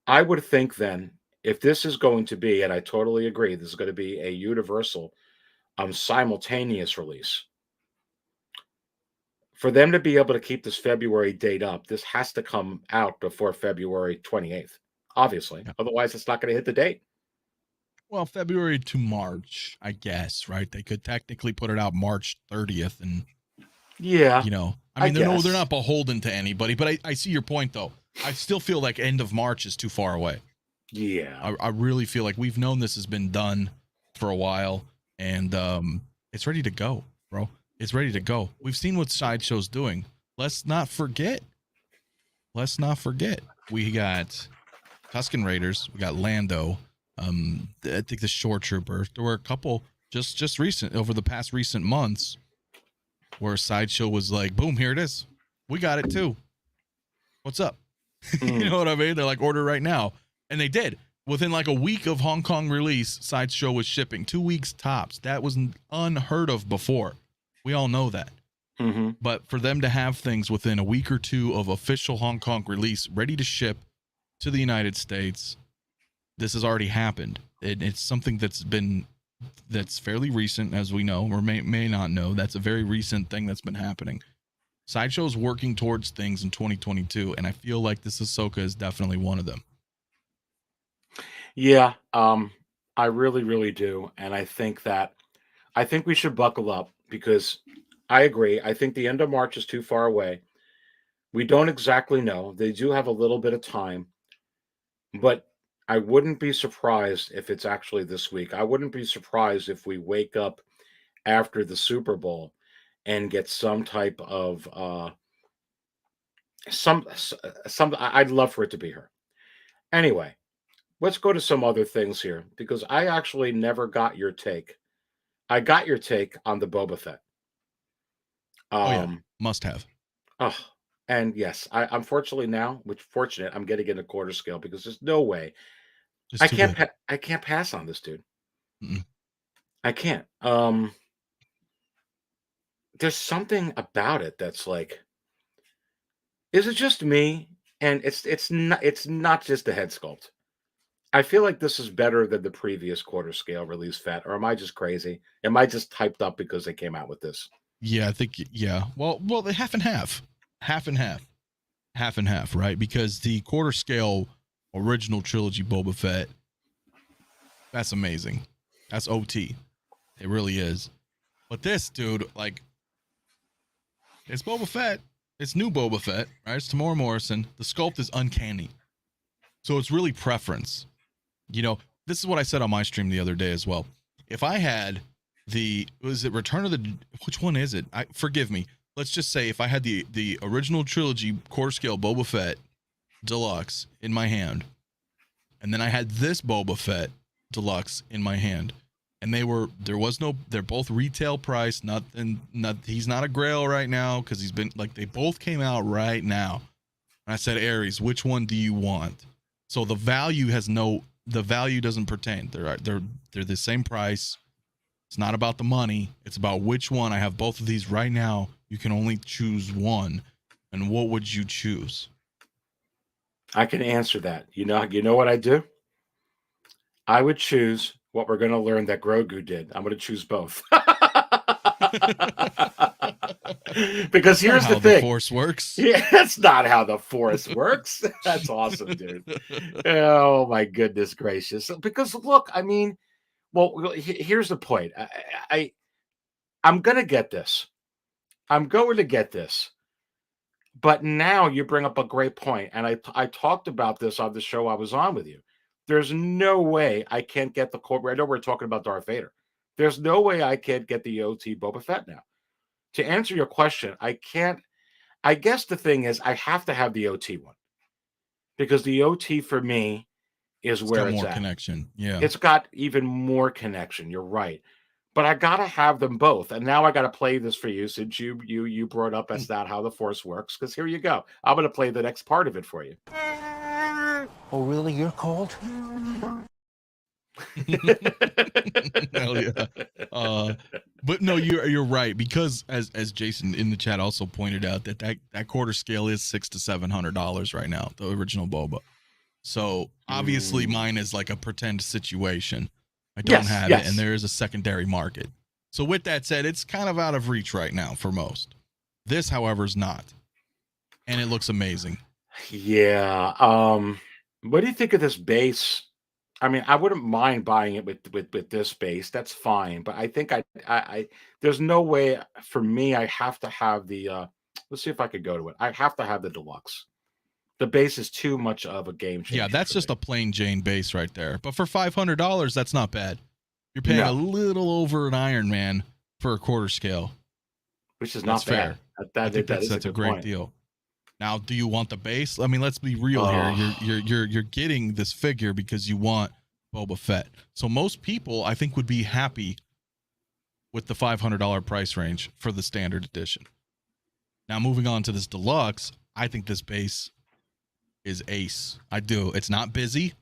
I would think then, if this is going to be, and I totally agree, this is going to be a universal simultaneous release. For them to be able to keep this February date up, this has to come out before February 28th, obviously. Yeah. Otherwise, it's not going to hit the date. Well, February to March, I guess, right? They could technically put it out March 30th, and Yeah, I mean, they're guess. not beholden to anybody. But I see your point, though. I still feel like end of March is too far away. Yeah. I really feel like we've known this has been done for a while, and it's ready to go, bro. It's ready to go. We've seen what Sideshow's doing. Let's not forget. We got Tusken Raiders. We got Lando. I think the Shore Troopers. There were a couple just recent over the past recent months where Sideshow was like, boom, here it is. We got it too. What's up? You know what I mean? They're like, order right now. And they did. Within like a week of Hong Kong release, Sideshow was shipping. 2 weeks tops. That was unheard of before. We all know that. Mm-hmm. But for them to have things within a week or two of official Hong Kong release ready to ship to the United States, this has already happened. It's something that's fairly recent, as we know, or may not know. That's a very recent thing that's been happening. Sideshow is working towards things in 2022, and I feel like this Ahsoka is definitely one of them. Yeah, I really, really do. And I think we should buckle up, because I agree. I think the end of March is too far away. We don't exactly know. They do have a little bit of time, but I wouldn't be surprised if it's actually this week. I wouldn't be surprised if we wake up after the Super Bowl and get some type of some. I'd love for it to be her. Anyway, let's go to some other things here, because I actually never got your take. I got your take on the Boba Fett. Oh yeah, must have. Oh, And yes, I unfortunately now, which fortunate, I'm getting into quarter scale because there's no way It's too good. I can't pass on this dude. Mm-mm. I can't. There's something about it that's like, is it just me? And it's not just the head sculpt. I feel like this is better than the previous quarter scale release Fat, or am I just crazy? Am I just typed up because they came out with this? Yeah, I think yeah. Well, they half and half, half and half, half and half, right? Because the quarter scale original trilogy Boba Fett, that's amazing. That's OT. It really is. But this dude, like, it's Boba Fett. It's new Boba Fett, right? It's Tamora Morrison. The sculpt is uncanny. So it's really preference. You know, this is what I said on my stream the other day as well. If I had was it Return of the, which one is it? Forgive me. Let's just say if I had the original trilogy quarter scale Boba Fett deluxe in my hand, and then I had this Boba Fett deluxe in my hand, and they're both retail price. He's not a grail right now because he's been like, they both came out right now. And I said, Aries, which one do you want? So the value doesn't pertain. They're the same price. It's not about the money. It's about which one. I have both of these right now. You can only choose one. And what would you choose? I can answer that. You know what I do? I would choose what we're going to learn that Grogu did. I'm going to choose both. Because here's the thing. The Force works. Yeah, that's not how the Force works. That's awesome, dude. Oh my goodness gracious. Because look, I mean, well, here's the point. I'm going to get this. I'm going to get this. But now you bring up a great point, and I talked about this on the show I was on with you. There's no way I can't get the core. I know we're talking about Darth Vader. There's no way I can't get the OT Boba Fett now. To answer your question, I can't. I guess the thing is, I have to have the OT one because the OT for me is where it's more at. Connection. Yeah, it's got even more connection. You're right. But I gotta have them both, and now I gotta play this for you since you brought up that's not how the Force works. Because here you go, I'm gonna play the next part of it for you. Oh, really? You're cold? Hell yeah. But no, you're right, because as Jason in the chat also pointed out that quarter scale is $600 to $700 right now, the original Boba. So obviously mine is like a pretend situation. I don't have it, and there is a secondary market. So with that said, it's kind of out of reach right now for most. This, however, is not, and it looks amazing. Yeah. What do you think of this base? I mean, I wouldn't mind buying it with this base. That's fine. But I think I there's no way for me. I have to have the. Let's see if I could go to it. I have to have the deluxe. The base is too much of a game changer. Yeah, that's just a plain Jane base right there. But for $500, that's not bad. You're paying a little over an Iron Man for a quarter scale, which is not fair. I think that's a great deal. Now, do you want the base? I mean, let's be real here. You're getting this figure because you want Boba Fett. So most people, I think, would be happy with the $500 price range for the standard edition. Now, moving on to this deluxe, I think this base is ace. I do. It's not busy,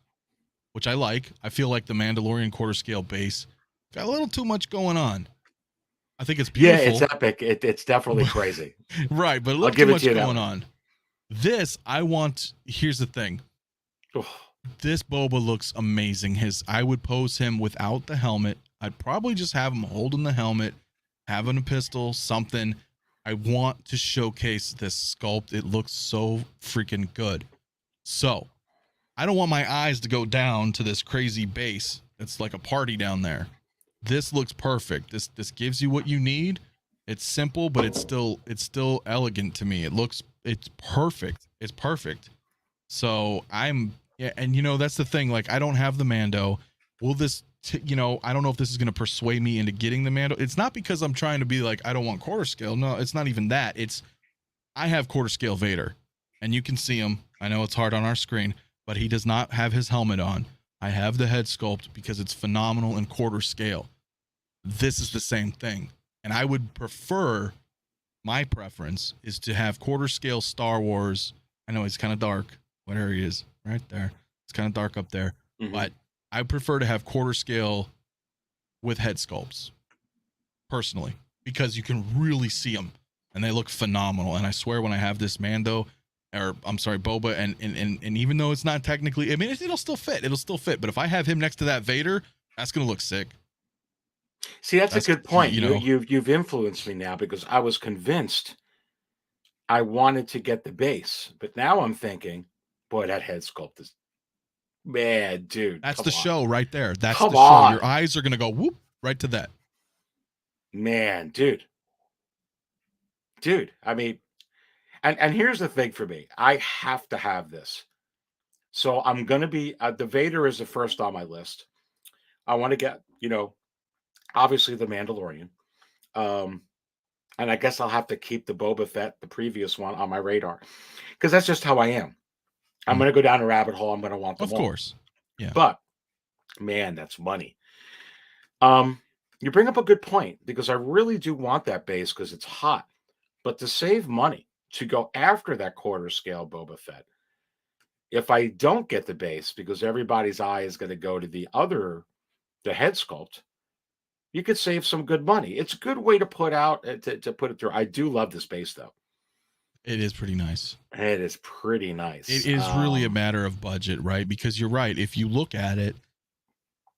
which I like. I feel like the Mandalorian quarter scale base got a little too much going on. I think it's beautiful. Yeah, it's epic. It's definitely crazy. Right, but a little too much going on. This, I want, here's the thing. This Boba looks amazing. I would pose him without the helmet. I'd probably just have him holding the helmet, having a pistol, something. I want to showcase this sculpt. It looks so freaking good. So, I don't want my eyes to go down to this crazy base. It's like a party down there. This looks perfect. This gives you what you need. It's simple, but it's still elegant to me. It's perfect. It's perfect. So and that's the thing. Like, I don't have the Mando. Will this, I don't know if this is going to persuade me into getting the Mando. It's not because I'm trying to be like, I don't want quarter scale. No, it's not even that. I have quarter scale Vader, and you can see him. I know it's hard on our screen, but he does not have his helmet on. I have the head sculpt because it's phenomenal in quarter scale. This is the same thing. And I would prefer my preference is to have quarter scale Star Wars. I know it's kind of dark. What area is right there? It's kind of dark up there, but I prefer to have quarter scale with head sculpts personally, because you can really see them and they look phenomenal. And I swear, when I have this Mando, or I'm sorry, Boba, and even though it's not technically, I mean, it'll still fit. But if I have him next to that Vader, that's gonna look sick. See, that's a good point. You know, You've influenced me now, because I was convinced I wanted to get the base, but now I'm thinking, boy, that head sculpt is, man, dude. that's the show right there. That's Come the show. on. Your eyes are gonna go whoop right to that. Man, dude. I mean, and here's the thing for me. I have to have this. So I'm going to be, the Vader is the first on my list. I want to get, obviously the Mandalorian. And I guess I'll have to keep the Boba Fett, the previous one, on my radar, because that's just how I am. I'm going to go down a rabbit hole. I'm going to want them Of all. course. Yeah. But man, that's money. You bring up a good point, because I really do want that base because it's hot. But to save money, to go after that quarter scale Boba Fett, if I don't get the base, because everybody's eye is going to go to the head sculpt, you could save some good money. It's a good way to put out, to put it through. I do love this base, though. It is pretty nice. It is pretty nice. It is really a matter of budget, right? Because you're right. If you look at it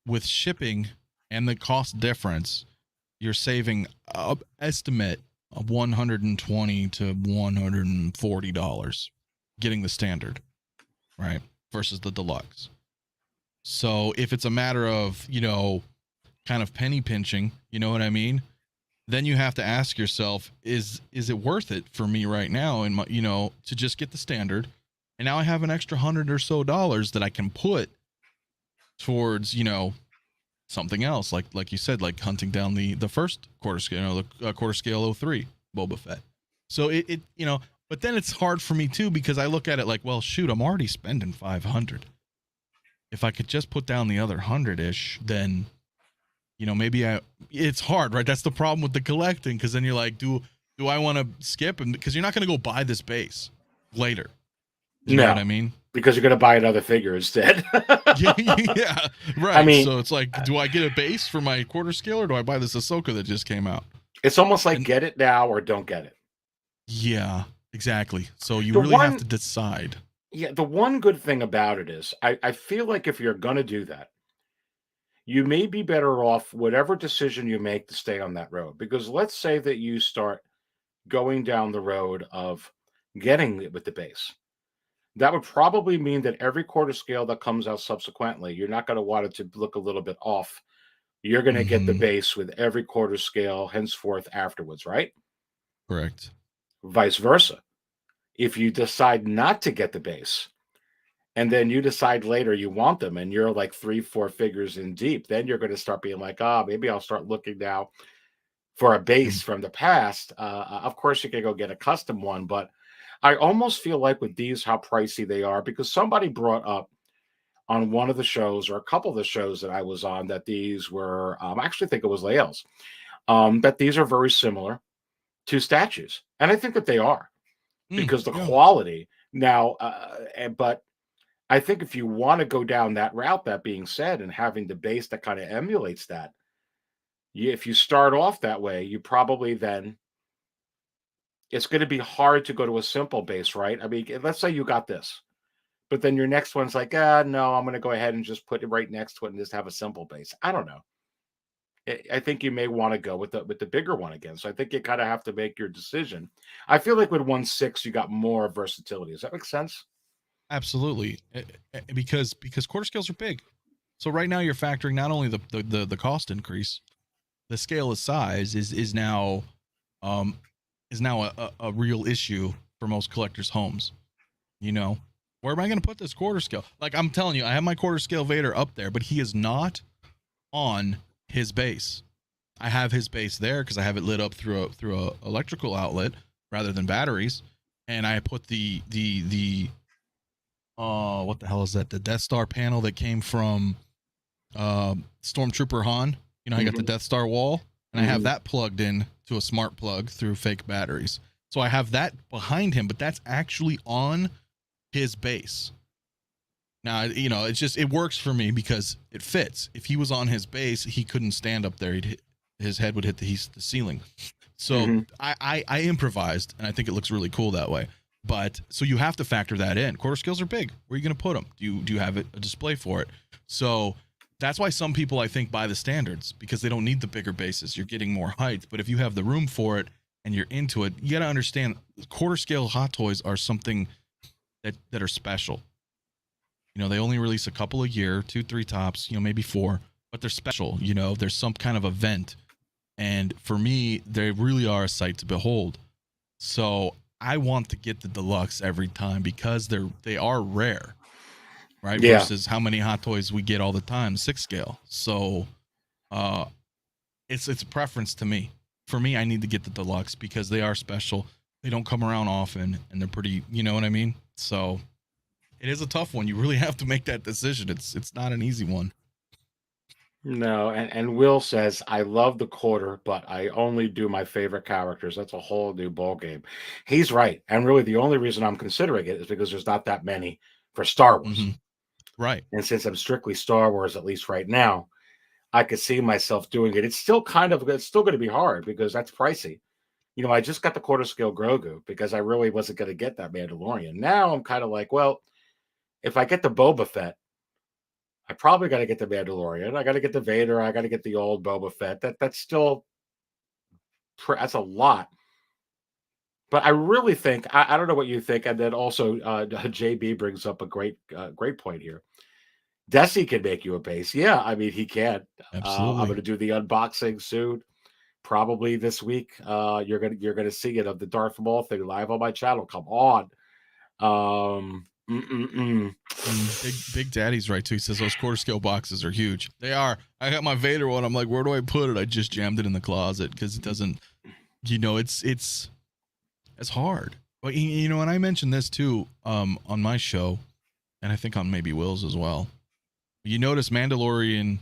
with shipping and the cost difference, you're saving estimate of $120 to $140 getting the standard, right, versus the deluxe. So if it's a matter of, kind of penny pinching, you know what I mean, then you have to ask yourself, is it worth it for me right now, and to just get the standard, and now I have an extra $100 or so that I can put towards something else, like you said, like hunting down the first quarter scale, the quarter scale 03 Boba Fett. So it but then it's hard for me too, because I look at it like, well, shoot, I'm already spending $500. If I could just put down the other 100-ish, then maybe it's hard, right? That's the problem with the collecting, because then you're like, do I want to skip? And because you're not going to go buy this base later. You know what I mean? Because you're going to buy another figure instead. yeah, right. I mean, so it's like, do I get a base for my quarter scale, or do I buy this Ahsoka that just came out? It's almost like get it now or don't get it. Yeah, exactly. So you really have to decide. Yeah, the one good thing about it is I feel like if you're going to do that, you may be better off whatever decision you make to stay on that road. Because let's say that you start going down the road of getting it with the base. That would probably mean that every quarter scale that comes out subsequently, you're not going to want it to look a little bit off. You're going to get the base with every quarter scale henceforth afterwards, right? Correct. Vice versa. If you decide not to get the base, and then you decide later you want them, and you're like 3-4 figures in deep, then you're going to start being like, maybe I'll start looking now for a base from the past. Of course, you can go get a custom one, but I almost feel like with these, how pricey they are, because somebody brought up on one of the shows, or a couple of the shows that I was on, that these were, I actually think it was Lael's, that these are very similar to statues. And I think that they are, because the quality now, but I think if you want to go down that route, that being said, and having the base that kind of emulates that, if you start off that way, you probably then, it's going to be hard to go to a simple base, right? I mean, let's say you got this, but then your next one's like, no, I'm going to go ahead and just put it right next to it and just have a simple base. I don't know. I think you may want to go with the bigger one again. So I think you kind of have to make your decision. I feel like with 1/6, you got more versatility. Does that make sense? Absolutely, because quarter scales are big. So right now you're factoring not only the cost increase, the scale of size is now a real issue for most collectors' homes. Where am I going to put this quarter scale? Like, I'm telling you, I have my quarter scale Vader up there, but he is not on his base. I have his base there because I have it lit up through a electrical outlet rather than batteries, and I put the what the hell is that? The Death Star panel that came from Stormtrooper Han. I got the Death Star wall. and I have that plugged in to a smart plug through fake batteries. So I have that behind him, but that's actually on his base. Now, you know, it works for me because it fits. If he was on his base, he couldn't stand up there. His head would hit the ceiling. So I improvised, and I think it looks really cool that way. But so you have to factor that in. Quarter scales are big. Where are you going to put them? Do you have a display for it? So that's why some people, I think, buy the standards, because they don't need the bigger bases. You're getting more height. But if you have the room for it and you're into it, you got to understand quarter scale Hot Toys are something that are special. You know, they only release a couple a year, 2, 3 tops, you know, maybe 4, but they're special. You know, there's some kind of event. And for me, they really are a sight to behold. So I want to get the deluxe every time because they are rare, right? Yeah. Versus how many Hot Toys we get all the time, 6 scale. So it's a preference to me. For me, I need to get the deluxe because they are special. They don't come around often, and they're pretty, you know what I mean? So it is a tough one. You really have to make that decision. It's not an easy one. No, and Will says, I love the quarter, but I only do my favorite characters. That's a whole new ball game. He's right. And really the only reason I'm considering it is because there's not that many for Star Wars. Mm-hmm. Right. And since I'm strictly Star Wars, at least right now, I could see myself doing it. It's still going to be hard because that's pricey. You know, I just got the quarter scale Grogu because I really wasn't going to get that Mandalorian. Now I'm kind of like, well, if I get the Boba Fett, I probably got to get the Mandalorian. I got to get the Vader. I got to get the old Boba Fett. That's still that's a lot. But I really think I don't know what you think. And then also JB brings up a great point here. Desi can make you a base. Yeah, I mean he can. Absolutely. I'm going to do the unboxing soon. Probably this week. You're gonna see it of the Darth Maul thing live on my channel. Come on. Big Daddy's right too. He says those quarter scale boxes are huge. They are. I got my Vader one. I'm like, where do I put it? I just jammed it in the closet because it doesn't. You know, it's hard. But you know, and I mentioned this too on my show, and I think on maybe Will's as well. You notice Mandalorian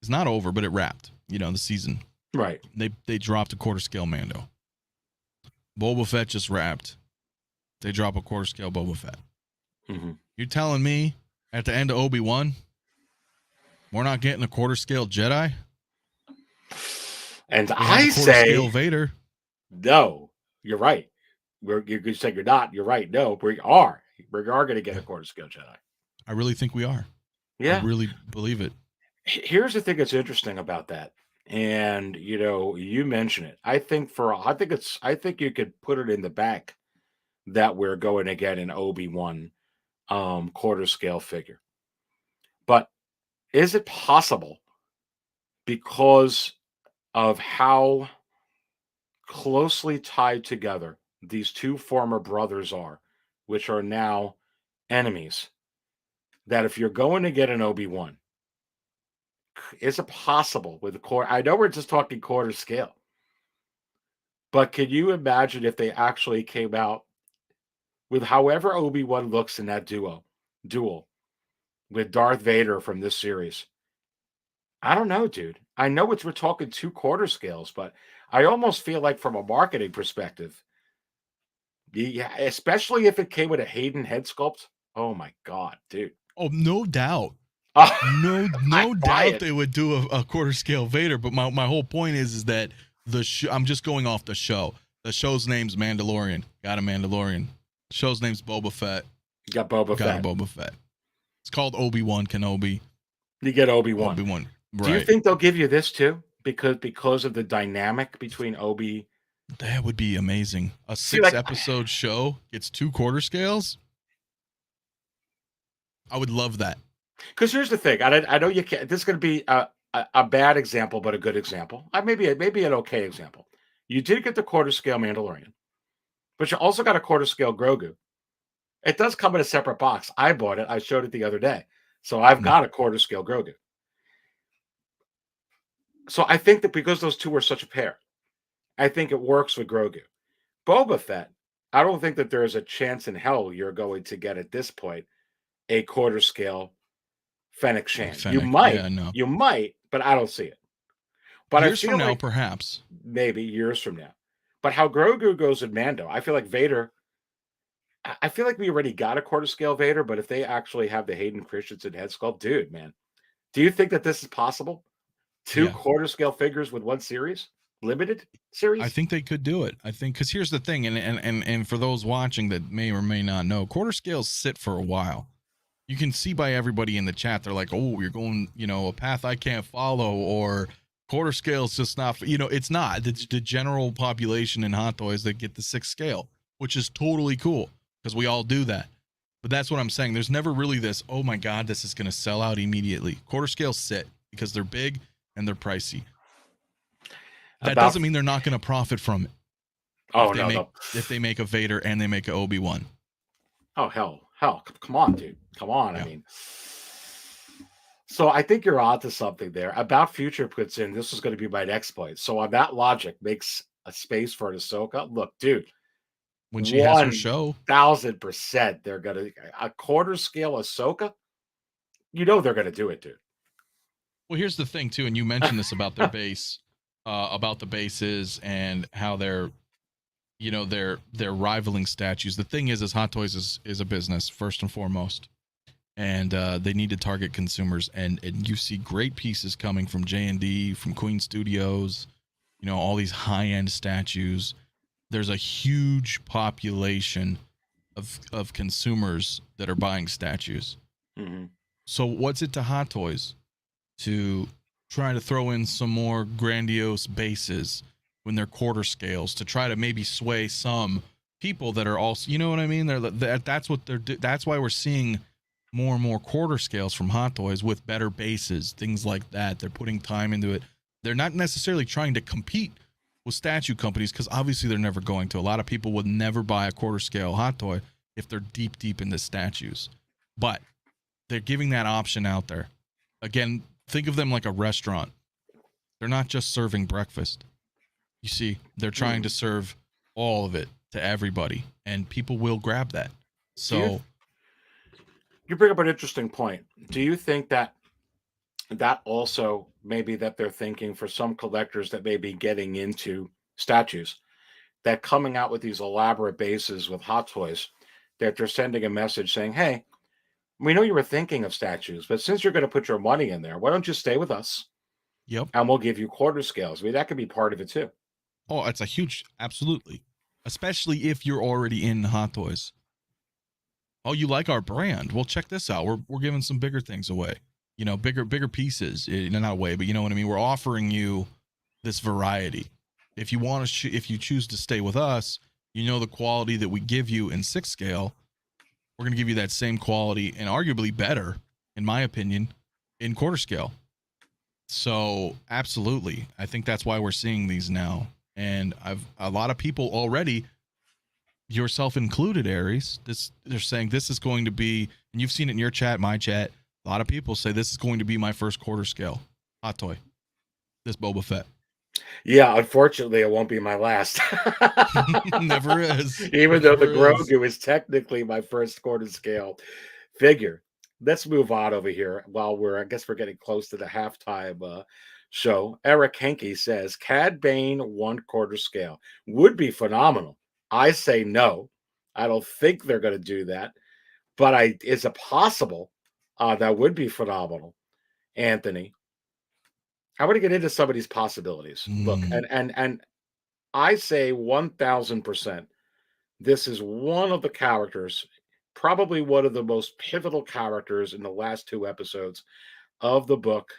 is not over, but it wrapped. You know, the season. Right. They dropped a quarter scale Mando. Boba Fett just wrapped. They drop a quarter scale Boba Fett. Mm-hmm. You're telling me at the end of Obi-Wan, we're not getting a quarter scale Jedi? And I say, scale Vader. No, you're right. You said you're not. You're right. No, we are. We are going to get a quarter scale Jedi. I really think we are. Yeah, I really believe it. Here's the thing that's interesting about that, and you know, you mention it. I think you could put it in the back that we're going to get an Obi-Wan quarter scale figure. But is it possible because of how closely tied together these two former brothers are, which are now enemies, that if you're going to get an Obi-Wan, is it possible with the quarter? I know we're just talking quarter scale, but can you imagine if they actually came out with however Obi-Wan looks in that duel with Darth Vader from this series? I don't know, dude. I know we're talking 2 quarter scales, but I almost feel like from a marketing perspective, yeah, especially if it came with a Hayden head sculpt. Oh my God, dude. Oh, no doubt. No doubt they would do a quarter scale Vader. But my whole point is that I'm just going off the show. The show's name's Mandalorian. Got a Mandalorian. The show's name's Boba Fett. You got Boba Fett. Got a Boba Fett. It's called Obi-Wan Kenobi. You get Obi-Wan. Obi-Wan. Right. Do you think they'll give you this too? Because of the dynamic between Obi. That would be amazing. A 6-episode show gets 2 quarter scales. I would love that. Because here's the thing. I know you can't. This is going to be a bad example, but a good example. Maybe an okay example. You did get the quarter scale Mandalorian, but you also got a quarter scale Grogu. It does come in a separate box. I bought it. I showed it the other day. So I've got a quarter scale Grogu. So I think that because those two are such a pair, I think it works with Grogu. Boba Fett, I don't think that there is a chance in hell you're going to get at this point a quarter scale Fennec Shand. You might, but I don't see it. But Years I from feel now, like perhaps. maybe years from now. But how Grogu goes in Mando, I feel like Vader. I feel like we already got a quarter scale Vader, but if they actually have the Hayden Christensen head sculpt, dude, man, do you think that this is possible? Two Yeah. quarter scale figures with one series, limited I series. think they could do it. I think because here's the thing, and for those watching that may or may not know, quarter scales sit for a while. You can see by everybody in the chat, they're like, "Oh, you're going, a path I can't follow," or quarter scale's just not. It's not. The general population in Hot Toys that get the 6 scale, which is totally cool because we all do that. But that's what I'm saying. There's never really this, oh my god, this is going to sell out immediately. Quarter scales sit because they're big and they're pricey. That About doesn't mean they're not going to profit from it. oh no, no. If they make a Vader and they make a Obi-Wan. Oh hell, come on, dude, come on. I Yeah. mean, so I think you're onto something there. About Future puts in this is going to be my next point. So on that logic, makes a space for an Ahsoka. Look, dude, When she has her show. 1,000% they're gonna a quarter scale Ahsoka. You know they're gonna do it, dude. Well, here's the thing too, and you mentioned this about their base, about the bases and how they're rivaling statues. The thing is Hot Toys is a business first and foremost, and they need to target consumers. And you see great pieces coming from J&D, from Queen Studios, all these high end statues. There's a huge population of consumers that are buying statues. Mhm. So what's it to Hot Toys to try to throw in some more grandiose bases when they're quarter scales to try to maybe sway some people that are also, you know what I mean? That's what that's why we're seeing more and more quarter scales from Hot Toys with better bases, things like that. They're putting time into it. They're not necessarily trying to compete with statue companies because obviously they're never going to. A lot of people would never buy a quarter scale Hot Toy if they're deep into statues, but they're giving that option out there. Again, think of them like a restaurant. They're not just serving breakfast. You see, they're trying to serve all of it to everybody, and people will grab that. So you bring up an interesting point. Do you think that also maybe that they're thinking for some collectors that may be getting into statues, that coming out with these elaborate bases with Hot Toys, that they're sending a message saying, hey, we know you were thinking of statues, but since you're going to put your money in there, why don't you stay with us? Yep. And we'll give you quarter scales. I mean, that could be part of it too. Oh, it's a huge, absolutely. Especially if you're already in Hot Toys. Oh, you like our brand? Well, check this out. We're giving some bigger things away. Bigger pieces. Not away, but you know what I mean. We're offering you this variety. If you want to, if you choose to stay with us, the quality that we give you in 6 scale. We're going to give you that same quality and arguably better, in my opinion, in quarter scale. So absolutely, I think that's why we're seeing these now. And a lot of people already, yourself included, Aries, they're saying this is going to be, and you've seen it in your chat, my chat. A lot of people say this is going to be my first quarter scale Hot Toy. This Boba Fett. Yeah, unfortunately, it won't be my last. Never is. Even though the Never is. Grogu is technically my first quarter scale figure. Let's move on over here while I guess we're getting close to the halftime show. Eric Henke says, Cad Bane 1/4 scale would be phenomenal. I say no. I don't think they're going to do that. But is it possible? That would be phenomenal. Anthony, I want to get into some of these possibilities. Look, and I say 1,000%. This is one of the characters, probably one of the most pivotal characters in the last 2 episodes of the book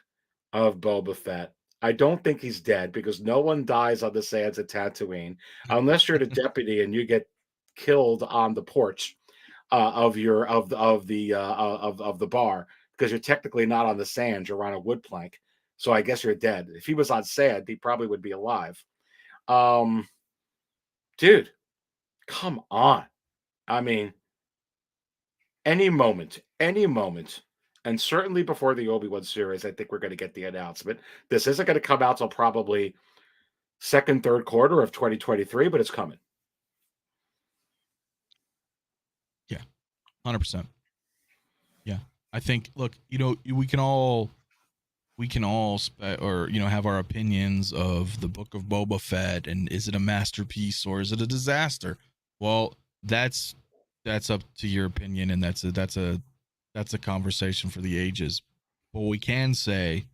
of Boba Fett. I don't think he's dead because no one dies on the sands of Tatooine unless you're the deputy and you get killed on the porch of the bar because you're technically not on the sand, you're on a wood plank. So I guess you're dead. If he was on sand, he probably would be alive. Dude, come on. I mean, any moment, and certainly before the Obi-Wan series, I think we're going to get the announcement. This isn't going to come out till probably second, third quarter of 2023, but it's coming. Yeah, 100%. Yeah, I think. Look, we can all we can all have our opinions of the Book of Boba Fett, and is it a masterpiece or is it a disaster? Well, that's up to your opinion, and that's a conversation for the ages. But what we can say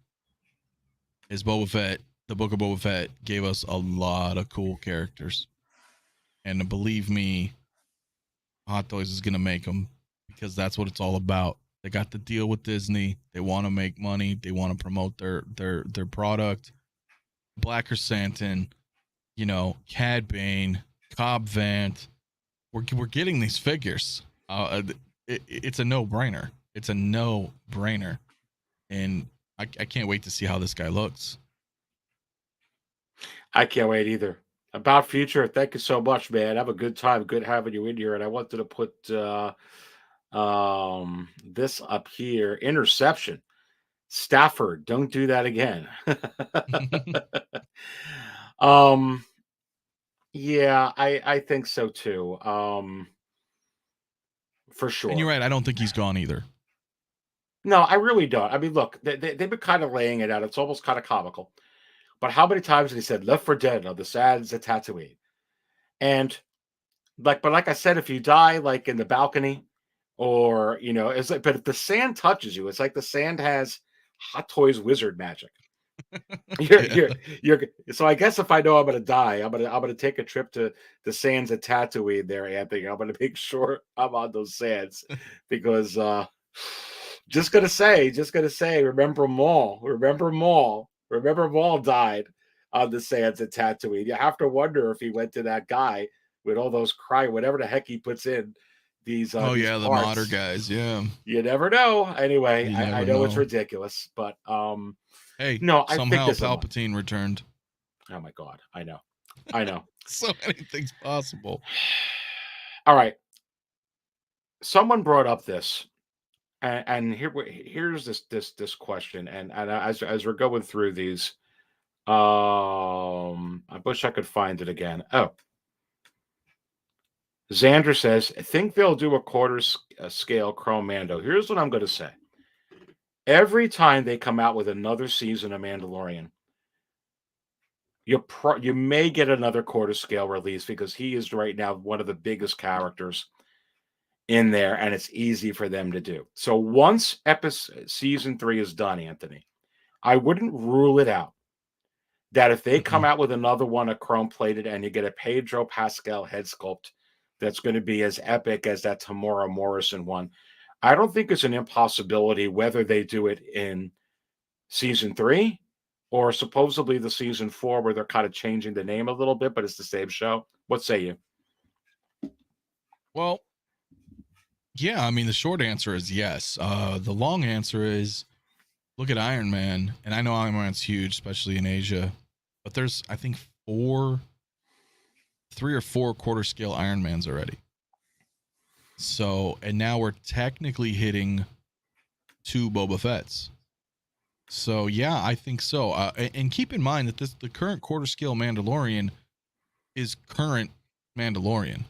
is the Book of Boba Fett gave us a lot of cool characters, and believe me, Hot Toys is gonna make them because that's what it's all about. They got the deal with Disney. They want to make money. They want to promote their product. Black Chrysanthemum, Cad Bane, Cobb Vanth. We're getting these figures. It's a no-brainer. It's a no-brainer, and I can't wait to see how this guy looks. I can't wait either. About Future, thank you so much, man. Have a good time. Good having you in here. And I wanted to put this up here. Interception. Stafford, don't do that again. Yeah, I think so too. For sure. And you're right. I don't think he's gone either. No, I really don't. I mean, look, they've been kind of laying it out. It's almost kind of comical. But how many times did he said Left 4 Dead on the sands of Tatooine? And like I said, if you die like in the balcony, or it's like, but if the sand touches you, it's like the sand has Hot Toys wizard magic. You're so I guess if I know I'm gonna die, I'm gonna take a trip to the sands of Tatooine there, Anthony. I'm gonna make sure I'm on those sands because just gonna say, remember Maul. Remember Maul died on the sands of Tatooine. You have to wonder if he went to that guy with all those whatever the heck he puts in these. The parts. modder guys. Yeah. You never know. Anyway, I know it's ridiculous, but hey, no, I somehow think Palpatine returned. Oh my God, I know. So anything's possible. All right. Someone brought up this, and here's this question, and as we're going through these, I wish I could find it again. Oh, Xander says, think they'll do a quarter scale Chrome Mando. Here's what I'm going to say. Every time they come out with another season of Mandalorian, you may get another quarter scale release because he is right now one of the biggest characters in there, and it's easy for them to do. So once season 3 is done, Anthony, I wouldn't rule it out that if they come out with another one, a chrome plated, and you get a Pedro Pascal head sculpt that's going to be as epic as that Tamora Morrison one, I don't think it's an impossibility whether they do it in season 3 or supposedly the season 4 where they're kind of changing the name a little bit, but it's the same show. What say you? Well, yeah, I mean, the short answer is yes. The long answer is look at Iron Man, and I know Iron Man's huge, especially in Asia, but there's, I think, 3 or 4 quarter scale Iron Mans already. So, and now we're technically hitting 2 Boba Fett's. So, yeah, I think so. And keep in mind that the current quarter scale Mandalorian is current Mandalorian.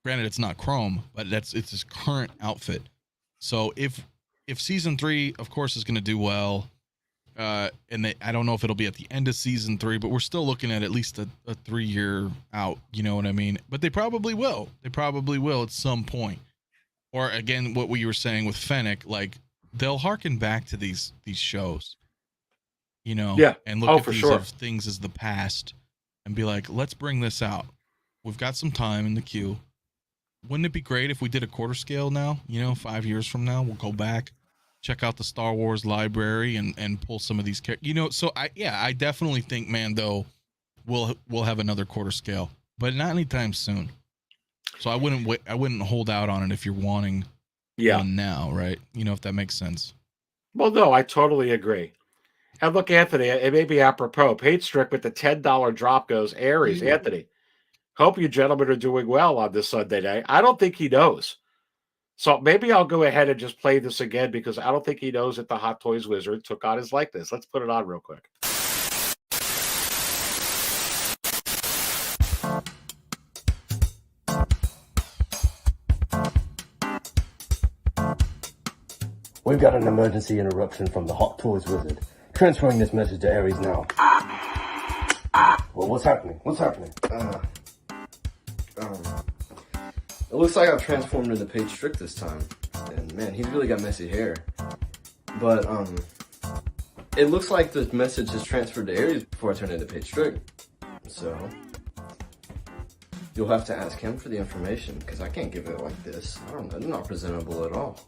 Granted, it's not Chrome, but it's his current outfit. So if season 3, of course, is going to do well, and I don't know if it'll be at the end of season 3, but we're still looking at least a 3-year out. You know what I mean? But they probably will. They probably will at some point. Or again, what we were saying with Fennec, like they'll harken back to these shows, yeah, and look at these things as the past, and be like, let's bring this out. We've got some time in the queue. Wouldn't it be great if we did a quarter scale now? 5 years from now, we'll go back, check out the Star Wars library, and pull some of these characters. So I definitely think Mando will have another quarter scale, but not anytime soon. So I wouldn't hold out on it if you're wanting one now, right? If that makes sense. Well, no, I totally agree. And look, Anthony, it may be apropos. Page Strick with the $10 drop goes, Aries. Anthony, hope you gentlemen are doing well on this Sunday night. I don't think he knows. So maybe I'll go ahead and just play this again because I don't think he knows that the Hot Toys Wizard took on his likeness. Let's put it on real quick. We've got an emergency interruption from the Hot Toys Wizard. Transferring this message to Ares now. Well, what's happening? What's happening? It looks like I've transformed into Page Strict this time. And man, he's really got messy hair. But, it looks like the message is transferred to Ares before I turn into Page Strict. So, you'll have to ask him for the information, because I can't give it like this. I don't know, it's not presentable at all.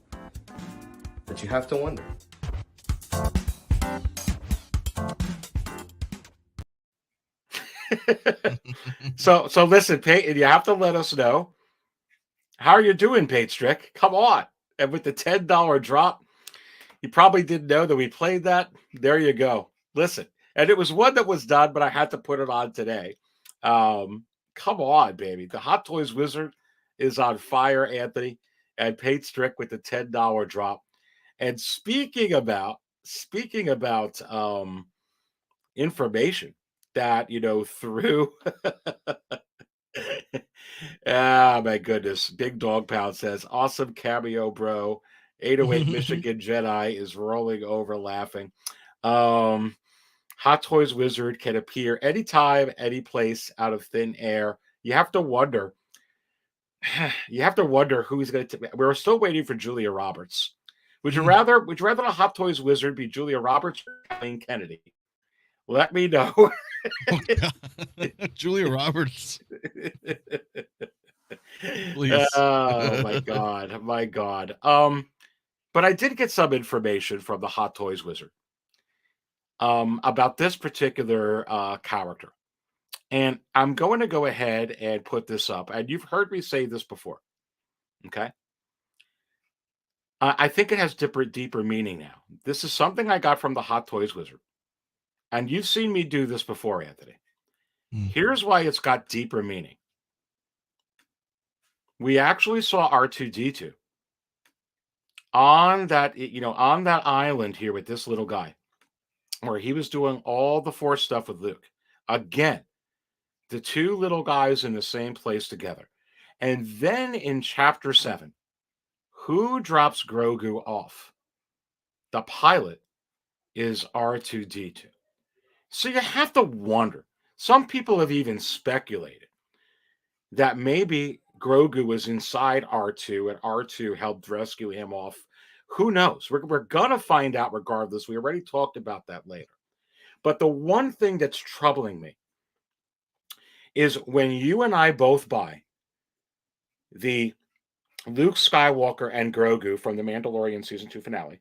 But you have to wonder. So listen, Peyton, you have to let us know how are you doing, Page Strick? Come on. And with the $10 drop, you probably didn't know that we played that. There you go. Listen, and it was one that was done, but I had to put it on today. Come on, baby. The Hot Toys Wizard is on fire, Anthony, and Page Strick with the $10 drop. And speaking about information that, through ah, my goodness. Big Dog Pound says, awesome cameo, bro. 808 Michigan Jedi is rolling over laughing. Hot Toys Wizard can appear anytime, any place out of thin air. You have to wonder. You have to wonder who's going to. We're still waiting for Julia Roberts. Would you rather the Hot Toys Wizard be Julia Roberts or Kathleen Kennedy? Let me know. Oh, Julia Roberts. Please. Oh my God. But I did get some information from the Hot Toys Wizard about this particular character. And I'm going to go ahead and put this up. And you've heard me say this before. Okay. I think it has deeper meaning now. This is something I got from the Hot Toys Wizard. And you've seen me do this before, Anthony. Here's why it's got deeper meaning. We actually saw R2-D2 on that, on that island here with this little guy, where he was doing all the Force stuff with Luke. Again, the two little guys in the same place together. And then in Chapter 7, who drops Grogu off? The pilot is R2-D2. So you have to wonder. Some people have even speculated that maybe Grogu was inside R2 and R2 helped rescue him off. Who knows? We're going to find out regardless. We already talked about that later. But the one thing that's troubling me is when you and I both buy the Luke Skywalker and Grogu from the Mandalorian Season 2 finale,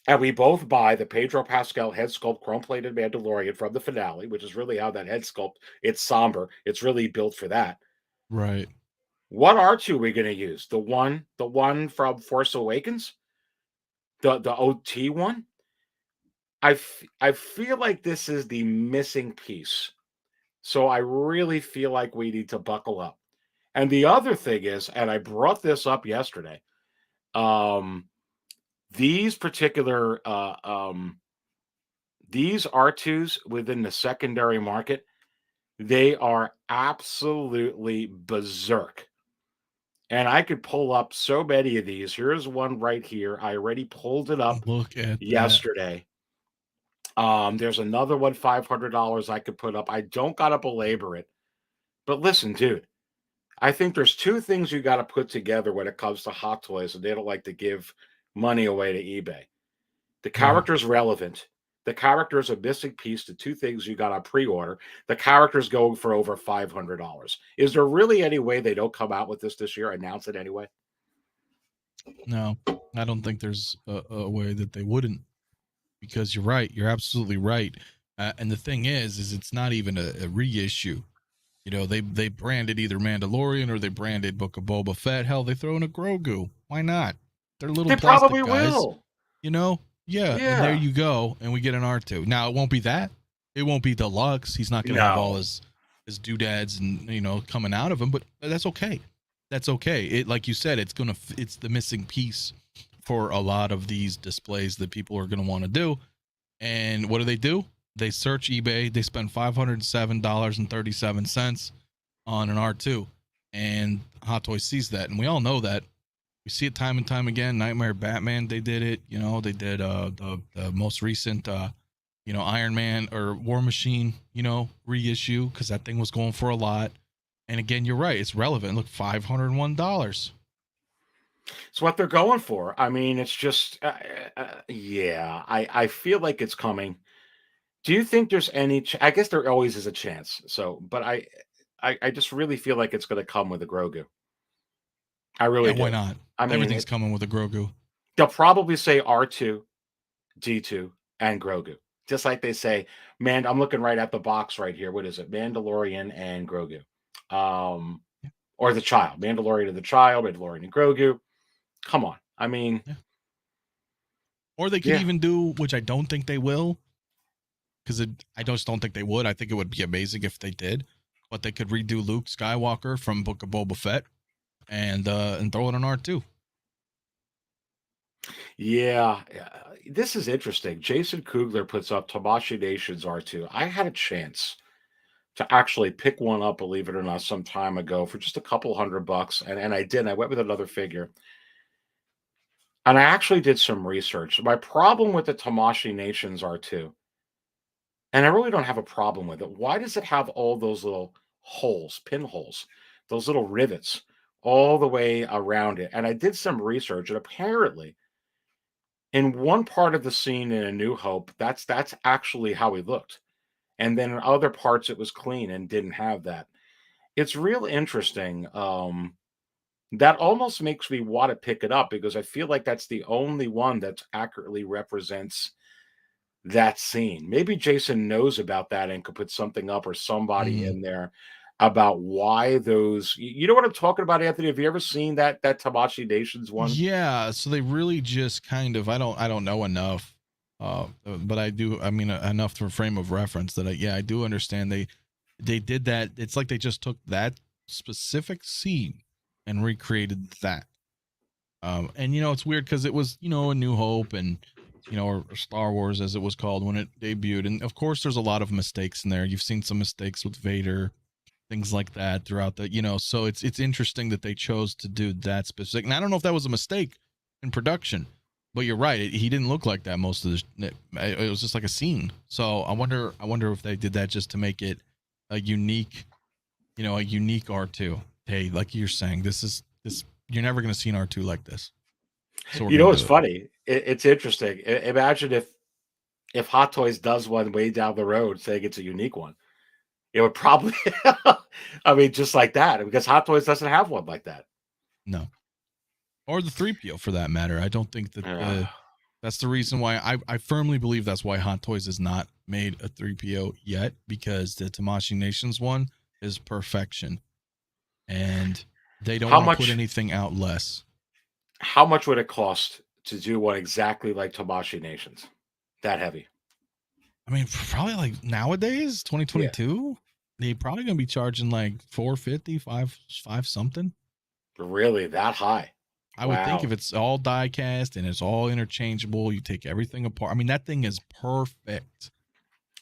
and we both buy the Pedro Pascal head sculpt chrome-plated Mandalorian from the finale, which is really how that head sculpt, it's somber. It's really built for that. Right. What R2 are we going to use? The one from Force Awakens? The OT one? I feel like this is the missing piece. So I really feel like we need to buckle up. And the other thing is, and I brought this up yesterday, these particular these R2s within the secondary market, they are absolutely berserk. And I could pull up so many of these. Here's one right here. I already pulled it up Look at yesterday. There's another one, $500 I could put up. I don't got to belabor it. But listen, dude, I think there's two things you got to put together when it comes to Hot Toys, and they don't like to give money away to eBay. The character's relevant. The character's a missing piece. The two things you got to pre-order. The character's going for over $500. Is there really any way they don't come out with this year, announce it anyway? No, I don't think there's a way that they wouldn't, because you're right. You're absolutely right. And the thing is it's not even a reissue. They branded either Mandalorian or they branded Book of Boba Fett. Hell, they throw in a Grogu. Why not? They're little They plastic probably guys. will. Yeah. And there you go. And we get an R2. Now, it won't be that. It won't be deluxe. He's not going to have all his doodads and, coming out of him, but that's okay. That's okay. It, like you said, it's the missing piece for a lot of these displays that people are going to want to do. And what do? They search eBay. They spend $507.37 on an R2, and Hot Toys sees that, and we all know that. We see it time and time again. Nightmare Batman, they did it. They did the most recent Iron Man or War Machine, reissue, because that thing was going for a lot. And again, you're right, it's relevant. Look, $501. It's what they're going for. I mean, it's just, yeah, I feel like it's coming. Do you think there's any? I guess there always is a chance. So, but I just really feel like it's going to come with a Grogu. I Yeah, really why do. not? I mean, Everything's coming with a Grogu. they'll probably say R2, D2, and Grogu, just like they say. Man, I'm looking right at the box right here. What is it? Mandalorian and Grogu, Yeah. or the child. Mandalorian and the child. Mandalorian and Grogu. Come on. I mean, Yeah. Or they could yeah. even do, which I don't think they will, because I just don't think they would. I think it would be amazing if they did, but they could redo Luke Skywalker from Book of Boba Fett and throw it on R2. Yeah, this is interesting. Jason Kugler puts up Tobashi Nation's R2. I had a chance to actually pick one up, believe it or not, some time ago for just a couple $100, and I did. I went with another figure, and I actually did some research. My problem with the Tobashi Nation's R2, and I really don't have a problem with it. Why does it have all those little holes, pinholes, those little rivets all the way around it? And I did some research, and apparently in one part of the scene in A New Hope, that's actually how he looked. And then in other parts, it was clean and didn't have that. It's real interesting. That almost makes me want to pick it up because I feel like that's the only one that accurately represents that scene. Maybe Jason knows about that and could put something up or somebody Mhm. in there about why those. You know what I'm talking about, Anthony? Have you ever seen that Tabachi Nations one? Yeah, so they really just kind of I don't know enough, but I do. I mean, enough for frame of reference that I do understand they did that. It's like they just took that specific scene and recreated that. And it's weird because it was A New Hope and or Star Wars as it was called when it debuted, and of course there's a lot of mistakes in there. You've seen some mistakes with Vader, things like that throughout so it's interesting that they chose to do that specific. And I don't know if that was a mistake in production, but you're right, he didn't look like that most of it was just like a scene. So I wonder if they did that just to make it a unique R2. Hey, like you're saying, this you're never going to see an R2 like this, so we're You know going to what's do it. funny? It's interesting. Imagine if Hot Toys does one way down the road saying it's a unique one. It would probably, I mean, just like that, because Hot Toys doesn't have one like that. No, or the 3PO for that matter. I don't think that that's the reason why I firmly believe that's why Hot Toys has not made a 3PO yet, because the Tamashii Nations one is perfection, and they don't How want to put much? anything out less. How much would it cost to do one exactly like Tobashi Nations? That heavy? I mean, probably like nowadays, Yeah. 2022, they probably gonna be charging like 450, five something. Really, that high? I would think Wow. if it's all die cast and it's all interchangeable, you take everything apart. I mean, that thing is perfect.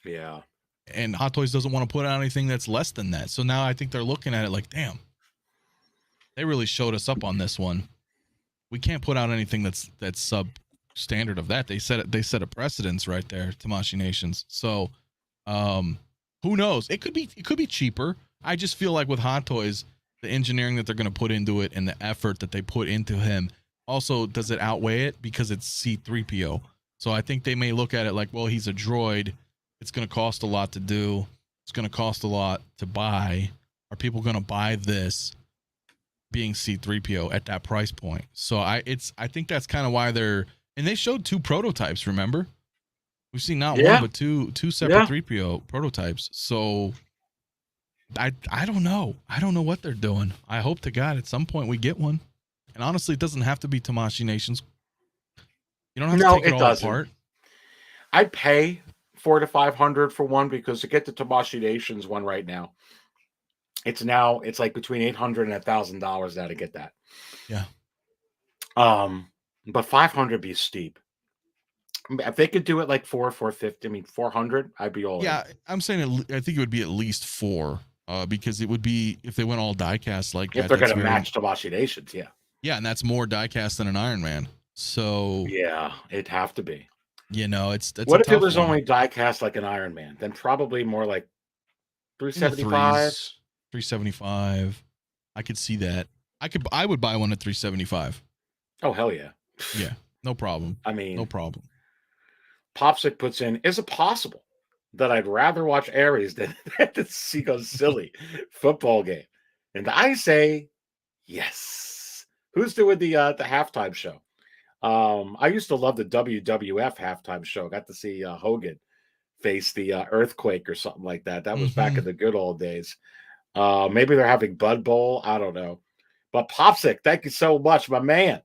Yeah. And Hot Toys doesn't want to put out anything that's less than that. So now I think they're looking at it like, damn, they really showed us up on this one. We can't put out anything that's substandard of that. They set a precedence right there, Tamashii Nations. So who knows? It could be cheaper. I just feel like with Hot Toys, the engineering that they're going to put into it and the effort that they put into him, also, does it outweigh it because it's C-3PO? So I think they may look at it like, well, he's a droid. It's going to cost a lot to do. It's going to cost a lot to buy. Are people going to buy this being C-3PO at that price point? So I think that's kind of why and they showed 2 prototypes, remember? We've seen not one but two separate 3PO prototypes. So I don't know. I don't know what they're doing. I hope to God at some point we get one. And honestly, it doesn't have to be Tamashii Nations. You don't have to take it all apart. I'd pay $400 to $500 for one, because to get the Tobashi Nations one right now, it's like between $800 and $1,000 now to get that. Yeah. But 500 be steep. If they could do it like 450, I mean 400, I'd be all in. Yeah, I'm saying I think it would be at least 4, because it would be, if they went all diecast like if that. they're going to match Tobashi Nations, yeah. Yeah, and that's more diecast than an Iron Man. So yeah, it'd have to be. You know, that's What a if it tough was one. only die cast like an Iron Man? Then probably more like In the 375. 375. I could see that. I would buy one at 375. Oh hell yeah. Yeah, no problem. I No mean, problem. Popsic puts in, is it possible that I'd rather watch Aries than to see a silly football game? And I say yes. Who's doing the halftime show? I used to love the WWF halftime show. Got to see Hogan face the earthquake or something like that. That was back in the good old days. Maybe they're having Bud Bowl. I don't know. But Popsic, thank you so much, my man,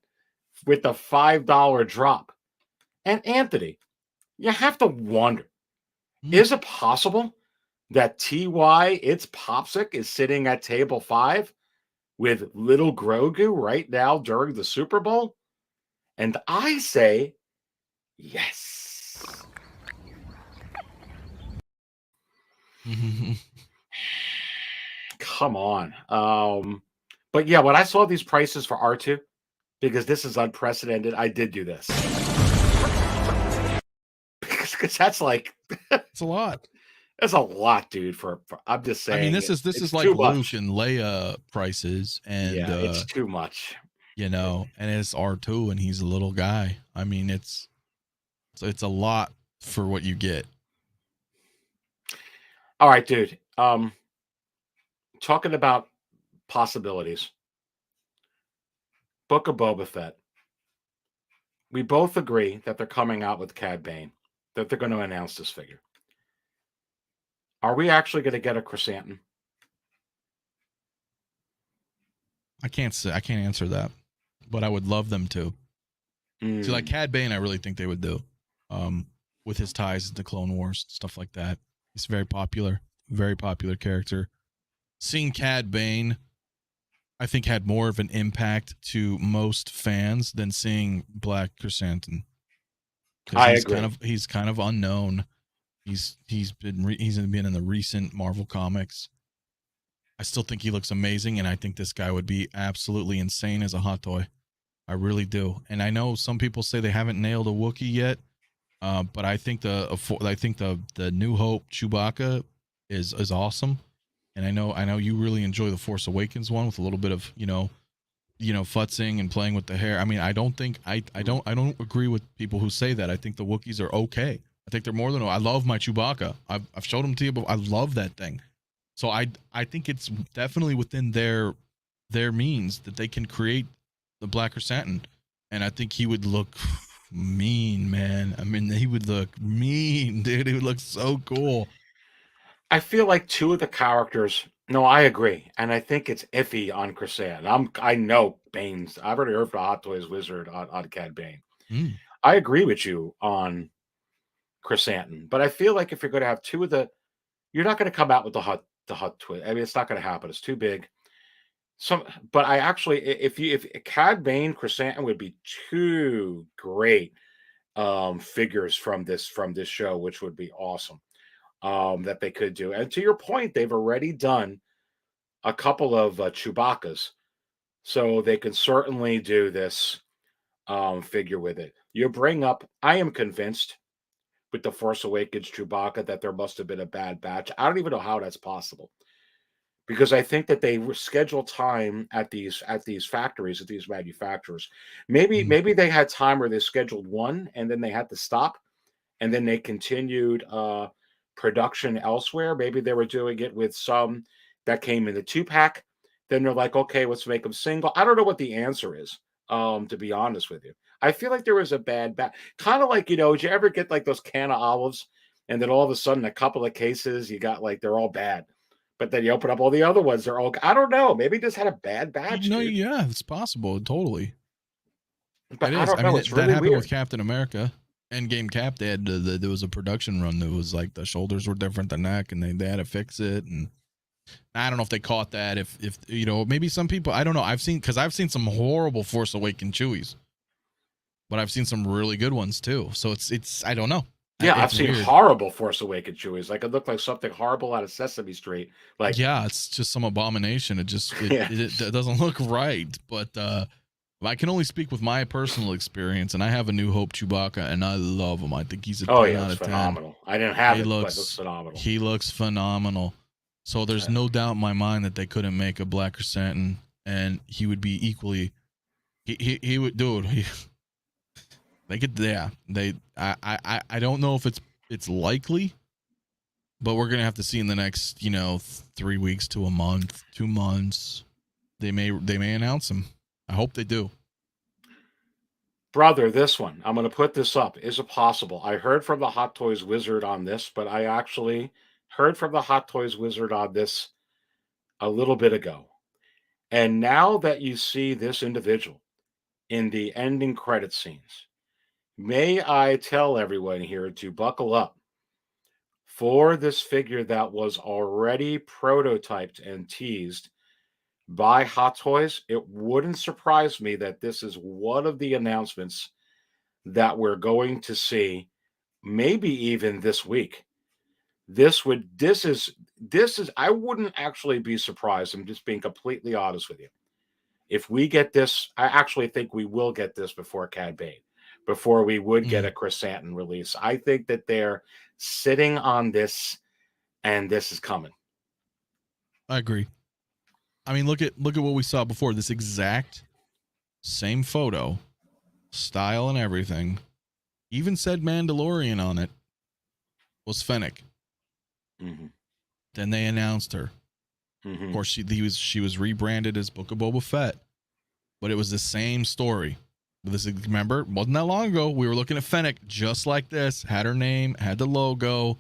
with the $5 drop. And Anthony, you have to wonder, is it possible that TY, it's Popsic, is sitting at table 5 with little Grogu right now during the Super Bowl? And I say yes. Come on. But yeah, when I saw these prices for R2, because this is unprecedented, I did do this. Because that's like It's a lot. that's a lot, dude. For I'm just saying. I mean, this it's is like too Luke much. and Leia prices, and Yeah, it's too much. you know, and it's R2, and he's a little guy. I mean, it's a lot for what you get. All right, dude. Talking about possibilities. Book of Boba Fett. We both agree that they're coming out with Cad Bane, that they're going to announce this figure. Are we actually going to get a chrysanthemum? I can't answer that, but I would love them to. See, like Cad Bane, I really think they would do, with his ties to Clone Wars, stuff like that. He's very popular character. Seeing Cad Bane, I think, had more of an impact to most fans than seeing Black Chrysanthemum. I he's agree. He's kind of unknown. He's been in the recent Marvel comics. I still think he looks amazing, and I think this guy would be absolutely insane as a hot toy. I really do. And I know some people say they haven't nailed a Wookiee yet, but I think the New Hope Chewbacca is awesome. And I know you really enjoy the Force Awakens one with a little bit of futzing and playing with the hair. I mean, I don't agree with people who say that. I think the Wookiees are okay. I think they're more than. I love my Chewbacca. I've showed them to you, but I love that thing. So I think it's definitely within their means that they can create the Black Chrysanthemum, and I think he would look mean, man. I mean, he would look mean, dude. He would look so cool. I feel like two of the characters. No, I agree, and I think it's iffy on Chrysanthemum. I know Bane's. I've already heard from Hot Toys Wizard on Cad Bane. I agree with you on Chrysanthemum, but I feel like if you're going to have two of the, you're not going to come out with the hut twist. I mean, it's not going to happen. It's too big. But I actually, if Cad Bane Chrysanthemum would be two great figures from this show, which would be awesome. That they could do. And to your point, they've already done a couple of Chewbacca's, so they can certainly do this figure with it. You bring up, I am convinced with the Force Awakens Chewbacca that there must have been a bad batch. I don't even know how that's possible, because I think that they schedule time at these factories, at these manufacturers. Maybe they had time where they scheduled one and then they had to stop, and then they continued production elsewhere. Maybe they were doing it with some that came in the 2-pack. Then they're like, okay, let's make them single. I don't know what the answer is, to be honest with you. I feel like there was a bad batch. Kind of like, did you ever get like those can of olives, and then all of a sudden a couple of cases you got like they're all bad, but then you open up all the other ones, they're all, I don't know, maybe just had a bad batch. Yeah, it's possible, totally. But it I is. don't know. It's really that happened weird with Captain America. Endgame Cap, they had there was a production run that was like the shoulders were different than neck, and they had to fix it. And I don't know if they caught that. If maybe some people, I don't know. I've seen some horrible Force Awakens Chewies, but I've seen some really good ones too. So it's I don't know. Yeah, I've seen horrible Force Awakens Chewies. Like it looked like something horrible out of Sesame Street. Like, yeah, it's just some abomination. It just it doesn't look right. But I can only speak with my personal experience, and I have a New Hope Chewbacca, and I love him. I think he's a 10 Oh yeah, out it's of 10. phenomenal. I didn't have He it, but it looks looks phenomenal. he looks phenomenal. So there's no doubt in my mind that they couldn't make a black chrysanthemum, and he would be equally. He would, dude. They could, yeah. I don't know if it's likely, but we're gonna have to see in the next 3 weeks to a month, 2 months. They may announce him. I hope they do. Brother, this one, I'm going to put this up. Is it possible? I heard from the Hot Toys Wizard on this, but I actually heard from the Hot Toys Wizard on this a little bit ago. And now that you see this individual in the ending credit scenes, may I tell everyone here to buckle up for this figure that was already prototyped and teased by Hot Toys. It wouldn't surprise me that this is one of the announcements that we're going to see, maybe even this week. This is I wouldn't actually be surprised. I'm just being completely honest with you. If we get this, I actually think we will get this before Cad Bane, before we would get a chrysanthemum release. I think that they're sitting on this, and this is coming. I agree. I mean, look at what we saw before. This exact same photo, style and everything, even said Mandalorian on it, was Fennec. Mm-hmm. Then they announced her. Mm-hmm. Of course, she was rebranded as Book of Boba Fett, but it was the same story. This, remember, it wasn't that long ago. We were looking at Fennec just like this. Had her name, had the logo.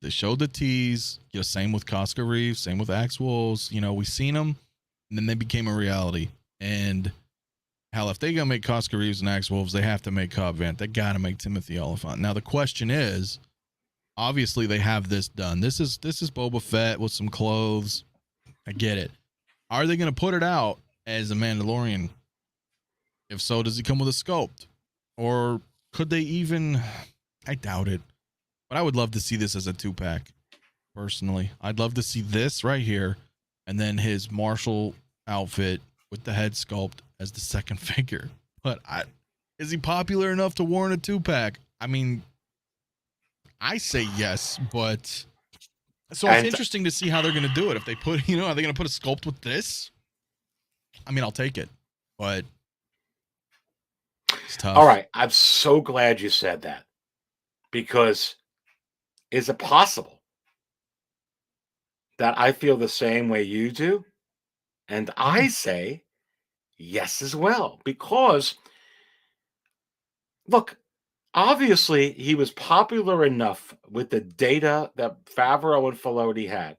They showed the tease. Same with Costco Reeves, same with Axe Wolves. We seen them, and then they became a reality. And hell, if they gonna make Costco Reeves and Axe Wolves, they have to make Cobb Vanth. They gotta make Timothy Oliphant. Now the question is, obviously they have this done. This is Boba Fett with some clothes. I get it. Are they gonna put it out as a Mandalorian? If so, does he come with a sculpt? Or could they even? I doubt it. But I would love to see this as a 2-pack. Personally, I'd love to see this right here, and then his martial outfit with the head sculpt as the second figure. But is he popular enough to warrant a 2-pack? I mean, I say yes, but so it's interesting to see how they're going to do it. If they put, are they going to put a sculpt with this? I mean, I'll take it, but it's tough. All right, I'm so glad you said that, because is it possible that I feel the same way you do? And I say yes as well, because look, obviously he was popular enough with the data that Favreau and Filoni had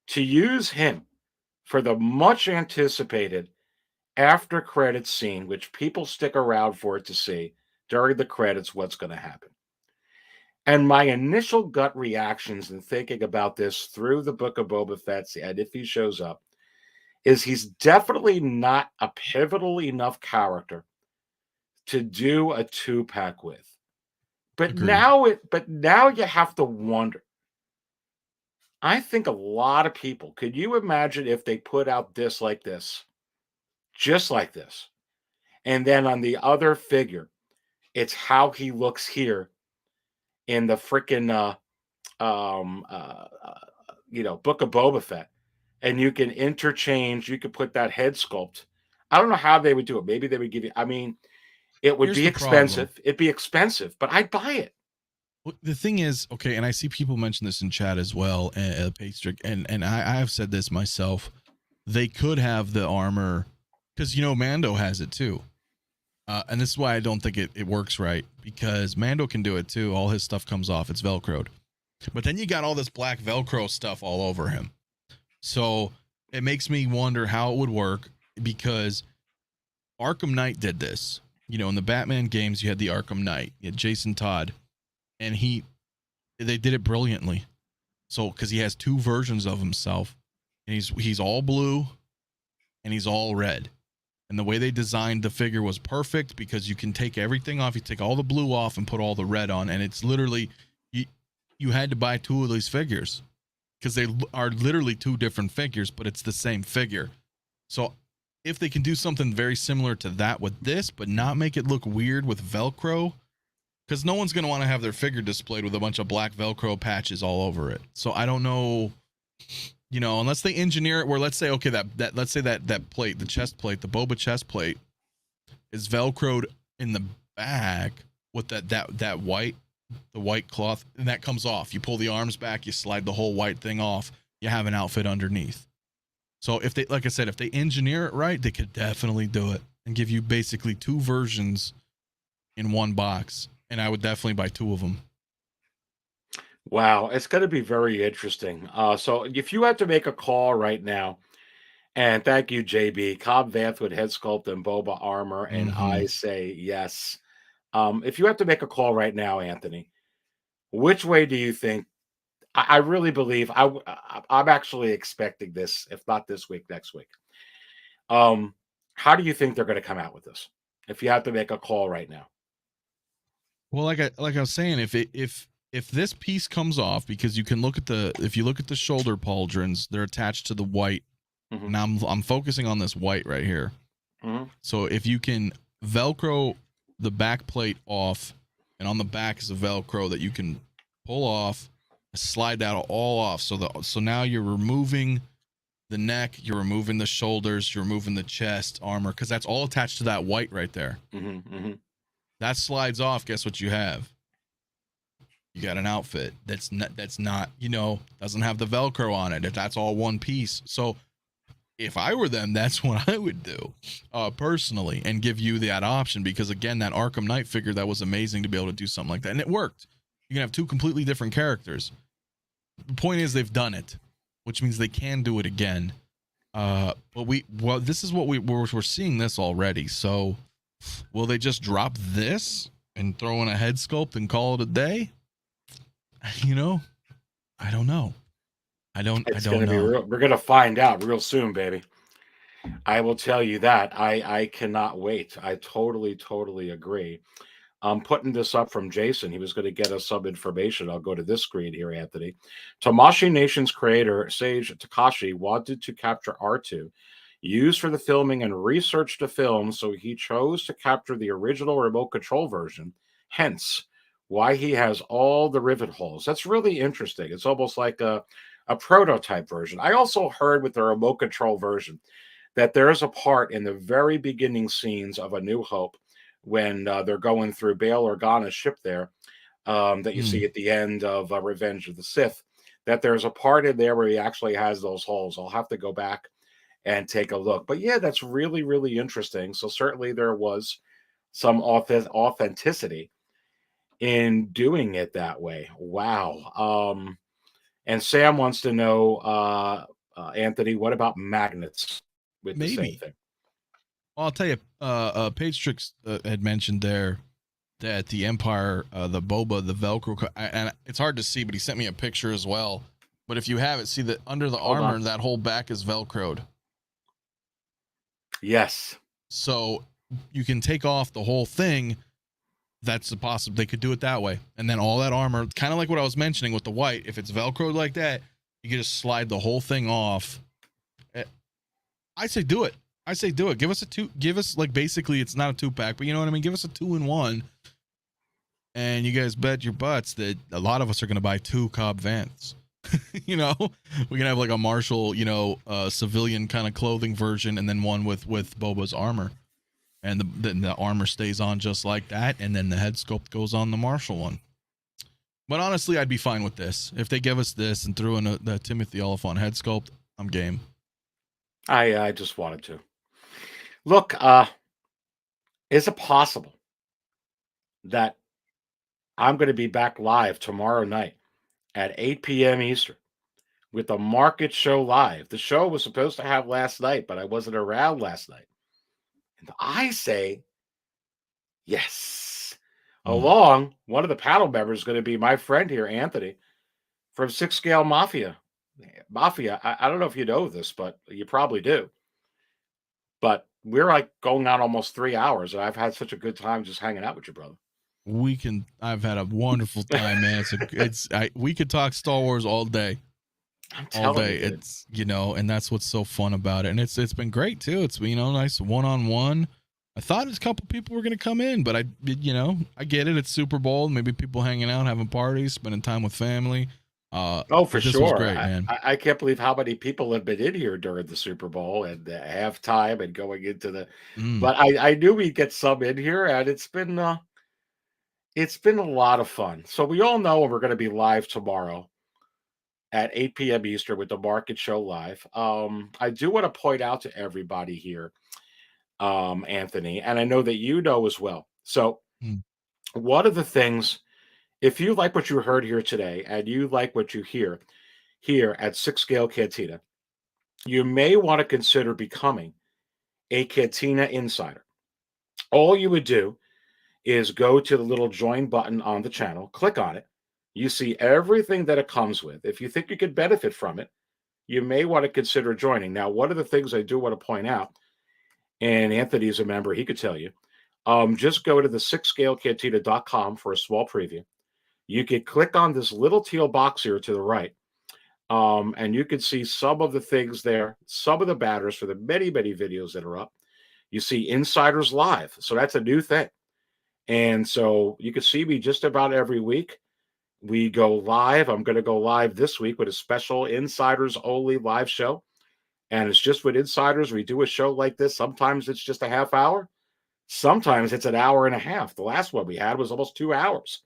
to use him for the much anticipated after credits scene, which people stick around for it to see during the credits what's going to happen. And my initial gut reactions in thinking about this through the Book of Boba Fett, and if he shows up, is he's definitely not a pivotal enough character to do a 2-pack with. But now you have to wonder. I think a lot of people, could you imagine if they put out this like this, just like this, and then on the other figure, it's how he looks here in the freaking Book of Boba Fett, and you can interchange. You could put that head sculpt. I don't know how they would do it. Maybe they would give you. I mean, it would be expensive. It'd be expensive, but I'd buy it. Well, the thing is, okay, and I see people mention this in chat as well, Paystrick, and I have said this myself. They could have the armor, because Mando has it too. And this is why I don't think it works right, because Mando can do it too. All his stuff comes off. It's Velcroed. But then you got all this black Velcro stuff all over him. So it makes me wonder how it would work, because Arkham Knight did this. In the Batman games, you had the Arkham Knight. You had Jason Todd. And they did it brilliantly. So, because he has 2 versions of himself. And he's all blue and he's all red. And the way they designed the figure was perfect, because you can take everything off. You take all the blue off and put all the red on. And it's literally, you had to buy 2 of these figures, because they are literally 2 different figures, but it's the same figure. So if they can do something very similar to that with this, but not make it look weird with Velcro, because no one's going to want to have their figure displayed with a bunch of black Velcro patches all over it. So I don't know, unless they engineer it where, let's say, okay, let's say that plate, the chest plate, the Boba chest plate is Velcroed in the back with that white, the white cloth, and that comes off. You pull the arms back, you slide the whole white thing off, you have an outfit underneath. So if they, like I said, if they engineer it right, they could definitely do it and give you basically 2 versions in one box. And I would definitely buy 2 of them. Wow, it's going to be very interesting. So if you had to make a call right now, and thank you, JB, Cobb Vanth with head sculpt and Boba armor, and I say yes. If you have to make a call right now, Anthony, which way do you think? I really believe I'm actually expecting this, if not this week, next week. How do you think they're going to come out with this? If you have to make a call right now. Well, like I was saying, if this piece comes off, because you can look at if you look at the shoulder pauldrons, they're attached to the white. Mm-hmm. Now I'm focusing on this white right here. Mm-hmm. So if you can Velcro the back plate off, and on the back is a Velcro that you can pull off, slide that all off. So now you're removing the neck, you're removing the shoulders, you're removing the chest armor, because that's all attached to that white right there. Mm-hmm. Mm-hmm. That slides off. Guess what you have? You got an outfit that's not doesn't have the Velcro on it. That's all one piece. So if I were them, that's what I would do personally, and give you that option, because again, that Arkham Knight figure, that was amazing to be able to do something like that, and it worked. You can have 2 completely different characters. The point is, they've done it, which means they can do it again. But this is what we're seeing this already. So will they just drop this and throw in a head sculpt and call it a day? I don't know. I don't know. We're going to find out real soon, baby. I will tell you that. I cannot wait. I totally agree. I'm putting this up from Jason. He was going to get us some information. I'll go to this screen here, Anthony. Tamashii Nation's creator, Sage Takashi, wanted to capture R2, used for the filming and researched the film, so he chose to capture the original remote control version, hence why he has all the rivet holes. That's really interesting. It's almost like a prototype version. I also heard with the remote control version that there's a part in the very beginning scenes of A New Hope when they're going through Bail Organa's ship there, that you see at the end of Revenge of the Sith, that there's a part in there where he actually has those holes. I'll have to go back and take a look. But yeah, that's really interesting. So certainly there was some authenticity in doing it that way. Wow. And Sam wants to know, Anthony, what about magnets with the same thing? Well, I'll tell you, Page Tricks had mentioned there that the Empire, the Boba, the Velcro, and it's hard to see, but he sent me a picture as well. But if you have it, see that under the armor, that whole back is Velcroed. Yes. So you can take off the whole thing. That's possible. They could do it that way. And then all that armor, kind of like what I was mentioning with the white, if it's Velcroed like that, you can just slide the whole thing off. I say do it. Give us like, basically, it's not a 2-pack, but you know what I mean? Give us a 2-in-1. And you guys bet your butts that a lot of us are going to buy 2 Cobb Vanths. We can have like a Marshall, civilian kind of clothing version, and then one with Boba's armor. And the armor stays on just like that, and then the head sculpt goes on the Marshall one. But honestly, I'd be fine with this. If they give us this and threw in the Timothy Oliphant head sculpt, I'm game. I just wanted to. Look, is it possible that I'm going to be back live tomorrow night at 8 p.m. Eastern with the Market Show Live? The show was supposed to have last night, but I wasn't around last night. And I say yes. Along, one of the panel members is going to be my friend here, Anthony, from 6 Scale Mafia. I don't know if you know this, but you probably do. But we're like going on almost 3 hours, and I've had such a good time just hanging out with you, brother. I've had a wonderful time, man. We could talk Star Wars all day. I'm all telling day. you, dude. It's, and that's what's so fun about it. And it's been great too. It's, nice one-on-one. I thought a couple people were going to come in, but I get it. It's Super Bowl. Maybe people hanging out, having parties, spending time with family. Oh, for But this was sure. great, man. I can't believe how many people have been in here during the Super Bowl and halftime and going into the. Mm, But I knew we'd get some in here, and it's been a lot of fun. So we all know we're going to be live tomorrow at 8 p.m. Eastern with the Market Show live. I do want to point out to everybody here, Anthony, and I know that you know as well. So mm, one of the things, if you like what you heard here today and you like what you hear here at Six Scale Cantina, you may want to consider becoming a Cantina Insider. All you would do is go to the little join button on the channel, click on it. You see everything that it comes with. If you think you could benefit from it, you may want to consider joining. Now, one of the things I do want to point out, and Anthony's a member, he could tell you, just go to the sixscalecantina.com for a small preview. You could click on this little teal box here to the right, and you can see some of the things there, some of the batters for the many, many videos that are up. You see Insiders Live. So that's a new thing. And so you can see me just about every week. We go live. I'm going to go live this week with a special Insiders Only live show. And it's just with Insiders. We do a show like this. Sometimes it's just a half hour. Sometimes it's an hour and a half. The last one we had was almost 2 hours.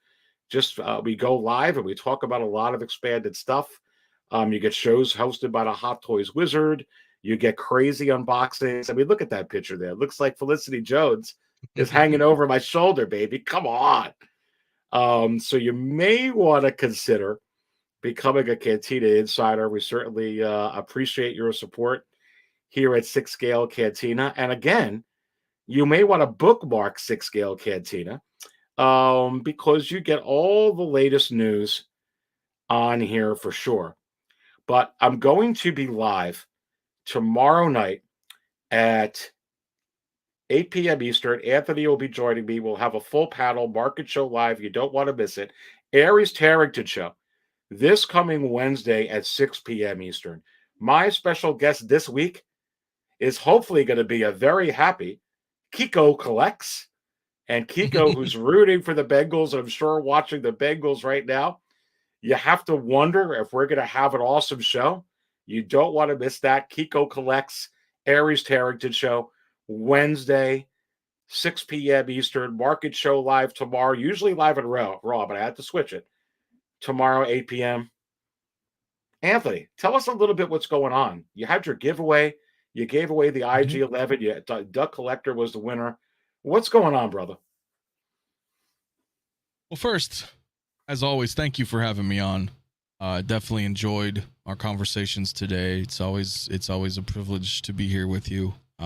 Just we go live and we talk about a lot of expanded stuff. You get shows hosted by the Hot Toys Wizard. You get crazy unboxings. I mean, look at that picture there. It looks like Felicity Jones is hanging over my shoulder, baby. Come on. So you may want to consider becoming a Cantina Insider. We certainly appreciate your support here at Six Scale Cantina. And again, you may want to bookmark Six Scale Cantina because you get all the latest news on here for sure. But I'm going to be live tomorrow night at 8 p.m. Eastern. Anthony will be joining me. We'll have a full panel, Market Show Live. You don't want to miss it. Aries Tarrington Show this coming Wednesday at 6 p.m. Eastern. My special guest this week is hopefully going to be a very happy Kiko Collects. And Kiko, who's rooting for the Bengals, and I'm sure watching the Bengals right now, you have to wonder if we're going to have an awesome show. You don't want to miss that. Kiko Collects, Aries Tarrington Show, Wednesday, 6 p.m. Eastern. Market Show live tomorrow, usually live at Raw, but I had to switch it. Tomorrow, 8 p.m. Anthony, tell us a little bit what's going on. You had your giveaway. You gave away the IG-11. Duck Collector was the winner. What's going on, brother? Well, first, as always, thank you for having me on. Definitely enjoyed our conversations today. It's always a privilege to be here with you. We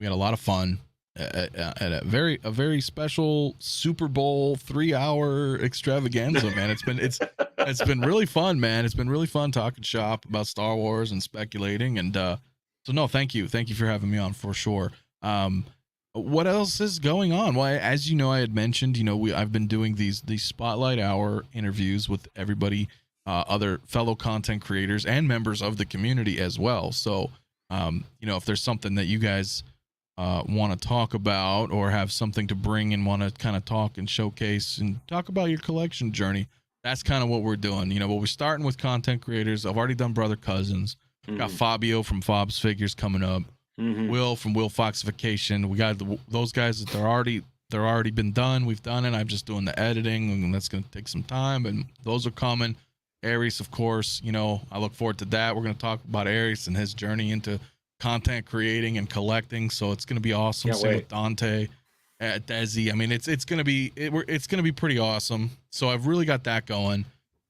had a lot of fun at a very special Super Bowl 3-hour extravaganza, man. It's been really fun, man. It's been really fun talking shop about Star Wars and speculating. And so no, thank you for having me on for sure. What else is going on? Well, as you know, I had mentioned, I've been doing these spotlight hour interviews with everybody, other fellow content creators and members of the community as well. So, if there's something that you guys want to talk about or have something to bring and want to kind of talk and showcase and talk about your collection journey, that's kind of what we're doing. But we're starting with content creators. I've already done Brother Cousins. Got Fabio from Fob's Figures coming up. Will from Will Foxification. We got those guys that they're already been done. We've done it. I'm just doing the editing, and that's going to take some time. And those are coming. Aries, of course. I look forward to that. We're going to talk about Aries and his journey into content creating and collecting. So it's going to be awesome. Same with Dante, Desi. I mean, it's going to be pretty awesome. So I've really got that going.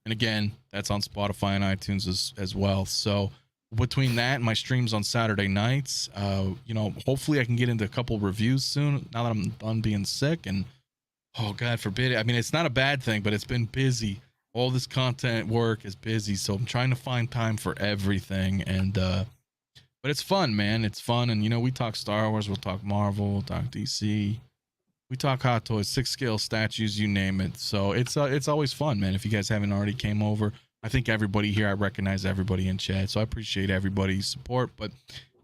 And again, that's on Spotify and iTunes as well. So between that and my streams on Saturday nights, hopefully I can get into a couple reviews soon now that I'm done being sick. And oh, God forbid. I mean, it's not a bad thing, but it's been busy. All this content work is busy. So I'm trying to find time for everything. And, but it's fun, man. It's fun. And, we talk Star Wars, we'll talk Marvel, we'll talk DC. We talk Hot Toys, 6 scale statues, you name it. So it's always fun, man. If you guys haven't already came over, I think everybody here, I recognize everybody in chat, so I appreciate everybody's support. But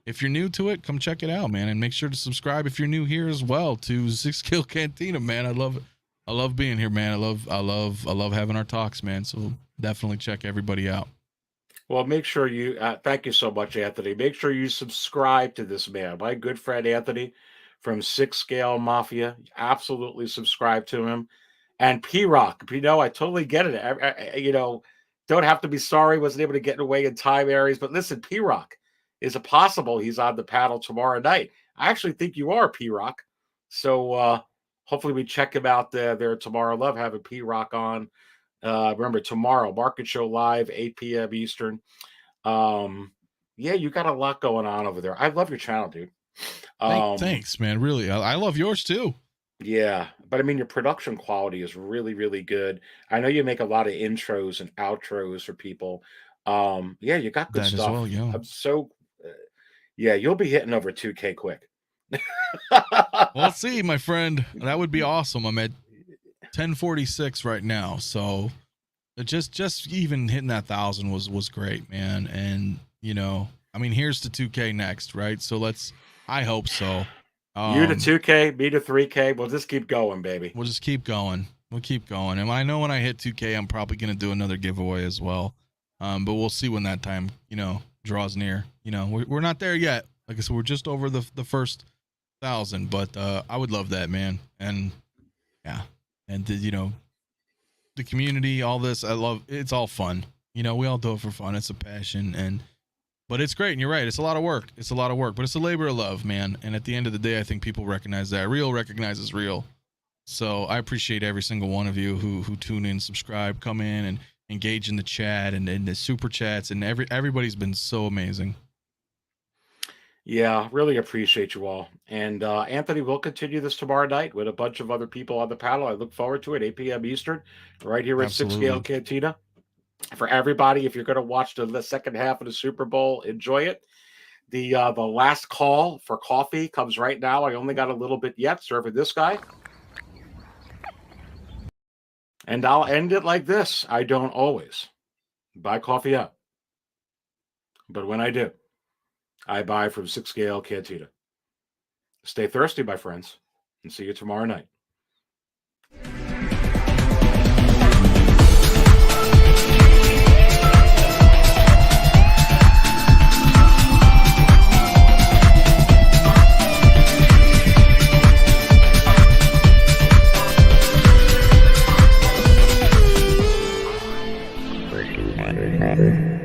if you're new to it, come check it out, man, and make sure to subscribe if you're new here as well to 6Kill Cantina, man. I love being here, man. I love having our talks, man. So definitely check everybody out. Well, make sure you thank you so much, Anthony. Make sure you subscribe to this man, my good friend Anthony from 6Scale Mafia. Absolutely subscribe to him. And P Rock, I totally get it. Don't have to be sorry, wasn't able to get away in time areas. But listen, P Rock, is it possible he's on the panel tomorrow night? I actually think you are, P Rock. So hopefully we check him out there tomorrow. Love having P Rock on. Remember, tomorrow, Market Show Live, 8 p.m. Eastern. Yeah, you got a lot going on over there. I love your channel, dude. Thanks, man. Really, I love yours too. Yeah, but I mean, your production quality is really, really good. I know you make a lot of intros and outros for people. Yeah, you got good That as stuff. well, yeah. I'm so, yeah, you'll be hitting over 2K quick. We'll see, my friend. That would be awesome. I'm at 1046 right now, so just even hitting that 1,000 was great, man. And I mean, here's to 2K next, right? So I hope so. You to 2K, me to 3K. We'll just keep going, baby. We'll just keep going. We'll keep going. And I know when I hit 2K, I'm probably gonna do another giveaway as well. But we'll see when that time draws near. We're not there yet. Like I said, we're just over the first 1,000. But I would love that, man. And yeah, and the community, all this, I love. It's all fun. We all do it for fun. It's a passion, but it's great. And you're right. It's a lot of work. It's a lot of work, but it's a labor of love, man. And at the end of the day, I think people recognize that. Real recognizes real. So I appreciate every single one of you who tune in, subscribe, come in, and engage in the chat and the super chats. And everybody's been so amazing. Yeah, really appreciate you all. And Anthony, we'll continue this tomorrow night with a bunch of other people on the panel. I look forward to it, 8 p.m. Eastern, right here at Absolutely. 6Scale Cantina. For everybody, if you're going to watch the second half of the Super Bowl, enjoy it. The last call for coffee comes right now. I only got a little bit yet, serving this guy. And I'll end it like this. I don't always buy coffee out. But when I do, I buy from 6Scale Cantina. Stay thirsty, my friends, and see you tomorrow night. Thank you.